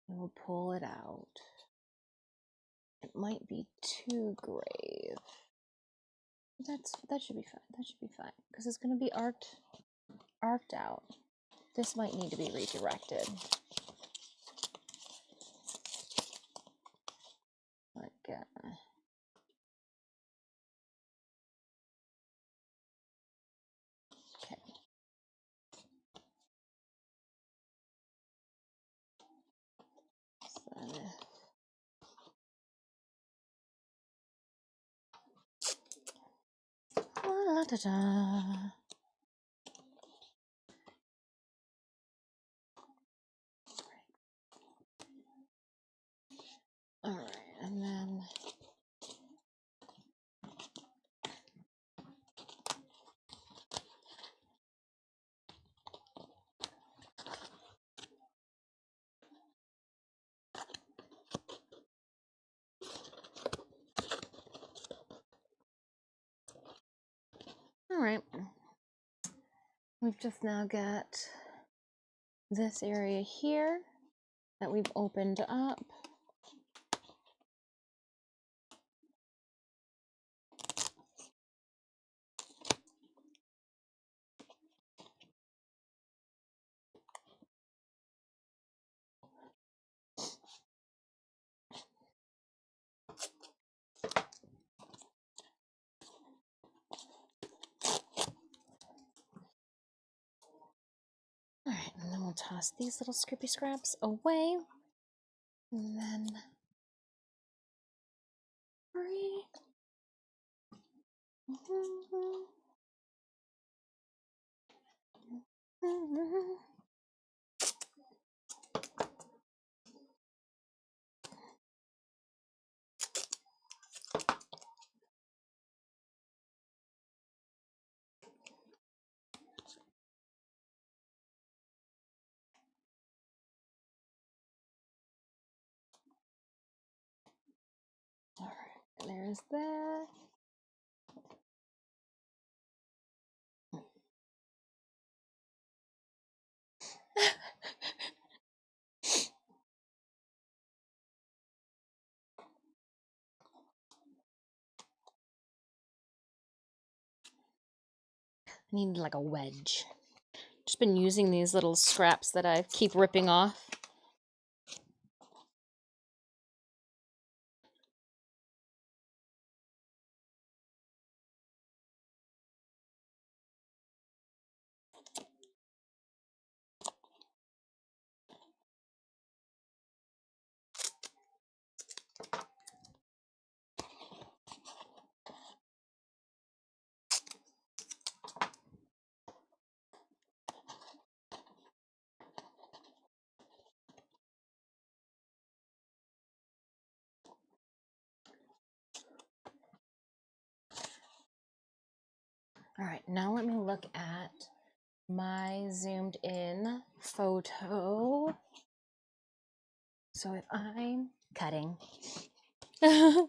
we'll pull it out. It might be too grave. That should be fine. That should be fine because it's going to be arced out. This might need to be redirected. Like, okay. So, la-da-da. All right, and then all right. We've just now got this area here that we've opened up. All right, and then we'll toss these little scrippy scraps away. And then three. All right, there's that. I need like a wedge. Just been using these little scraps that I keep ripping off. All right, now let me look at my zoomed in photo. So if I'm cutting, all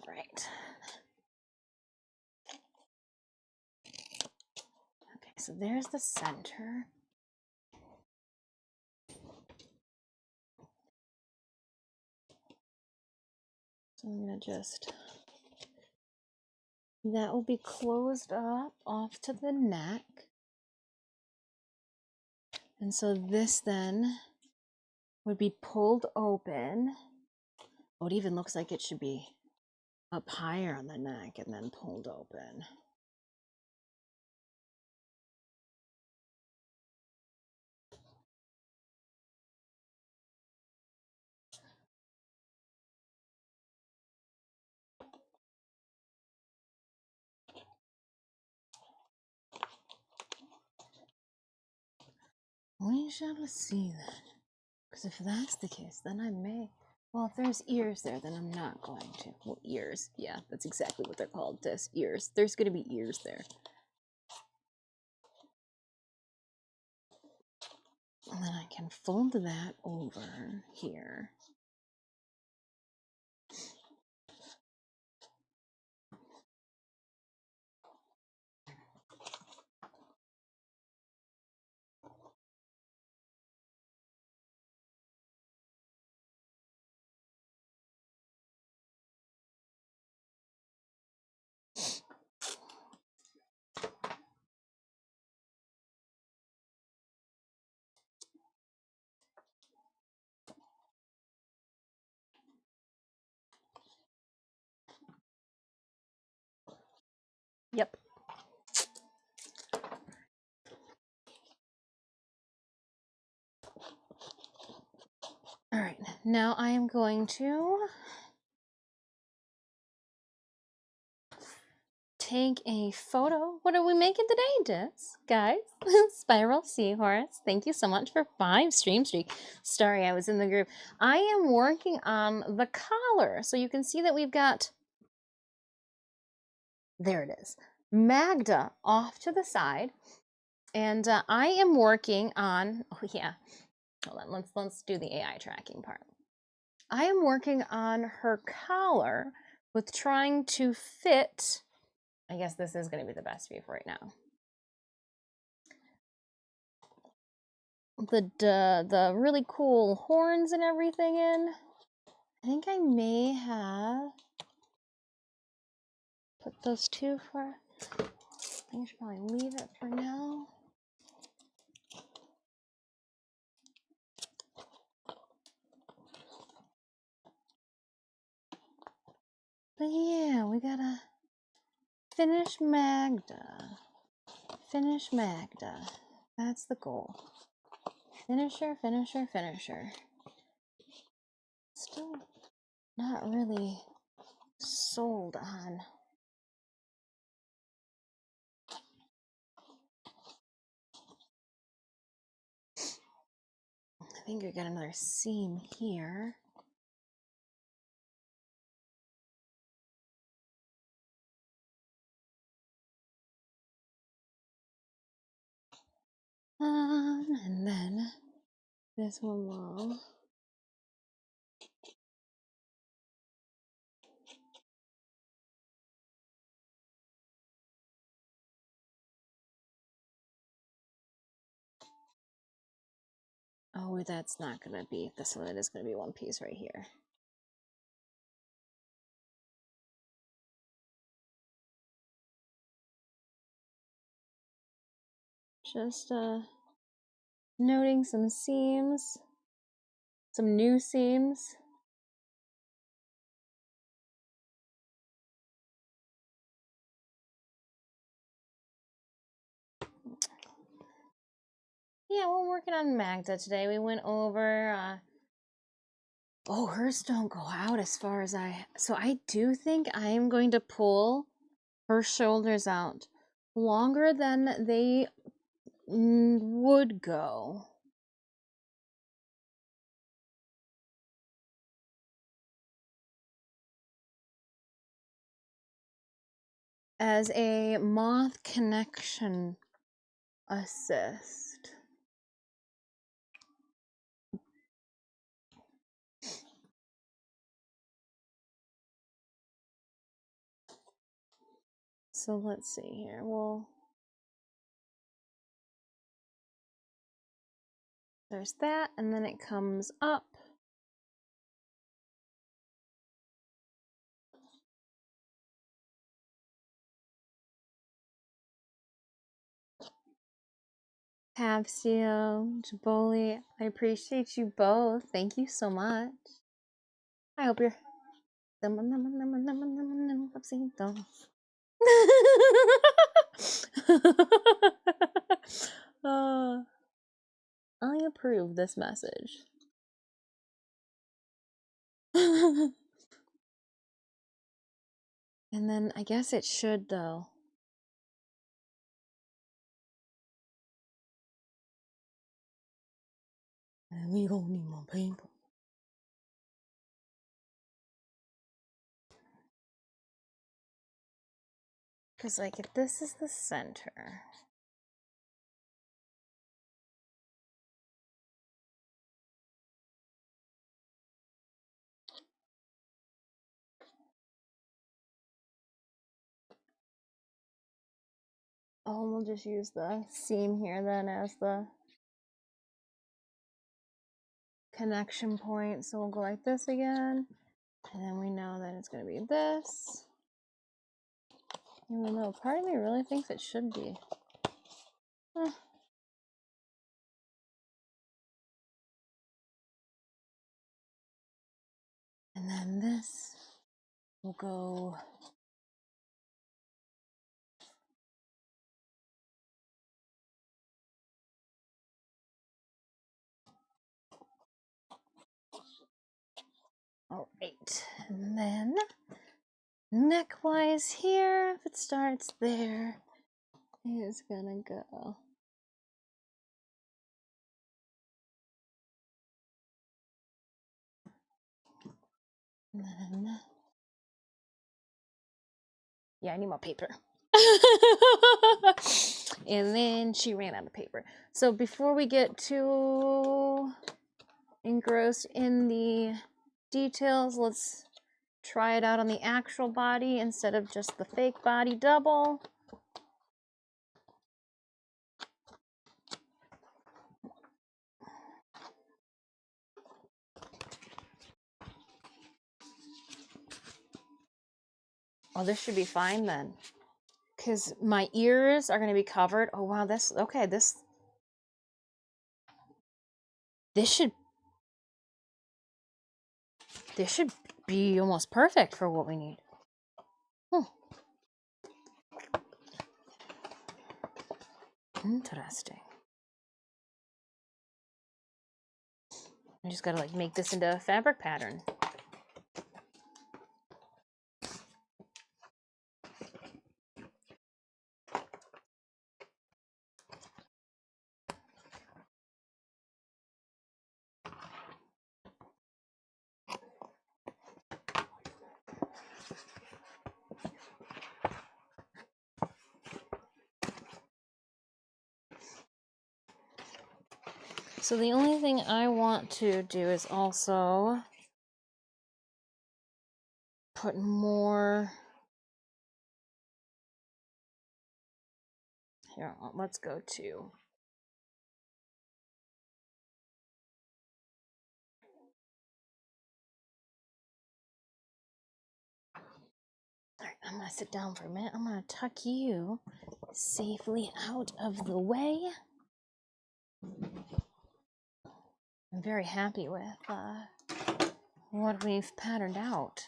right. Okay, so there's the center. So I'm gonna just, that will be closed up off to the neck. And so this then would be pulled open. Oh, it even looks like it should be up higher on the neck and then pulled open. We shall see then. Because if that's the case, then I may. Well, if there's ears there, then I'm not going to. Well, ears. Yeah, that's exactly what they're called. This ears. There's going to be ears there. And then I can fold that over here. Yep. All right, now I am going to take a photo. What are we making today, Dis? Guys, Spiral Seahorse, thank you so much for 5 stream streak. Starry, I was in the group. I am working on the collar. So you can see that we've got, there it is, Maghda off to the side. And I am working on, oh yeah, hold on, let's do the AI tracking part. I am working on her collar with trying to fit, I guess this is going to be the best view for right now. The really cool horns and everything in. I think I may have put those two for, I think I should probably leave it for now. But yeah, we gotta finish Maghda. Finish Maghda. That's the goal. Finisher, finisher, finisher. Still not really sold on. I think I got another seam here. And then this one will. Oh, that's not gonna be this one. It is gonna be one piece right here. Just noting some seams, some new seams. Yeah, we're working on Maghda today. We went over. Oh, hers don't go out as far as so I do think I am going to pull her shoulders out longer than they would go. As a moth connection assist. So let's see here. Well, there's that, and then it comes up. Pavsio, Jaboli, I appreciate you both. Thank you so much. I hope you're. I approve this message. And then I guess it should, though. And we don't need more paper. Because, like, if this is the center, oh, we'll just use the seam here then as the connection point. So we'll go like this again. And then we know that it's going to be this. Even though part of me really thinks it should be. And then this will go all right. And then neck-wise here, if it starts there, it's gonna go. And then, yeah, I need more paper. And then she ran out of paper. So before we get too engrossed in the details, let's try it out on the actual body instead of just the fake body double. Oh, this should be fine then. Because my ears are going to be covered. Oh, wow, this, okay, this should be almost perfect for what we need. Interesting. I just gotta like make this into a fabric pattern. So the only thing I want to do is also put more. Here, let's go to. Alright, I'm gonna sit down for a minute. I'm gonna tuck you safely out of the way. I'm very happy with what we've patterned out.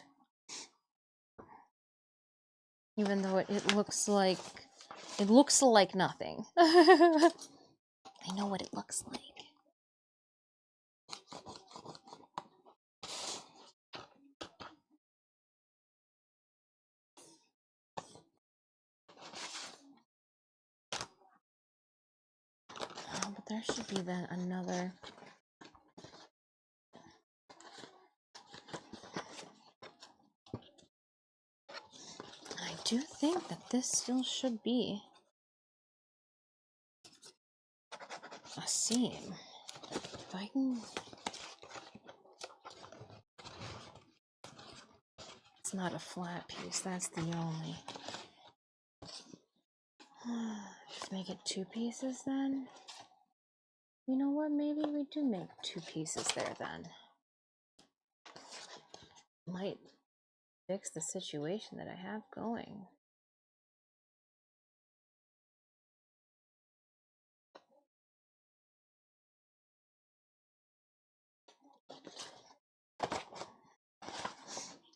Even though it looks like nothing. I know what it looks like. Oh, but there should be then another. I do think that this still should be a seam. If I can. It's not a flat piece, that's the only. Just make it 2 pieces then. You know what? Maybe we do make 2 pieces there then. Might fix the situation that I have going.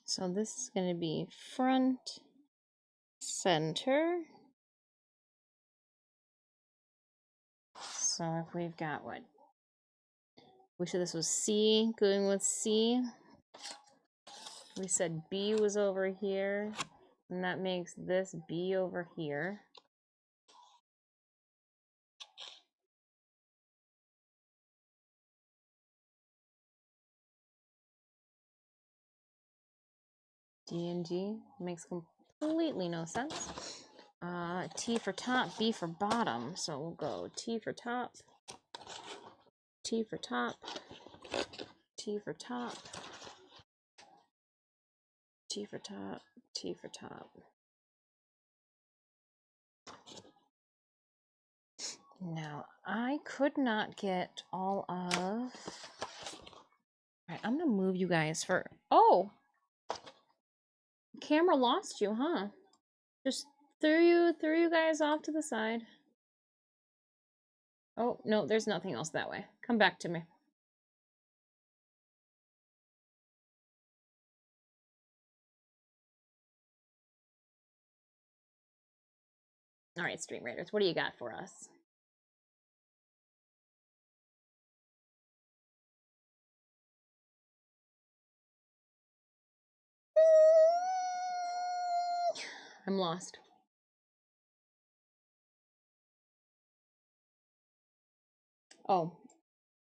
So this is going to be front, center. So if we've got what? We said this was C, going with C. We said B was over here, and that makes this B over here. D&G makes completely no sense. T for top, B for bottom. So we'll go T for top, T for top, T for top, T for top, T for top. Now, I could not get all of... All right, I'm going to move you guys for... Oh! Camera lost you, huh? Just threw you guys off to the side. Oh, no, there's nothing else that way. Come back to me. All right, Stream Raiders, what do you got for us? I'm lost. Oh,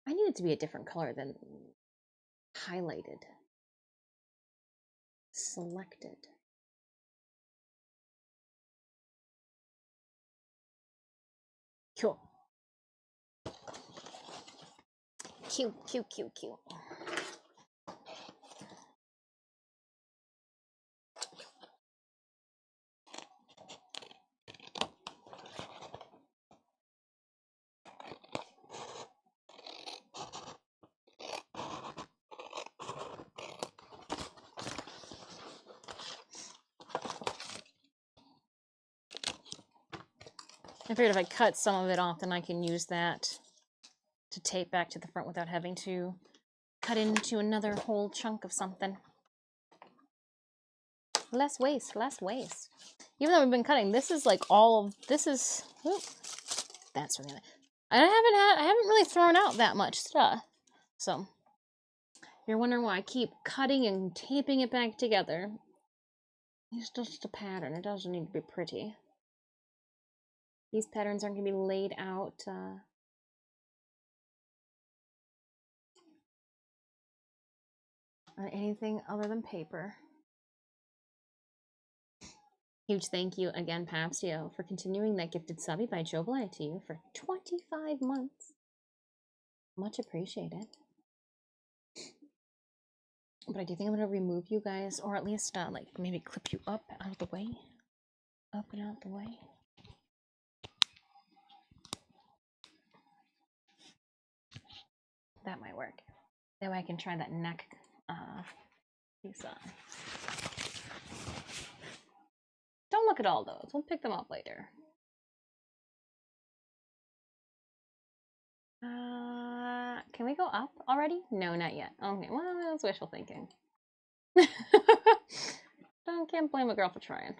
I need it to be a different color than highlighted. Selected. Cool. Cute, cute, cute, cute. I figured if I cut some of it off, then I can use that to tape back to the front without having to cut into another whole chunk of something. Less waste, less waste. Even though we've been cutting, this is like all of this is. Whoop, that's really. I haven't really thrown out that much stuff. So you're wondering why I keep cutting and taping it back together. It's just a pattern. It doesn't need to be pretty. These patterns aren't going to be laid out. On anything other than paper. Huge thank you again, Papsio, for continuing that gifted subby by Joe Bly to you for 25 months. Much appreciated. But I do think I'm going to remove you guys, or at least like maybe clip you up out of the way. Up and out the way. That might work. That way I can try that neck piece on. Don't look at all those. We'll pick them up later. Can we go up already? No, not yet. Okay, well, that's wishful thinking. Can't blame a girl for trying.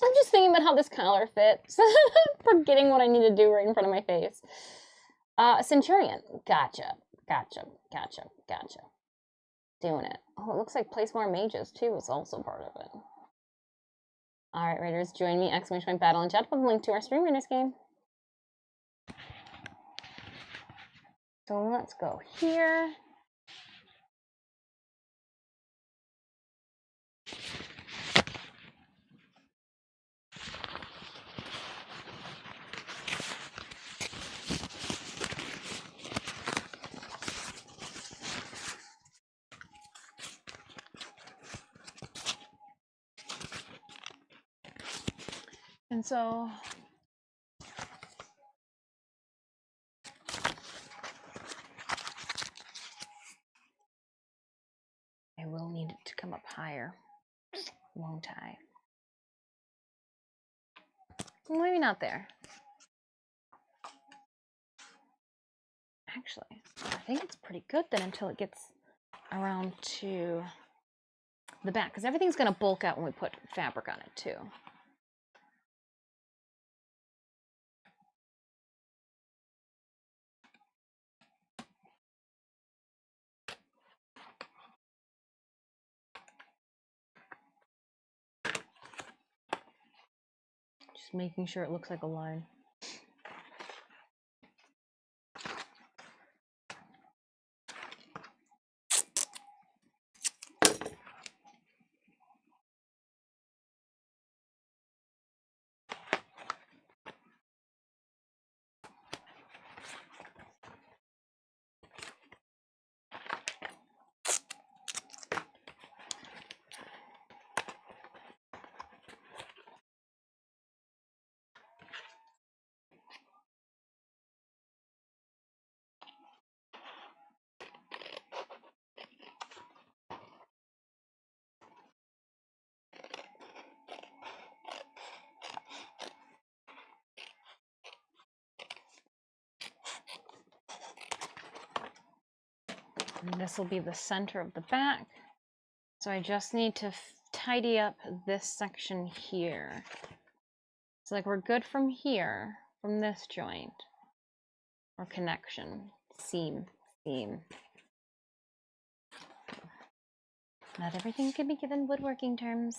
I'm just thinking about how this collar fits. Forgetting what I need to do right in front of my face. Centurion. Gotcha. Doing it. Oh, it looks like place more mages too is also part of it. Alright, Raiders, join me! ! Battle in chat with a link to our Stream Raiders game. So let's go here. And so I will need it to come up higher, won't I? Maybe not there. Actually, I think it's pretty good then until it gets around to the back, because everything's going to bulk out when we put fabric on it too. Just making sure it looks like a line. And this will be the center of the back. So I just need to tidy up this section here. So like we're good from here, from this joint, or connection, seam. Not everything can be given woodworking terms.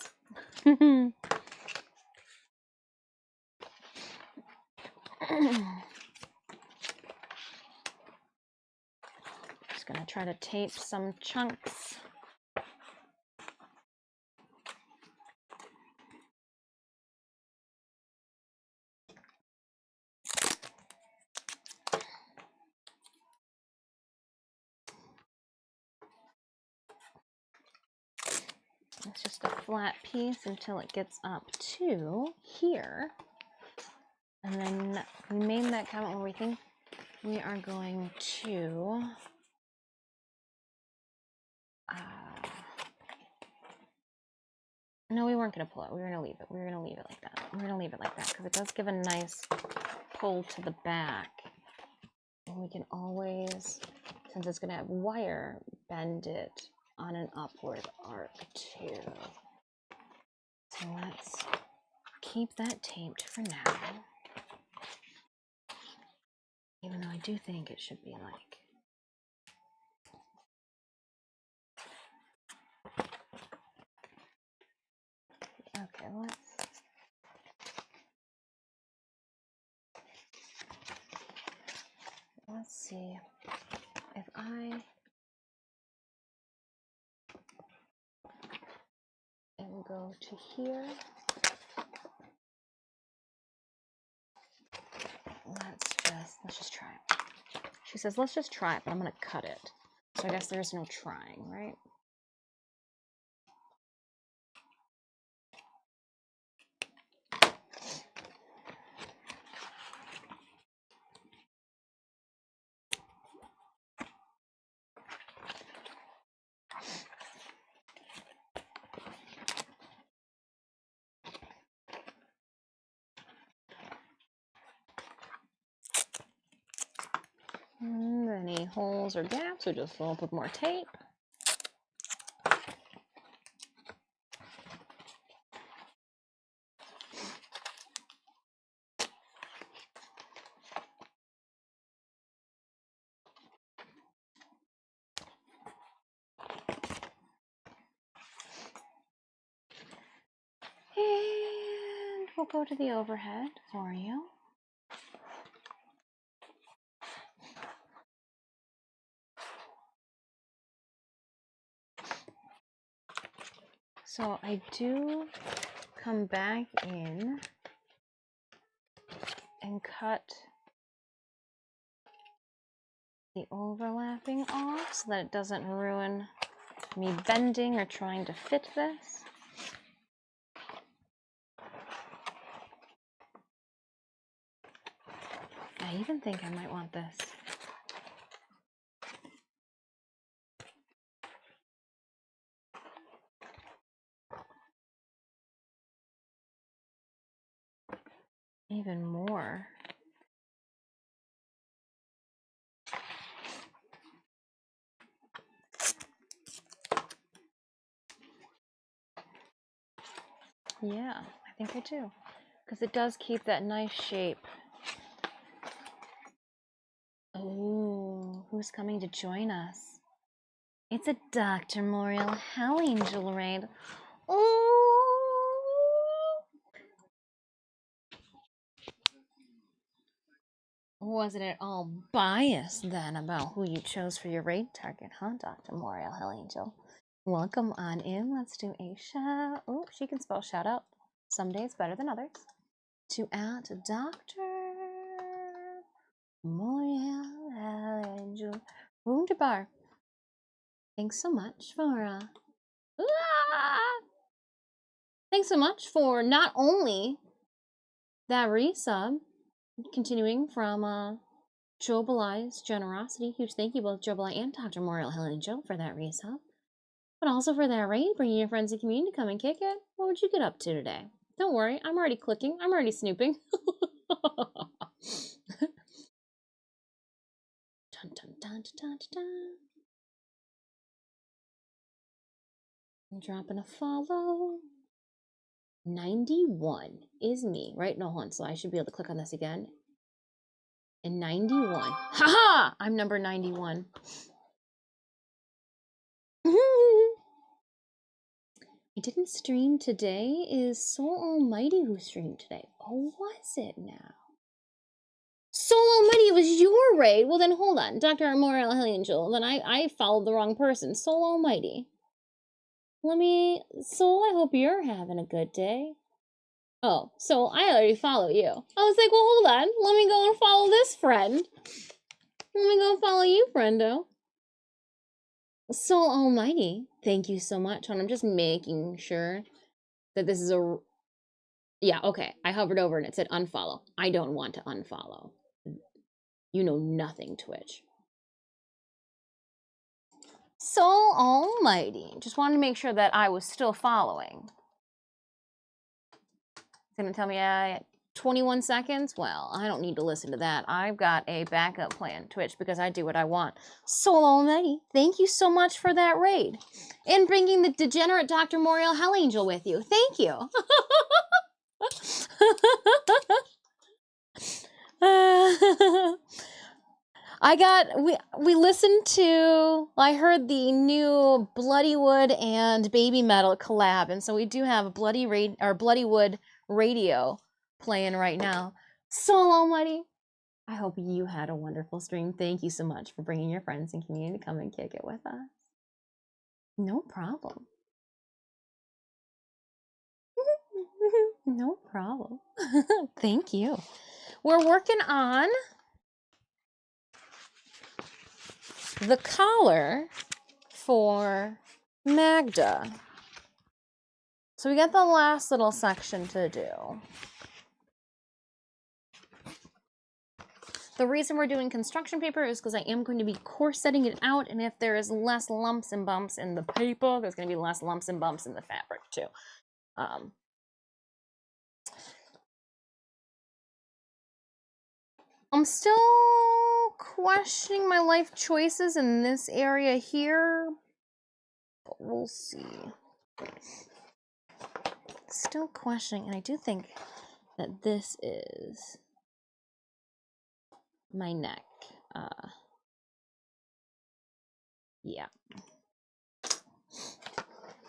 Just gonna try to tape some chunks. It's just a flat piece until it gets up to here. And then we made that comment where we think we are going to no, we weren't going to pull it. We were going to leave it. We were going to leave it like that. We're going to leave it like that because it does give a nice pull to the back. And we can always, since it's going to have wire, bend it on an upward arc too. So let's keep that taped for now. Even though I do think it should be like okay, let's see if I and go to here. Let's just try it. She says, let's just try it, but I'm going to cut it. So I guess there's no trying, right? And any holes or gaps, we just fill up with more tape. And we'll go to the overhead for you. So I do come back in and cut the overlapping off so that it doesn't ruin me bending or trying to fit this. I even think I might want this. Even more. Yeah, I think I do. Because it does keep that nice shape. Oh, who's coming to join us? It's a Dr. Moriel Hell Angel raid. Oh! wasn't at all biased then about who you chose for your raid target, huh, Dr. Moriel Hell Angel? Welcome on in. Let's do a shout. Oh, she can spell shout out. Some days better than others. To add Dr. Moriel Hell Angel. Wunderbar. Thanks so much for thanks so much for not only that resub, continuing from Jobalai's generosity. Huge thank you both Jobalai and Dr. Moriel Hell Angel for that resub. But also for that raid, bringing your friends and community to come and kick it. What would you get up to today? Don't worry, I'm already clicking. I'm already snooping. Dun, dun, dun, dun, dun. I'm dropping a follow. 91 is me, right? No, hold on. So I should be able to click on this again. And 91. Haha! I'm number 91. I didn't stream today. Is Soul Almighty who streamed today? Oh, was it now? Soul Almighty, it was your raid. Well, then hold on. Dr. Moriel Hell Angel. Then I followed the wrong person. Soul Almighty. Soul, I hope you're having a good day. Oh, Soul, I already follow you. I was like, well, hold on. Let me go and follow this friend. Let me go follow you, friendo. Soul Almighty, thank you so much. And I'm just making sure that this is a... Yeah, okay. I hovered over and it said unfollow. I don't want to unfollow. You know nothing, Twitch. Soul Almighty. Just wanted to make sure that I was still following. It's gonna tell me 21 seconds? Well, I don't need to listen to that. I've got a backup plan, Twitch, because I do what I want. Soul Almighty, thank you so much for that raid. And bringing the degenerate Dr. Moriel Hell Angel with you. Thank you. We listened to, I heard the new Bloodywood and Baby Metal collab, and so we do have a Bloodywood radio playing right now. Soul Almighty, I hope you had a wonderful stream. Thank you so much for bringing your friends and community to come and kick it with us. No problem. No problem. Thank you. We're working on the collar for Maghda. So we got the last little section to do. The reason we're doing construction paper is because I am going to be corsetting it out, and if there is less lumps and bumps in the paper, there's going to be less lumps and bumps in the fabric too. I'm still questioning my life choices in this area here, but we'll see. Still questioning, and I do think that this is my neck. Yeah.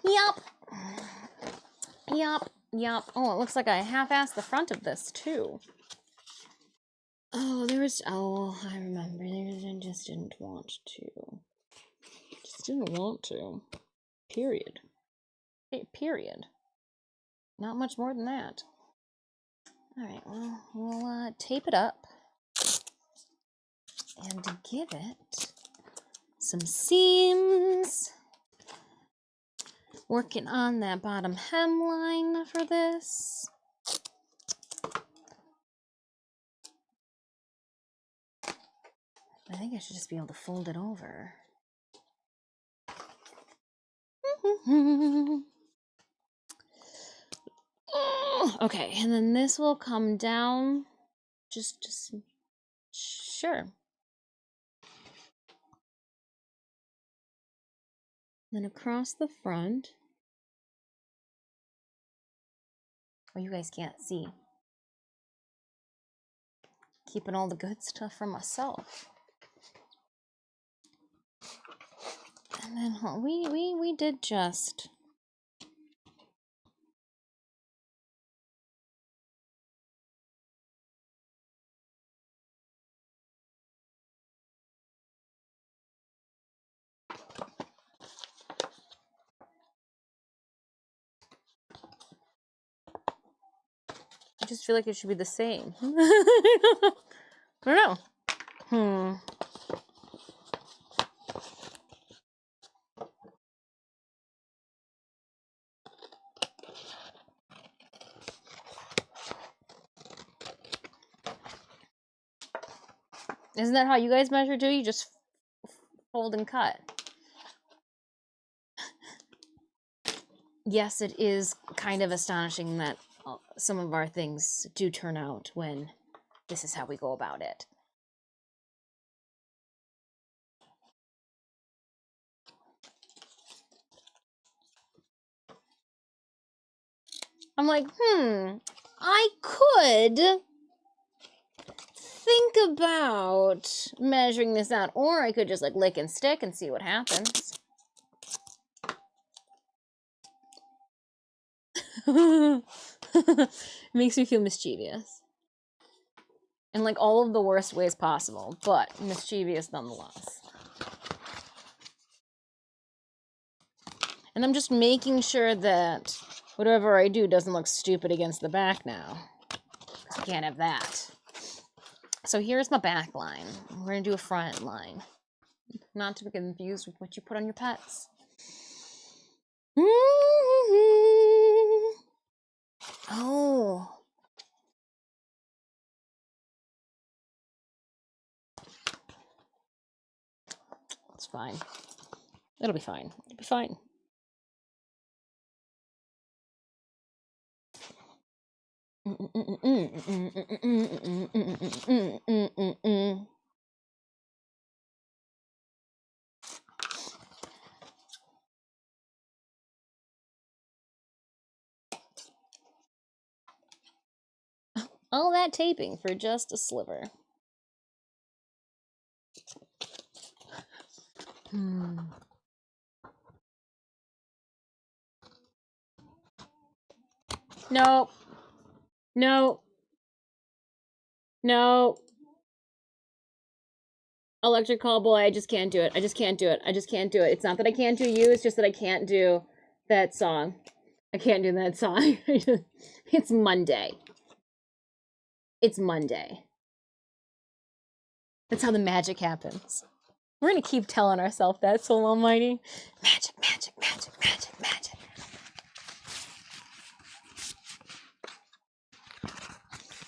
Yup. Oh, it looks like I half-assed the front of this too. Oh, I remember. I just didn't want to. Just didn't want to. Period. Period. Not much more than that. Alright, well, we'll tape it up and give it some seams. Working on that bottom hemline for this. I think I should just be able to fold it over. Okay, and then this will come down just sure. Then across the front. Oh, you guys can't see. Keeping all the good stuff for myself. And then we did just I just feel like it should be the same. I don't know. Isn't that how you guys measure too? You just fold and cut. Yes, it is kind of astonishing that some of our things do turn out when this is how we go about it. I'm like, I could think about measuring this out, or I could just like lick and stick and see what happens. Makes me feel mischievous. In like all of the worst ways possible, but mischievous nonetheless. And I'm just making sure that whatever I do doesn't look stupid against the back now. I can't have that. So here's my back line. We're gonna do a front line. Not to be confused with what you put on your pets. Oh. It's fine. It'll be fine. It'll be fine. All that taping for just a sliver. No. No. No. Electric Call Boy, I just can't do it. I just can't do it. I just can't do it. It's not that I can't do you, it's just that I can't do that song. I can't do that song. It's Monday. It's Monday. That's how the magic happens. We're gonna keep telling ourselves that, Soul Almighty. Magic, magic, magic, magic, magic.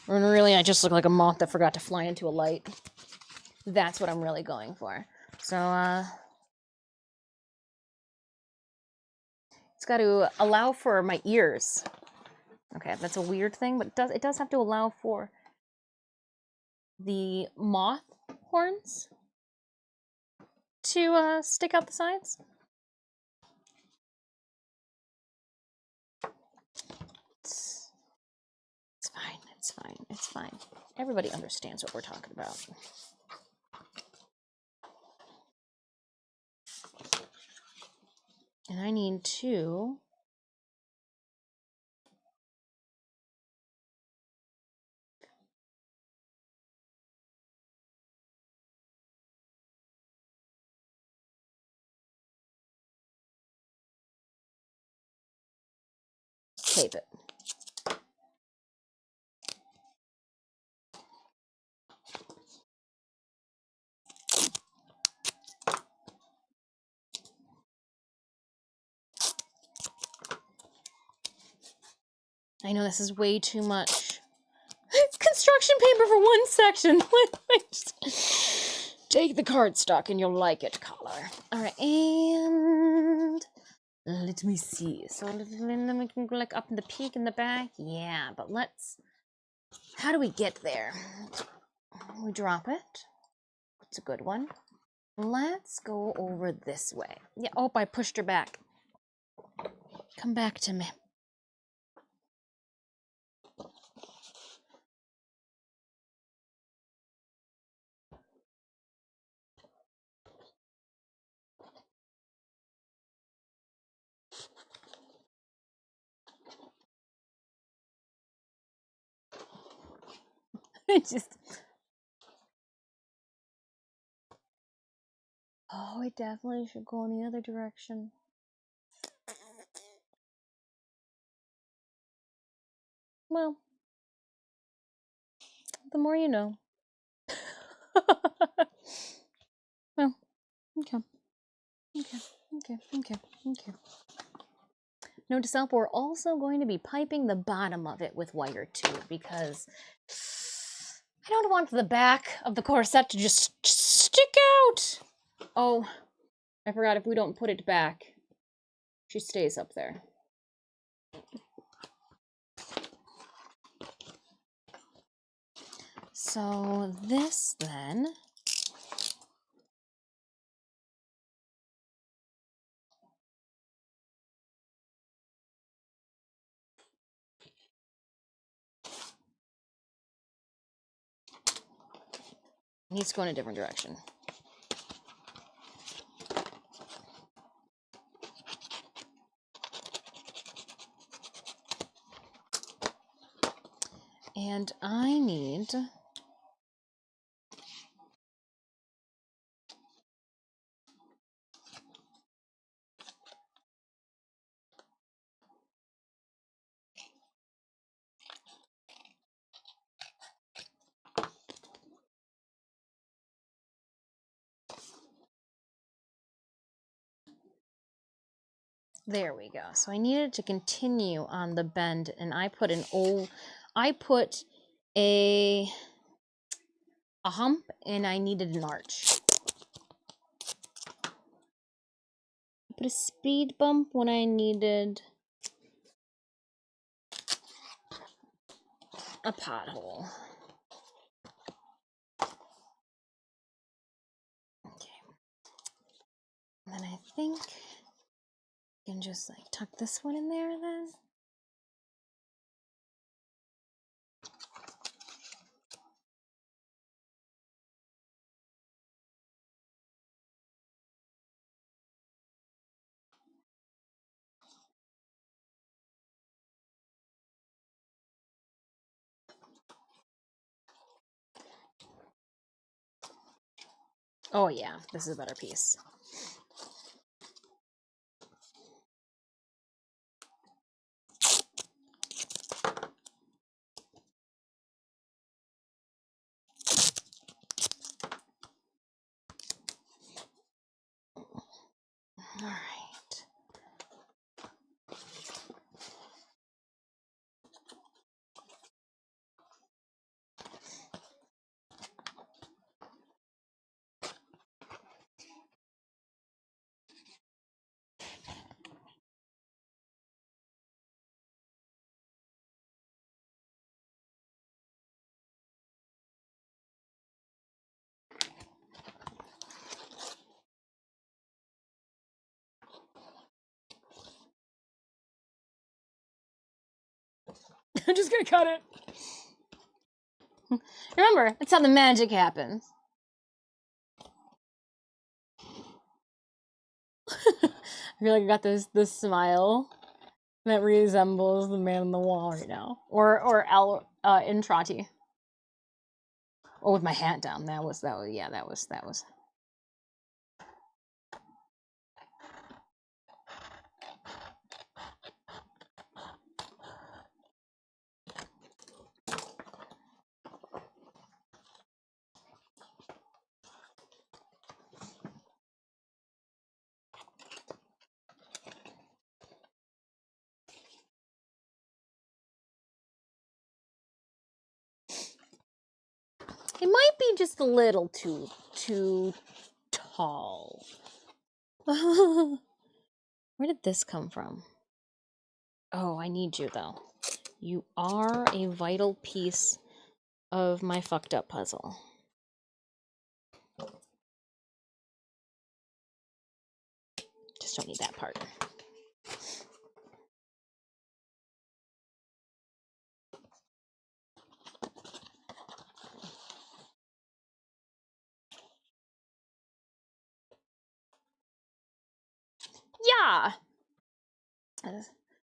And really, I just look like a moth that forgot to fly into a light. That's what I'm really going for. So, it's got to allow for my ears. Okay, that's a weird thing, but it does have to allow for the moth horns to stick out the sides. It's fine. It's fine. It's fine. Everybody understands what we're talking about. And I need to tape it. I know this is way too much. It's construction paper for one section. Take the cardstock and you'll like it, color. All right, and let me see. So then we can go like up in the peak in the back. Yeah, but let's. How do we get there? We drop it. It's a good one. Let's go over this way. Yeah. Oh, I pushed her back. Come back to me. Just. Oh, it definitely should go in the other direction. Well, the more you know. Well, okay. Okay. Note to self, we're also going to be piping the bottom of it with wire too, because I don't want the back of the corset to just stick out. Oh, I forgot, if we don't put it back, she stays up there. So this then needs to go in a different direction. And I need there we go. So I needed to continue on the bend, and I put a hump, and I needed an arch. I put a speed bump when I needed a pothole. Okay. And then I think I can just like tuck this one in there then. Oh yeah, this is a better piece. All right. I'm just gonna cut it. Remember, that's how the magic happens. I feel like I got this smile that resembles the man on the wall right now, or Al Intrati. Oh, with my hat down. That was. It might be just a little too tall. Where did this come from? Oh, I need you though. You are a vital piece of my fucked up puzzle. Just don't need that part. Yeah!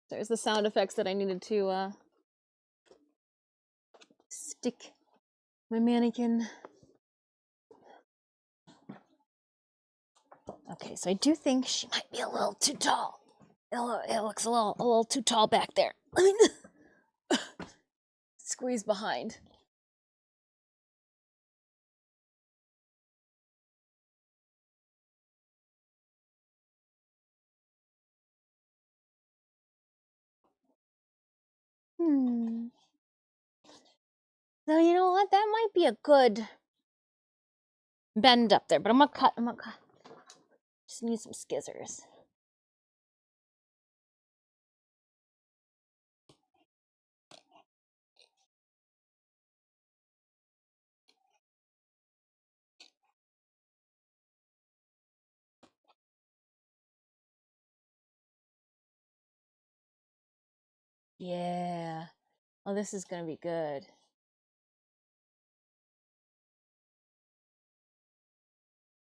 There's the sound effects that I needed to stick my mannequin. Okay, so I do think she might be a little too tall. It looks a little too tall back there. Let me squeeze behind. So you know what? That might be a good bend up there, but I'm gonna cut. Just need some scissors. Yeah. Oh, this is gonna be good.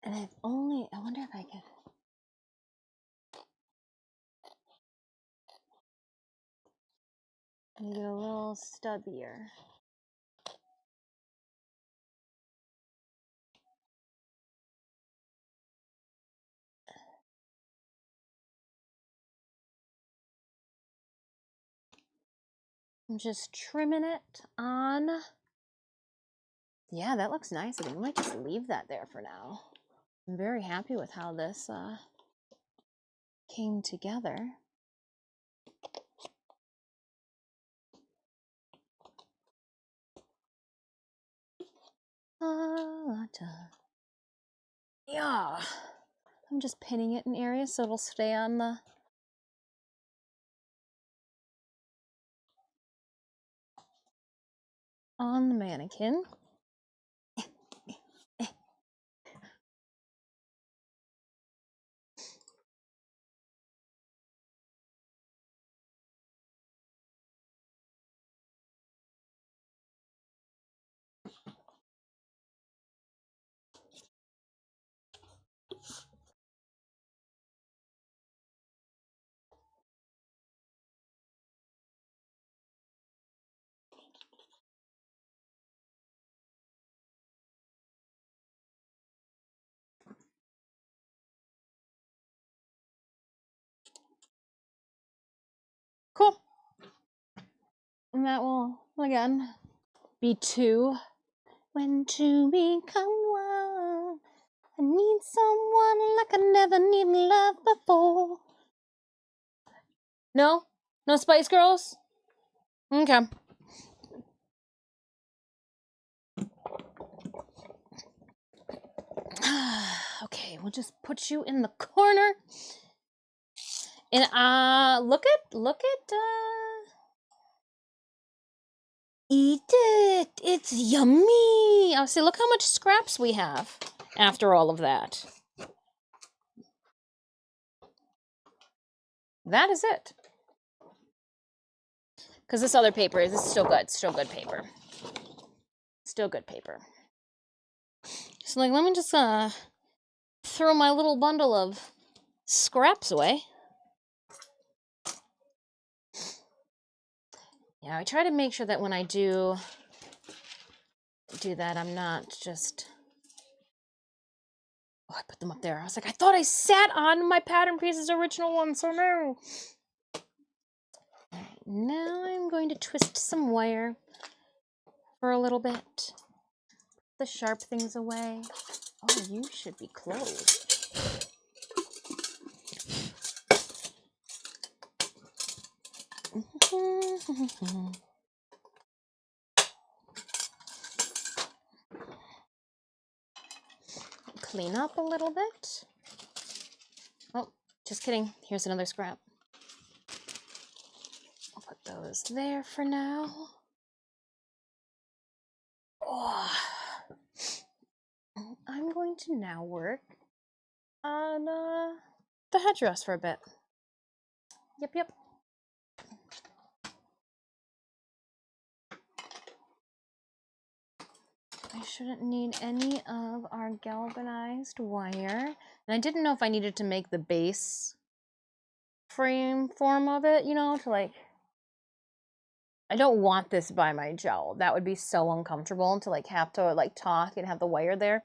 And I wonder if I can. Make it a little stubbier. I'm just trimming it on. Yeah, that looks nice. I might just leave that there for now. I'm very happy with how this came together. Yeah. I'm just pinning it in areas so it'll stay on the mannequin. Cool. And that will, again, be two. When to become one, I need someone like I never need love before. No? No Spice Girls? Okay. Okay, we'll just put you in the corner. And look at eat it. It's yummy. I'll say, look how much scraps we have after all of that. That is it. Because this other paper is still good. Still good paper. Still good paper. So like, let me just throw my little bundle of scraps away. Yeah, I try to make sure that when I do that, I'm not just... Oh, I put them up there. I was like, I thought I sat on my pattern piece's original one, so no. All right, now I'm going to twist some wire for a little bit. The sharp things away. Oh, you should be closed. Clean up a little bit. Oh, just kidding. Here's another scrap. I'll put those there for now. Oh. I'm going to now work on the headdress for a bit. Yep. I shouldn't need any of our galvanized wire. And I didn't know if I needed to make the base frame form of it, you know, to like... I don't want this by my jowl. That would be so uncomfortable to like have to like talk and have the wire there.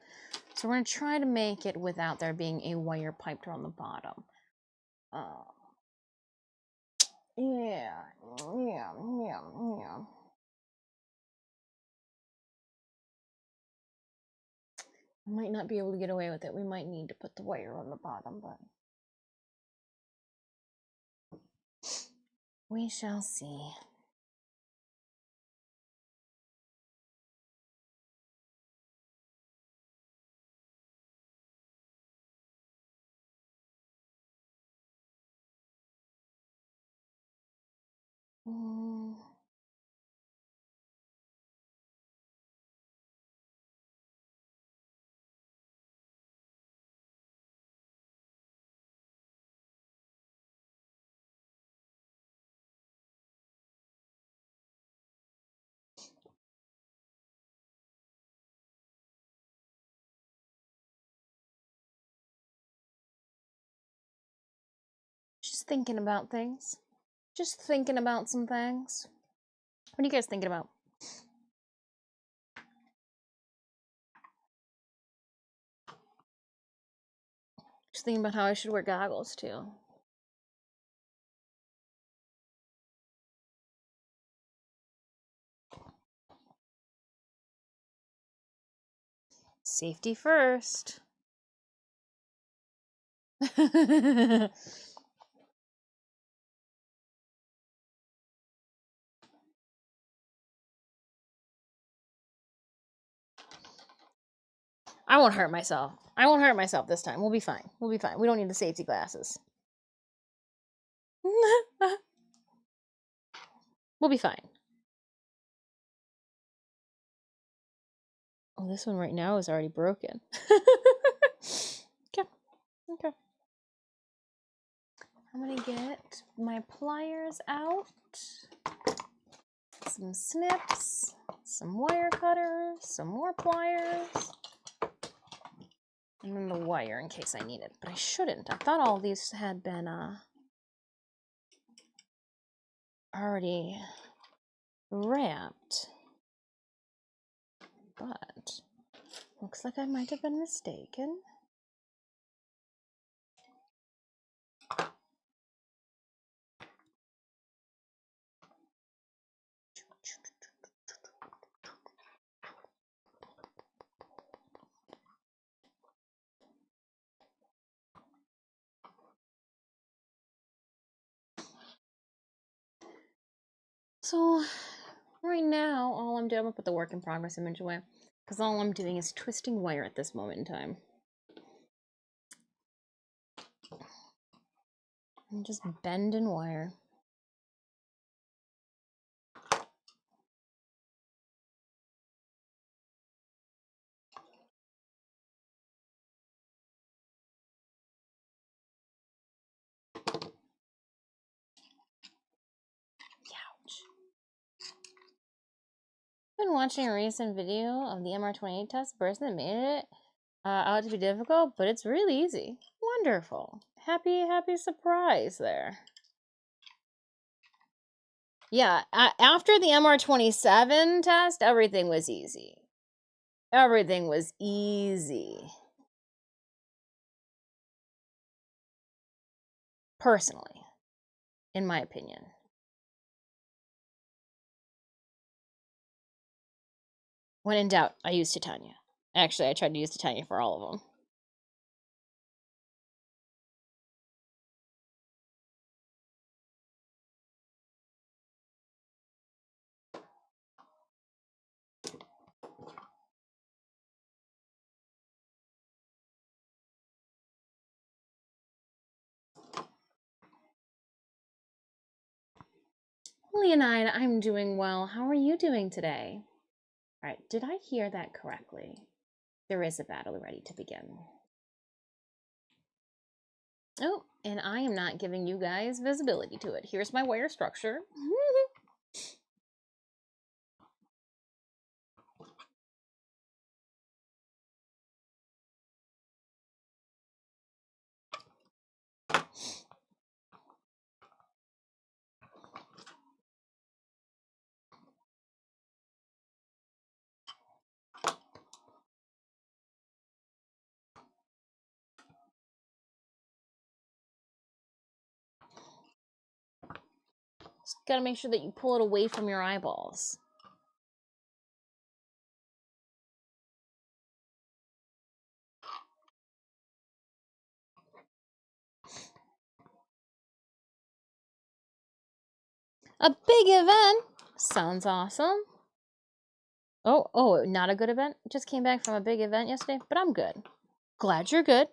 So we're gonna try to make it without there being a wire piped around the bottom. Yeah. I might not be able to get away with it. We might need to put the wire on the bottom, but we shall see. Just thinking about things. Just thinking about some things. What are you guys thinking about? Just thinking about how I should wear goggles too. Safety first. I won't hurt myself. I won't hurt myself this time. We'll be fine. We'll be fine. We don't need the safety glasses. We'll be fine. Oh, this one right now is already broken. Okay. Okay. I'm gonna get my pliers out. Some snips, some wire cutters, some more pliers, and then the wire in case I need it. But I shouldn't. I thought all these had been already wrapped. But looks like I might have been mistaken. So right now, all I'm doing, I'm gonna put the work in progress image away, because all I'm doing is twisting wire at this moment in time. I'm just bending wire. Ouch. I've been watching a recent video of the MR28 test. The person that made it out to be difficult, but it's really easy. Wonderful. Happy surprise there. Yeah, after the MR27 test, everything was easy. Everything was easy. Personally, in my opinion. When in doubt, I use Titania. Actually, I tried to use Titania for all of them. Leonide, I'm doing well. How are you doing today? All right, did I hear that correctly? There is a battle ready to begin. Oh, and I am not giving you guys visibility to it. Here's my wire structure. Just gotta make sure that you pull it away from your eyeballs. A big event? Sounds awesome. Oh, not a good event? Just came back from a big event yesterday, but I'm good. Glad you're good.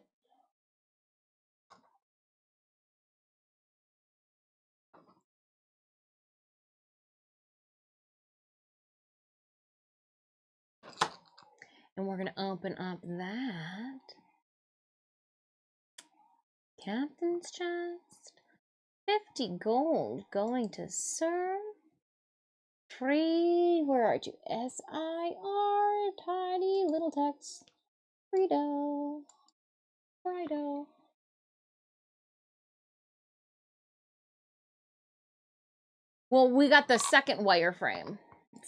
And we're gonna open up that. Captain's chest. 50 gold going to Sir. Free, where are you? S-I-R, tiny little text. Frido. Frido. Well, we got the second wireframe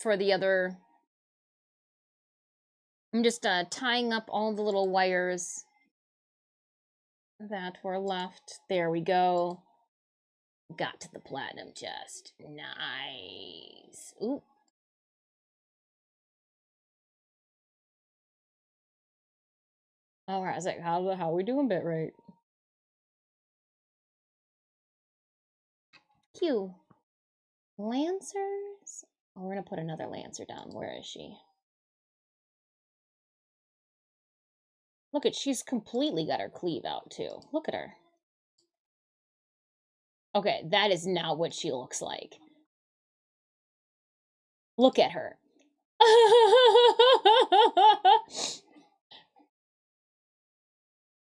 for the other. I'm just tying up all the little wires that were left. There we go. Got to the platinum chest. Nice. Ooh. Oh, I was like, how are we doing bit right? Cute. Lancers? Oh, we're gonna put another lancer down. Where is she? Look at, she's completely got her cleave out too. Look at her. Okay, that is not what she looks like. Look at her.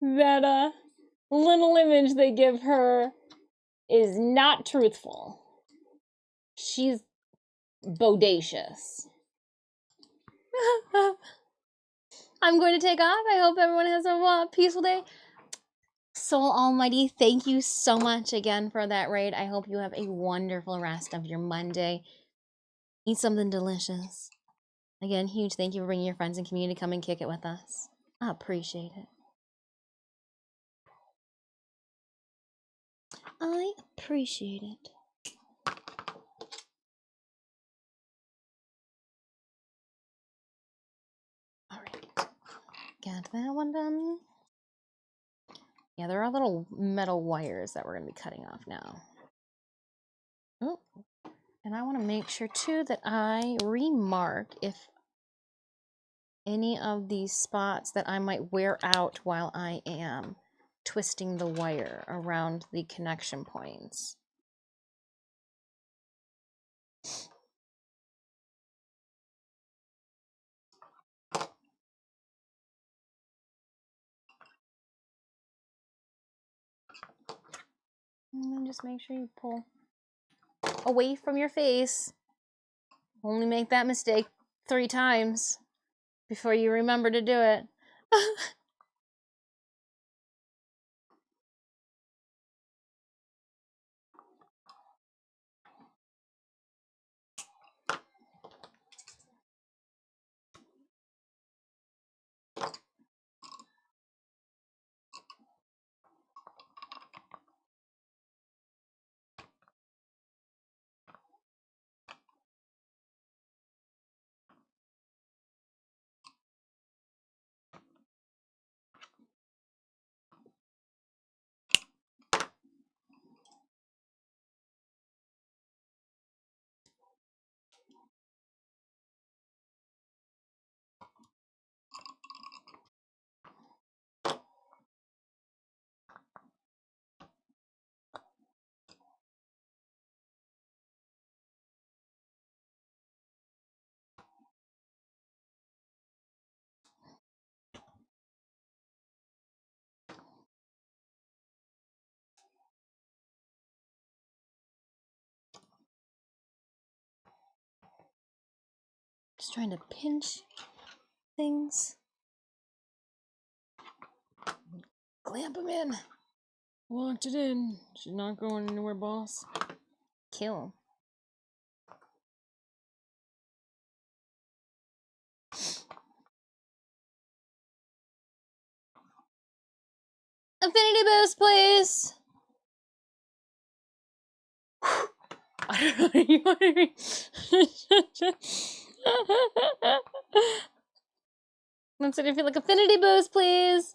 That little image they give her is not truthful. She's bodacious. I'm going to take off. I hope everyone has a peaceful day. Soul Almighty, thank you so much again for that raid. I hope you have a wonderful rest of your Monday. Eat something delicious. Again, huge thank you for bringing your friends and community to come and kick it with us. I appreciate it. I appreciate it. Alright. Got that one done. Yeah, there are little metal wires that we're going to be cutting off now. Oh, and I want to make sure too that I remark if any of these spots that I might wear out while I am twisting the wire around the connection points. And then just make sure you pull away from your face. Only make that mistake 3 times before you remember to do it. Just trying to pinch things. Clamp them in. Locked it in. She's not going anywhere, boss. Kill. Affinity boost, please. I don't know what you mean. That's what I feel like. Affinity boost, please.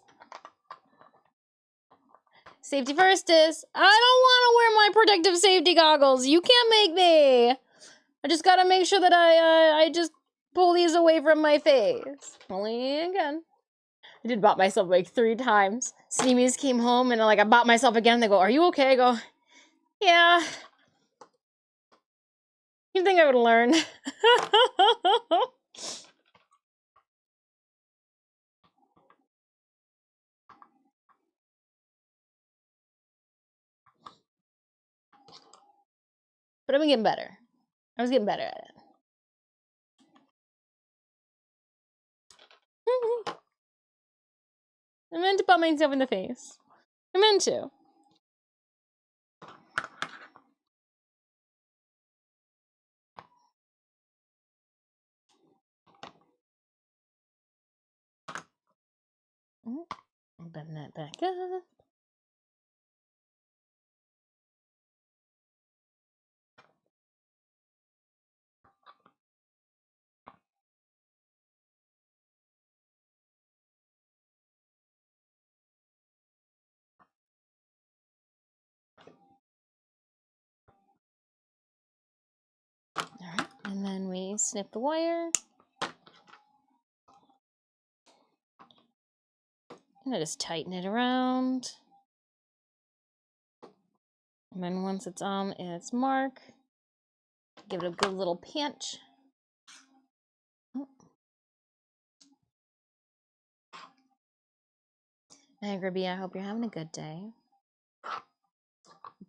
Safety first is. I don't want to wear my protective safety goggles. You can't make me. I just gotta make sure that I just pull these away from my face. Only again. I did bop myself like 3 times. Sneemies came home and like I bought myself again. They go, "Are you okay?" I go, "Yeah." You think I would learn? But I'm getting better. I was getting better at it. I meant to put myself in the face. I meant to. Bend that back up. Alright, and then we snip the wire. And I just tighten it around. And then once it's on its mark, give it a good little pinch. Maghda, I hope you're having a good day.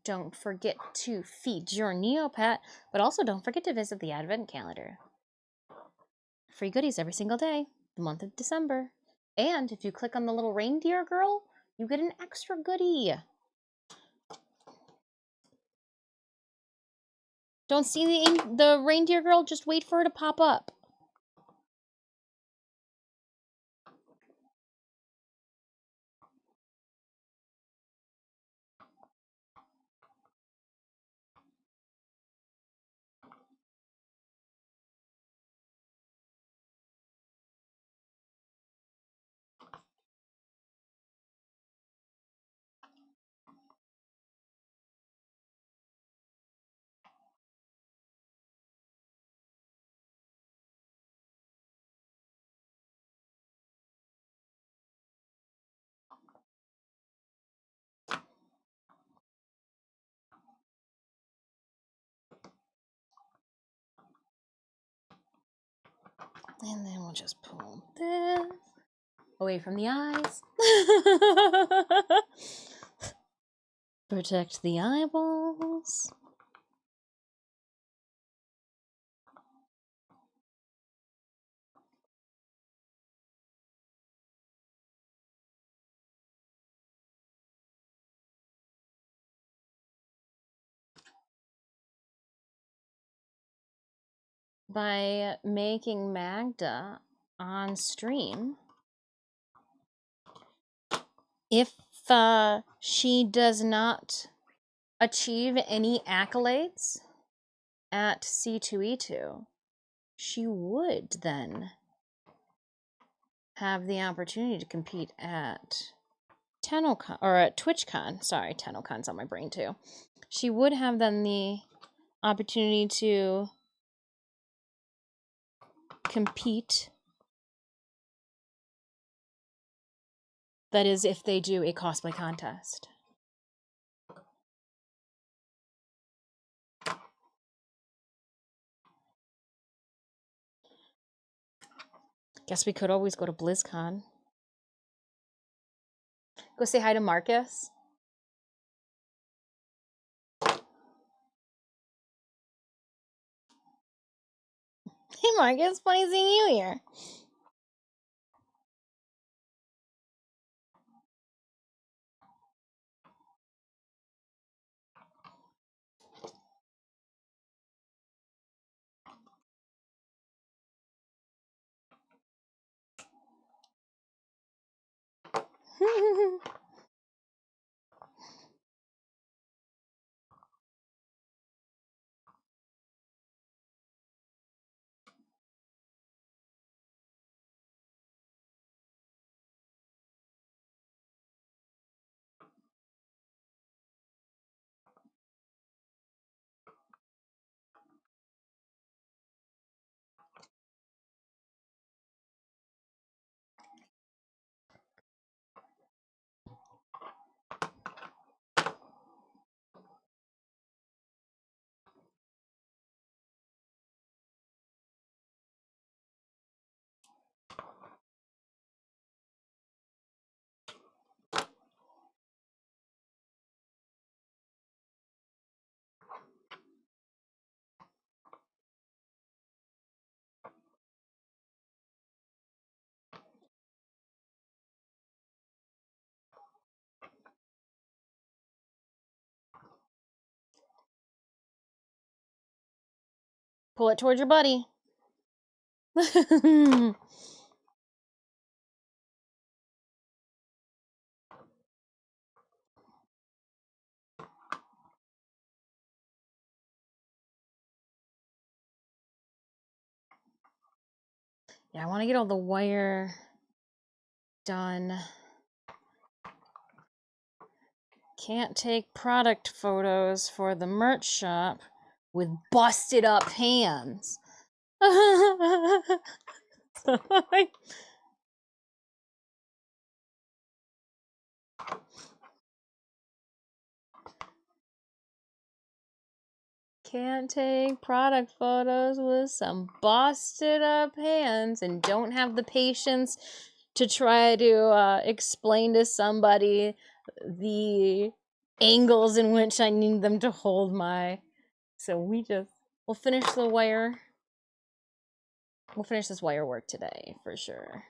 Don't forget to feed your Neopet, but also don't forget to visit the Advent calendar. Free goodies every single day, the month of December. And if you click on the little reindeer girl, you get an extra goodie. Don't see the reindeer girl? Just wait for her to pop up. And then we'll just pull this away from the eyes. Protect the eyeballs. By making Maghda on stream, if she does not achieve any accolades at C2E2, she would then have the opportunity to compete at TennoCon, or at TwitchCon. Sorry, TennoCon's on my brain too. She would have then the opportunity to compete. That is, if they do a cosplay contest. Guess we could always go to BlizzCon. Go say hi to Marcus. Hey Marcus, funny seeing you here. Pull it towards your buddy. Yeah, I want to get all the wire done. Can't take product photos for the merch shop with busted up hands. Can't take product photos with some busted up hands and don't have the patience to try to explain to somebody the angles in which I need them to hold my. So we'll finish the wire. We'll finish this wire work today for sure.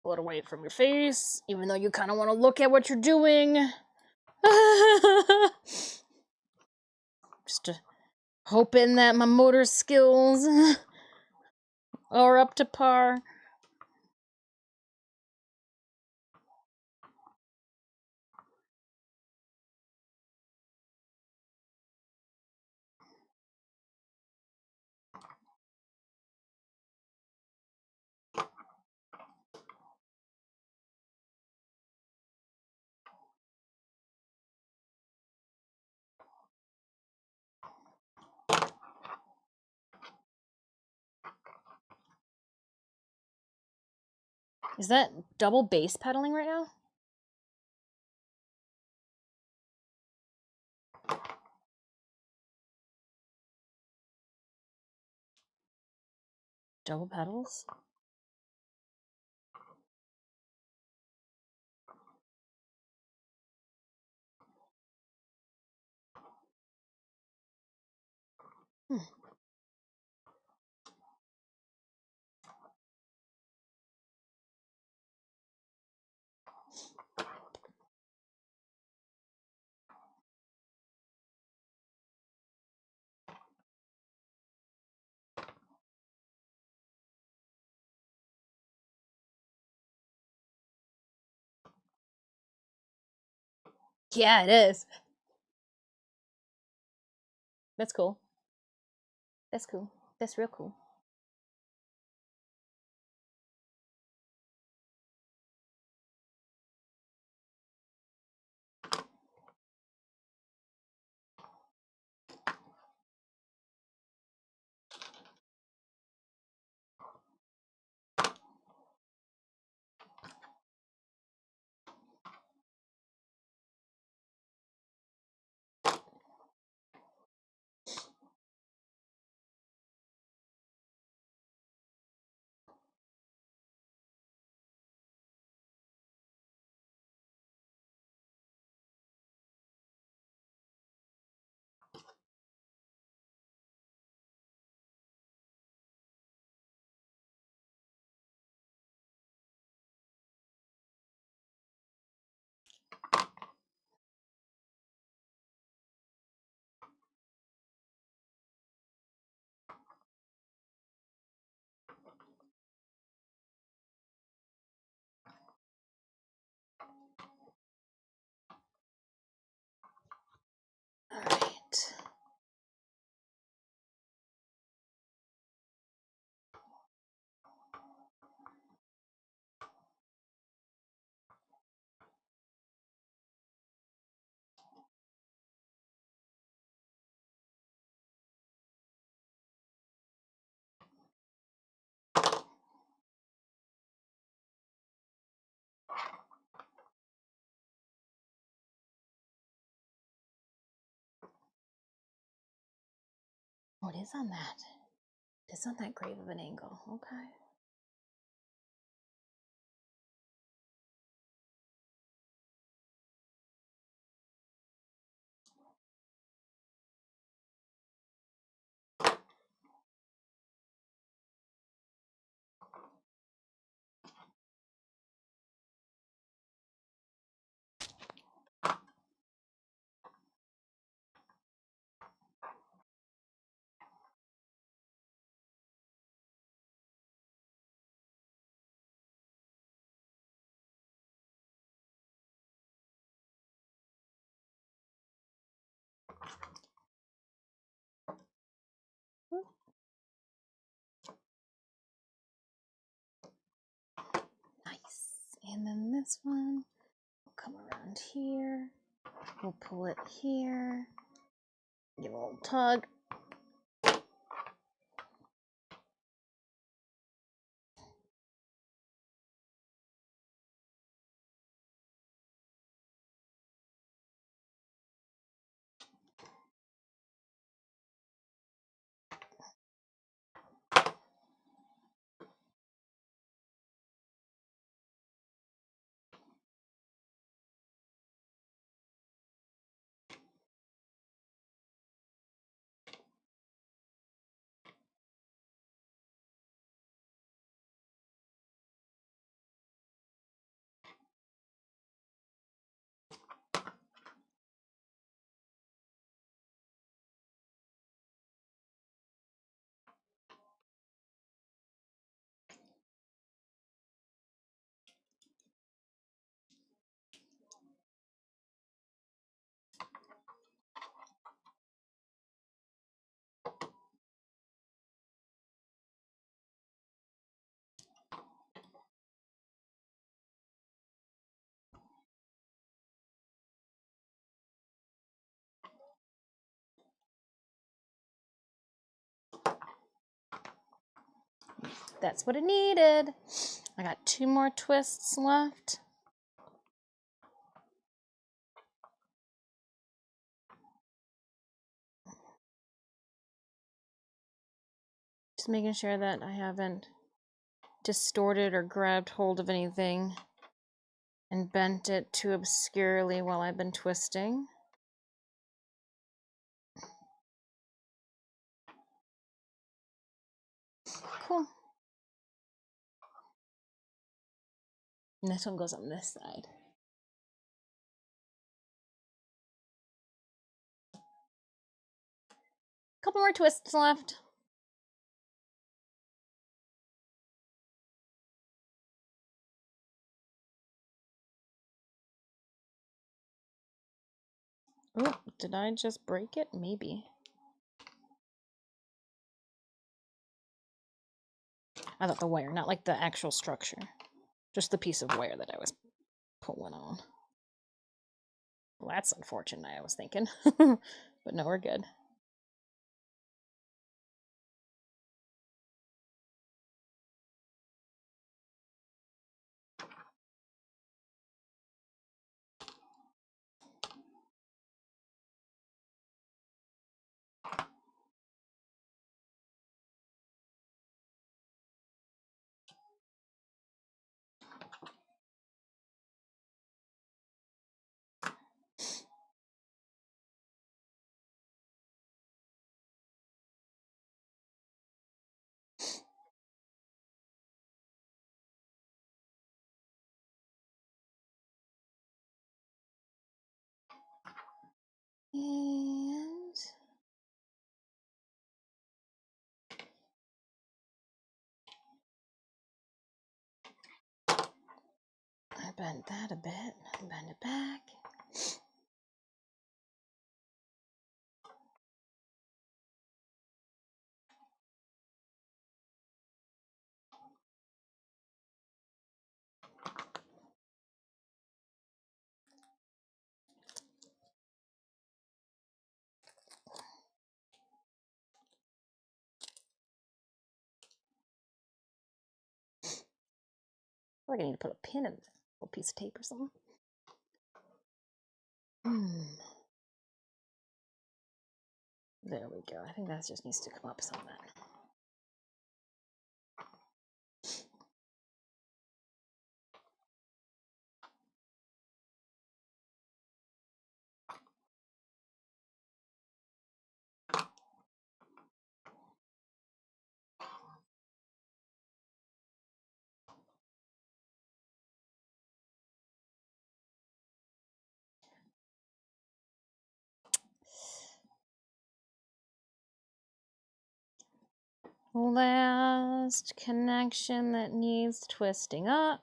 Pull it away from your face, even though you kind of want to look at what you're doing. Just hoping that my motor skills are up to par. Is that double bass pedaling right now? Double pedals? Yeah, it is. That's cool. That's cool. That's real cool. Oh, it is on that. It is on that grave of an angle. Okay. Nice. And then this one, we'll come around here. We'll pull it here. Give a little tug. That's what it needed. I got 2 more twists left. Just making sure that I haven't distorted or grabbed hold of anything and bent it too obscurely while I've been twisting. Cool. And this one goes on this side. Couple more twists left. Oh, did I just break it? Maybe. I thought the wire, not like the actual structure. Just the piece of wire that I was pulling on. Well, that's unfortunate, I was thinking. But no, we're good. And I bent that a bit, bend it back. I feel like I need to put a pin in a little piece of tape or something. There we go. I think that just needs to come up some then. Last connection that needs twisting up.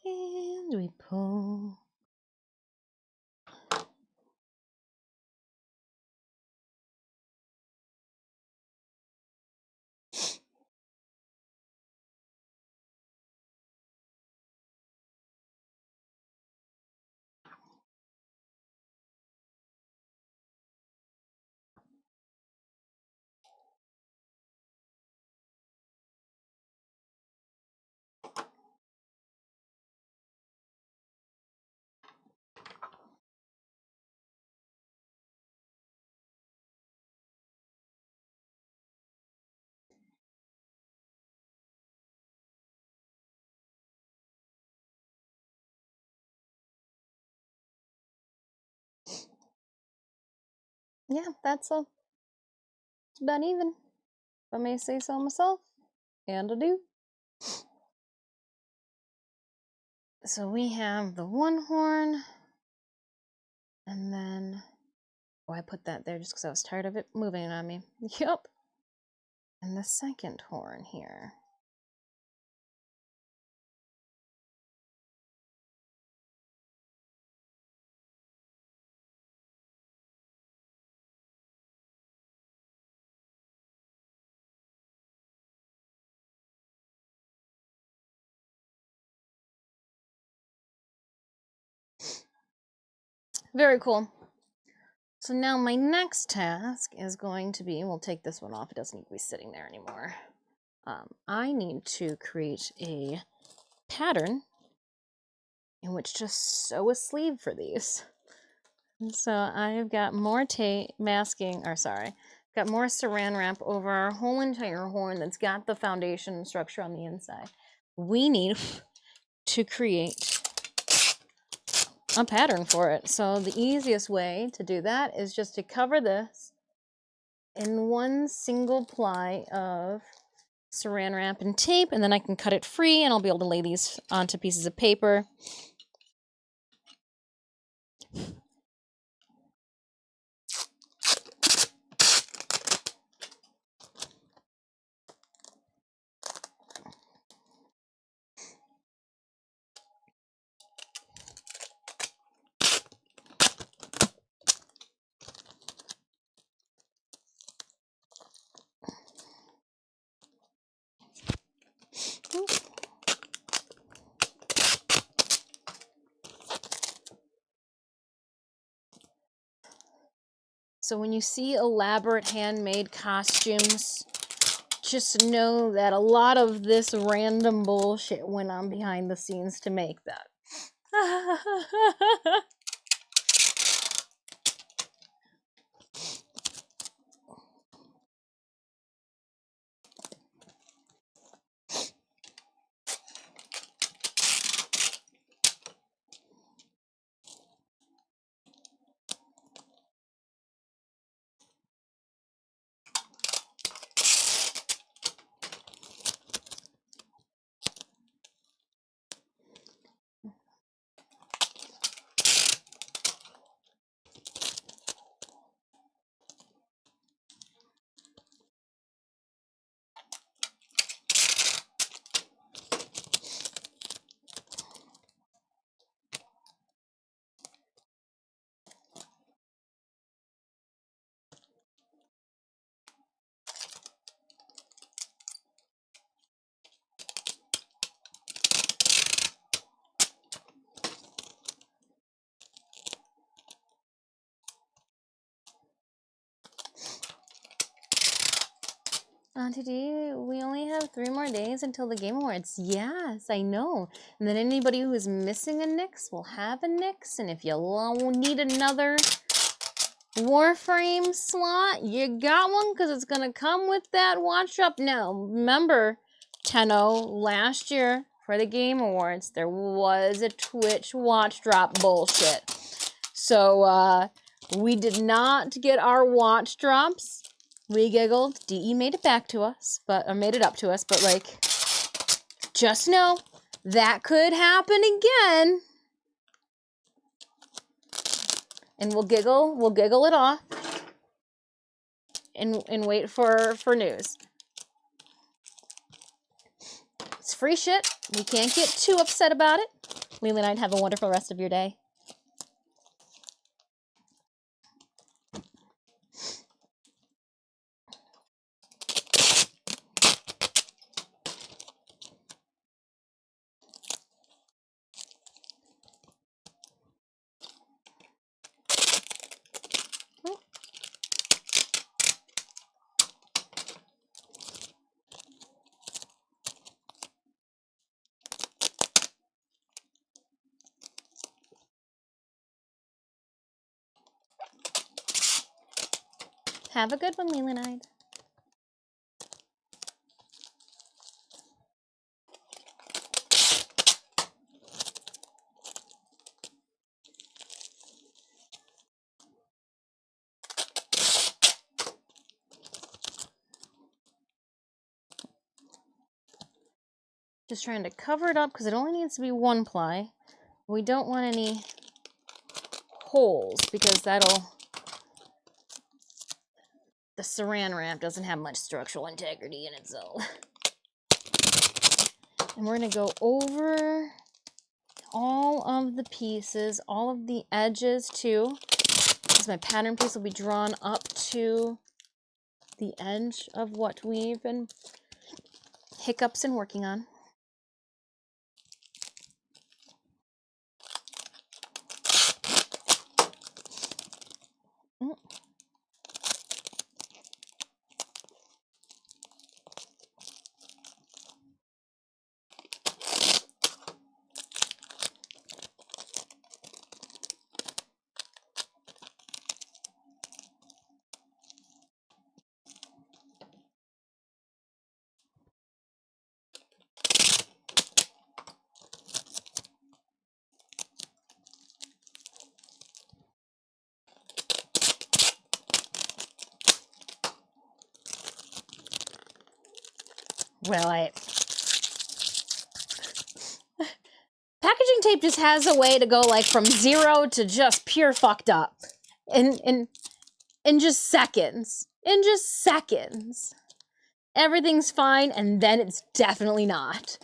And we pull. Yeah, that's all. It's about even, if I may say so myself. And I do. So we have the one horn, and then, oh, I put that there just because I was tired of it moving on me. Yup. And the second horn here. Very cool. So now my next task is going to be, we'll take this one off, it doesn't need to be sitting there anymore. I need to create a pattern in which to sew a sleeve for these. And so I've got more masking, or sorry, got more saran wrap over our whole entire horn that's got the foundation structure on the inside. We need to create a pattern for it. So the easiest way to do that is just to cover this in one single ply of saran wrap and tape, and then I can cut it free and I'll be able to lay these onto pieces of paper. So when you see elaborate handmade costumes, just know that a lot of this random bullshit went on behind the scenes to make that. Auntie D, we only have 3 more days until the Game Awards. Yes, I know. And then anybody who is missing a Nix will have a Nix. And if you need another Warframe slot, you got one, because it's going to come with that watch drop. Now, remember, Tenno, last year for the Game Awards, there was a Twitch watch drop bullshit. So, we did not get our watch drops. We giggled. DE made it back to us, or made it up to us, but like, just know that could happen again. And we'll giggle it off and wait for news. It's free shit. We can't get too upset about it. Leland and I'd have a wonderful rest of your day. Have a good one, Leland. Just trying to cover it up because it only needs to be 1 ply. We don't want any holes because the saran wrap doesn't have much structural integrity in itself. And we're going to go over all of the pieces, all of the edges too, because my pattern piece will be drawn up to the edge of what we've been hiccups and working on. Well, packaging tape just has a way to go like from 0 to just pure fucked up in just seconds. In just seconds. Everything's fine, and then it's definitely not.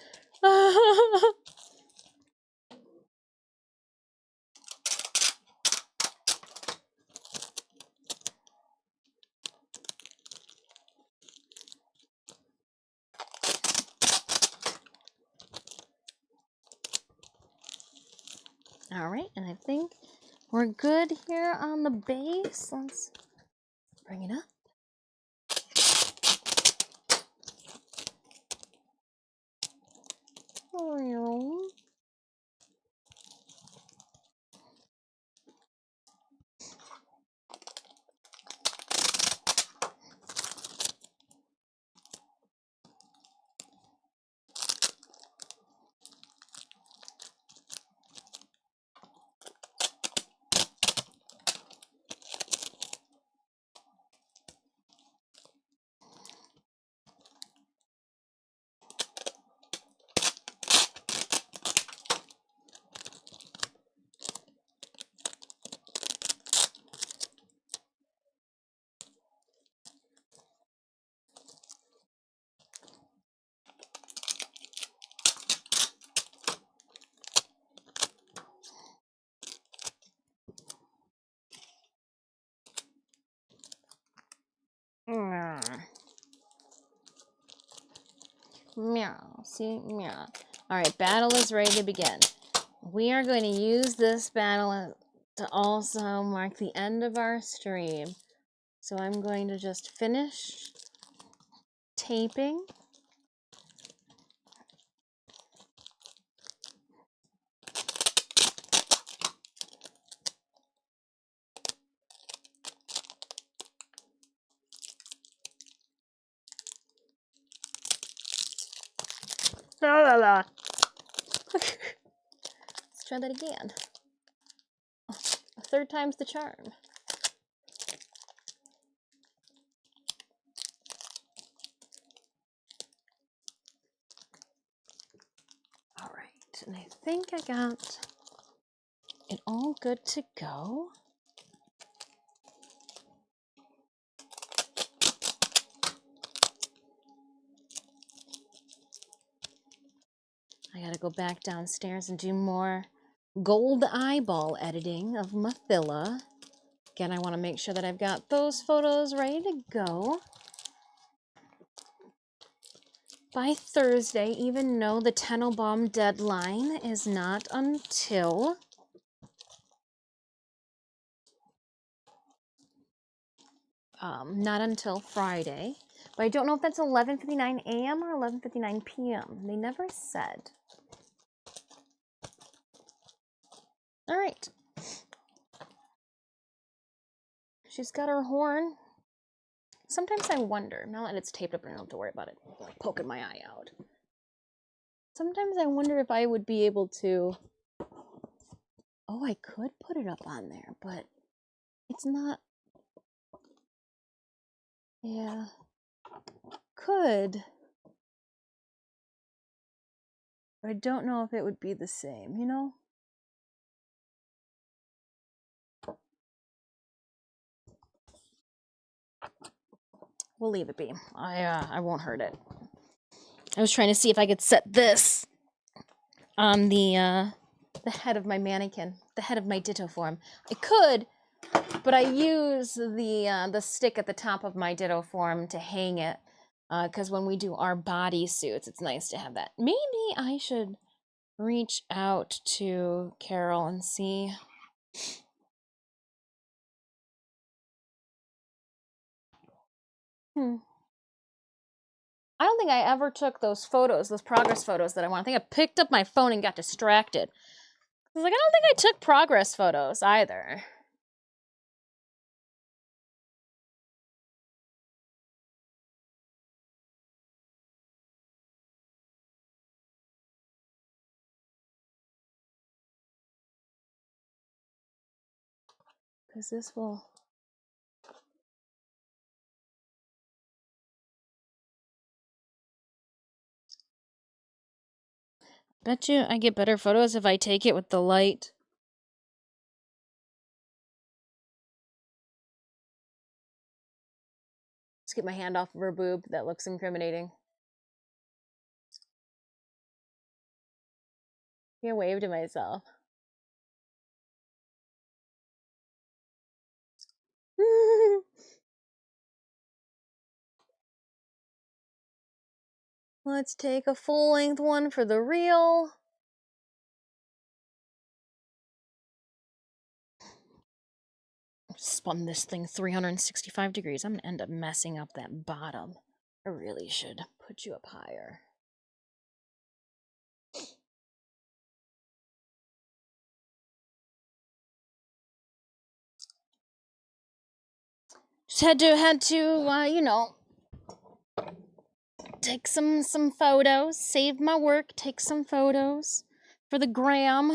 All right, and I think we're good here on the base. Let's bring it up. Meow. See? Meow. Alright, battle is ready to begin. We are going to use this battle to also mark the end of our stream. So I'm going to just finish taping. La la la. Let's try that again. A third time's the charm. All right, and I think I got it all good to go. I gotta go back downstairs and do more gold eyeball editing of Maghda. Again, I want to make sure that I've got those photos ready to go by Thursday, even though the Tenenbaum deadline is not until Friday. But I don't know if that's 11:59 a.m. or 11:59 p.m. They never said. All right. She's got her horn. Sometimes I wonder, now that it's taped up, I don't have to worry about it like poking my eye out. Sometimes I wonder if I would be able to, oh, I could put it up on there, but it's not, yeah, could. But I don't know if it would be the same, you know? We'll leave it be. I won't hurt it. I was trying to see if I could set this on the head of my mannequin, the head of my ditto form. I could, but I use the stick at the top of my ditto form to hang it, because when we do our body suits, it's nice to have that. Maybe I should reach out to Carol and see. I don't think I ever took those photos, those progress photos that I want. I think I picked up my phone and got distracted. I was like, I don't think I took progress photos either. Because this will... Bet you I get better photos if I take it with the light. Just get my hand off of her boob. That looks incriminating. I waved to myself. Let's take a full-length one for the reel. Spun this thing 365 degrees. I'm gonna end up messing up that bottom. I really should put you up higher. Just had to, you know, take some photos, save my work, take some photos for the gram.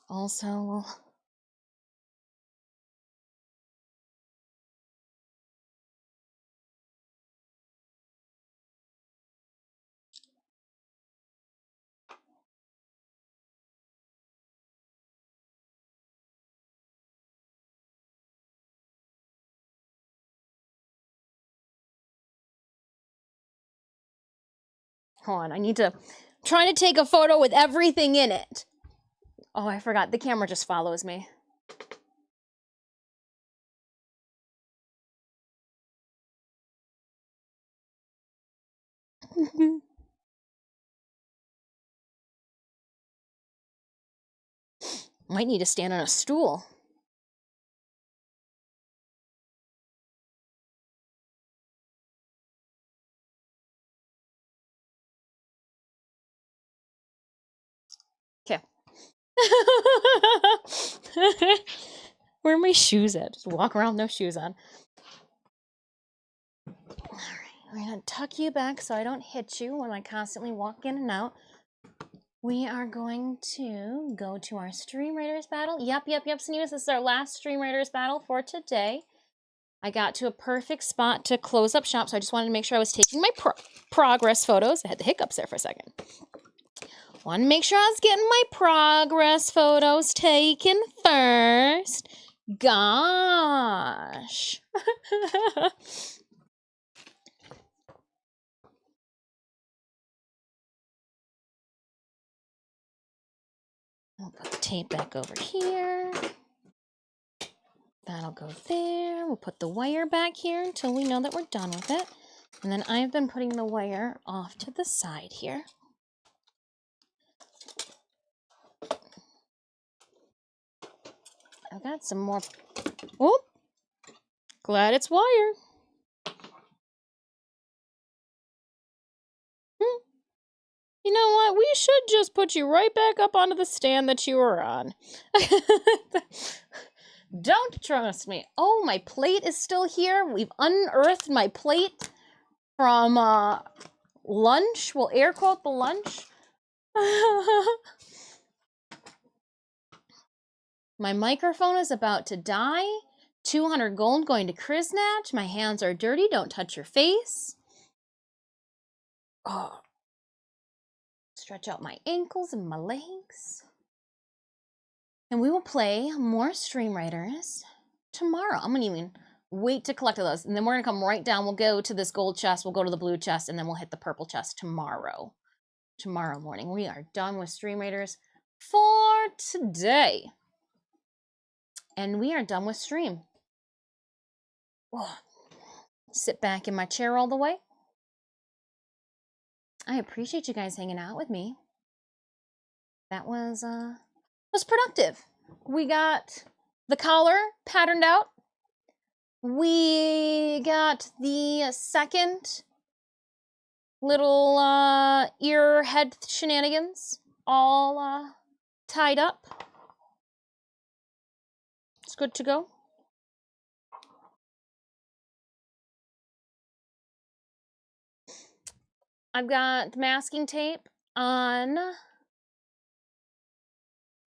Also, hold on, I need to, trying to take a photo with everything in it. Oh, I forgot, the camera just follows me. Might need to stand on a stool. Where are my shoes at? Just walk around with no shoes on. All right, we're gonna tuck you back so I don't hit you when I constantly walk in and out. We are going to go to our Stream Raiders battle. Yep, Snooze, this is our last Stream Raiders battle for today. I got to a perfect spot to close up shop, so I just wanted to make sure I was taking my progress photos. I had the hiccups there for a second. Want to make sure I was getting my progress photos taken first. Gosh. We'll put the tape back over here. That'll go there. We'll put the wire back here until we know that we're done with it. And then I've been putting the wire off to the side here. I've got some more. Oh, glad it's wire. You know what? We should just put you right back up onto the stand that you were on. Don't trust me. Oh, my plate is still here. We've unearthed my plate from lunch. We'll air quote the lunch. My microphone is about to die. 200 gold going to Kriznatch. My hands are dirty. Don't touch your face. Oh. Stretch out my ankles and my legs. And we will play more Stream Raiders tomorrow. I'm going to even wait to collect those. And then we're going to come right down. We'll go to this gold chest. We'll go to the blue chest. And then we'll hit the purple chest tomorrow. Tomorrow morning. We are done with Stream Raiders for today. And we are done with stream. Oh, sit back in my chair all the way. I appreciate you guys hanging out with me. That was productive. We got the collar patterned out. We got the second little ear head shenanigans all tied up. It's good to go. I've got masking tape on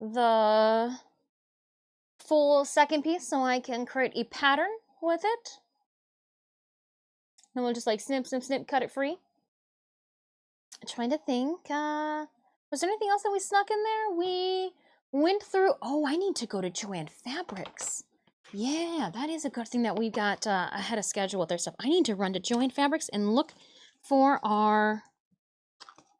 the full second piece so I can create a pattern with it. And we'll just like snip, snip, snip, cut it free. I'm trying to think. Was there anything else that we snuck in there? We went through. Oh, I need to go to Joann Fabrics. Yeah, that is a good thing that we got ahead of schedule with their stuff. I need to run to Joann Fabrics and look for our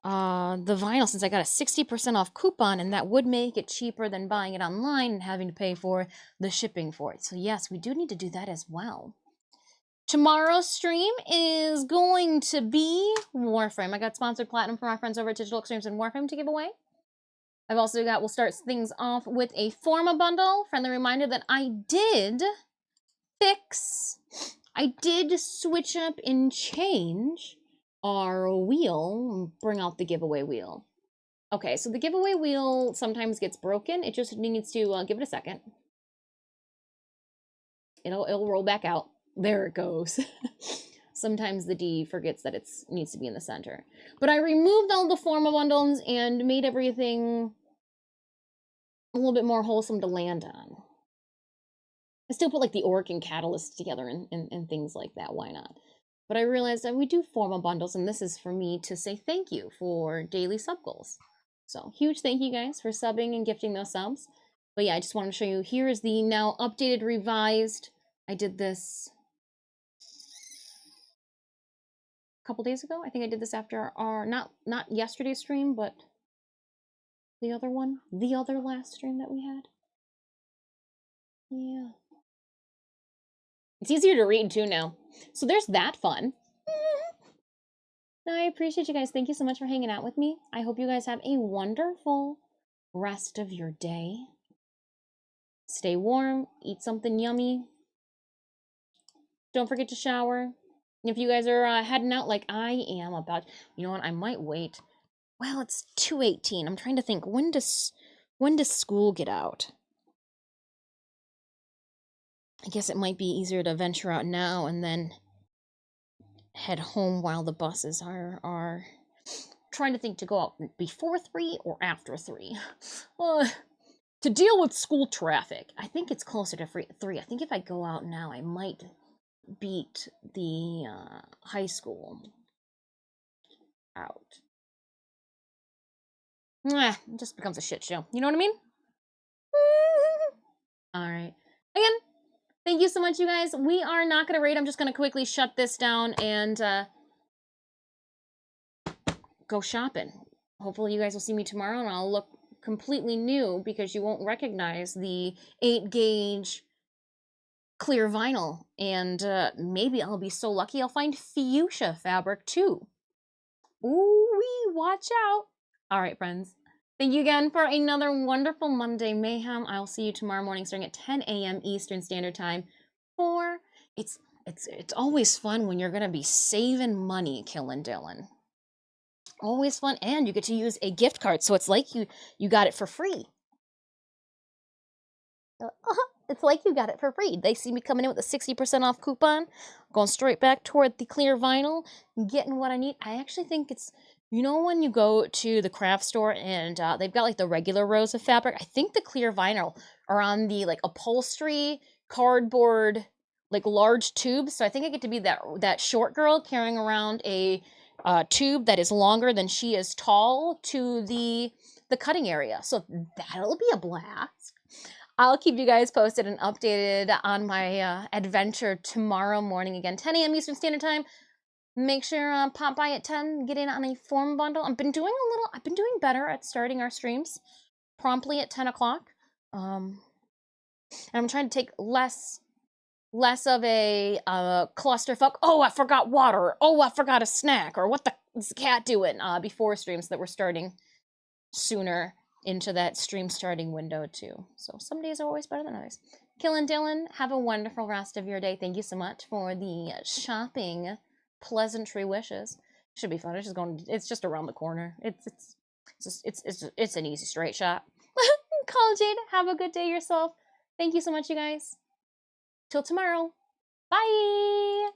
the vinyl, since I got a 60% off coupon, and that would make it cheaper than buying it online and having to pay for the shipping for it. So yes, we do need to do that as well. Tomorrow's stream is going to be Warframe. I got sponsored platinum from our friends over at Digital Extremes and Warframe to give away. I've also got, we'll start things off with a Forma bundle. Friendly reminder that I did switch up and change our wheel, bring out the giveaway wheel. Okay, so the giveaway wheel sometimes gets broken. It just needs to give it a second. It'll roll back out. There it goes. Sometimes the D forgets that it needs to be in the center. But I removed all the Forma bundles and made everything a little bit more wholesome to land on. I still put like the Orc and Catalyst together and things like that. Why not? But I realized that we do Forma bundles, and this is for me to say thank you for daily sub goals. So huge thank you guys for subbing and gifting those subs. But yeah, I just wanted to show you, here is the now updated, revised. I did this a couple days ago. I think I did this after our, not yesterday's stream, but the other one, the other last stream that we had. Yeah. It's easier to read too now. So there's that fun. I appreciate you guys. Thank you so much for hanging out with me. I hope you guys have a wonderful rest of your day. Stay warm, eat something yummy. Don't forget to shower. If you guys are heading out like I am about, you know what, I might wait. Well, it's 2:18. I'm trying to think, when does When does school get out? I guess it might be easier to venture out now and then head home while the buses are trying to think to go out before 3 or after 3. To deal with school traffic, I think it's closer to 3. I think if I go out now, I might beat the high school out. It just becomes a shit show. You know what I mean? All right. Again, thank you so much, you guys. We are not going to raid. I'm just going to quickly shut this down and go shopping. Hopefully you guys will see me tomorrow and I'll look completely new because you won't recognize the 8-gauge clear vinyl. And maybe I'll be so lucky I'll find fuchsia fabric too. Ooh-wee, watch out. All right, friends. Thank you again for another wonderful Monday Mayhem. I'll see you tomorrow morning starting at 10 a.m. Eastern Standard Time for... It's always fun when you're going to be saving money, Killin' Dylan. Always fun, and you get to use a gift card, so it's like you got it for free. It's like you got it for free. They see me coming in with a 60% off coupon, going straight back toward the clear vinyl, getting what I need. I actually think it's, you know, when you go to the craft store and they've got like the regular rows of fabric, I think the clear vinyl are on the like upholstery, cardboard, like large tubes. So I think I get to be that short girl carrying around a tube that is longer than she is tall to the cutting area. So that'll be a blast. I'll keep you guys posted and updated on my adventure tomorrow morning. Again, 10 a.m. Eastern Standard Time. Make sure pop by at 10, get in on a form bundle. I've been doing better at starting our streams promptly at 10 o'clock. And I'm trying to take less of a clusterfuck. Oh, I forgot water. Oh, I forgot a snack. Or what the is the cat doing before streams that we're starting sooner into that stream starting window too. So some days are always better than others. Killin' Dylan, have a wonderful rest of your day. Thank you so much for the shopping pleasantry wishes. Should be fun. It's just around the corner. It's an easy straight shot. Call Jade, have a good day yourself. Thank you so much, you guys. Till tomorrow. Bye.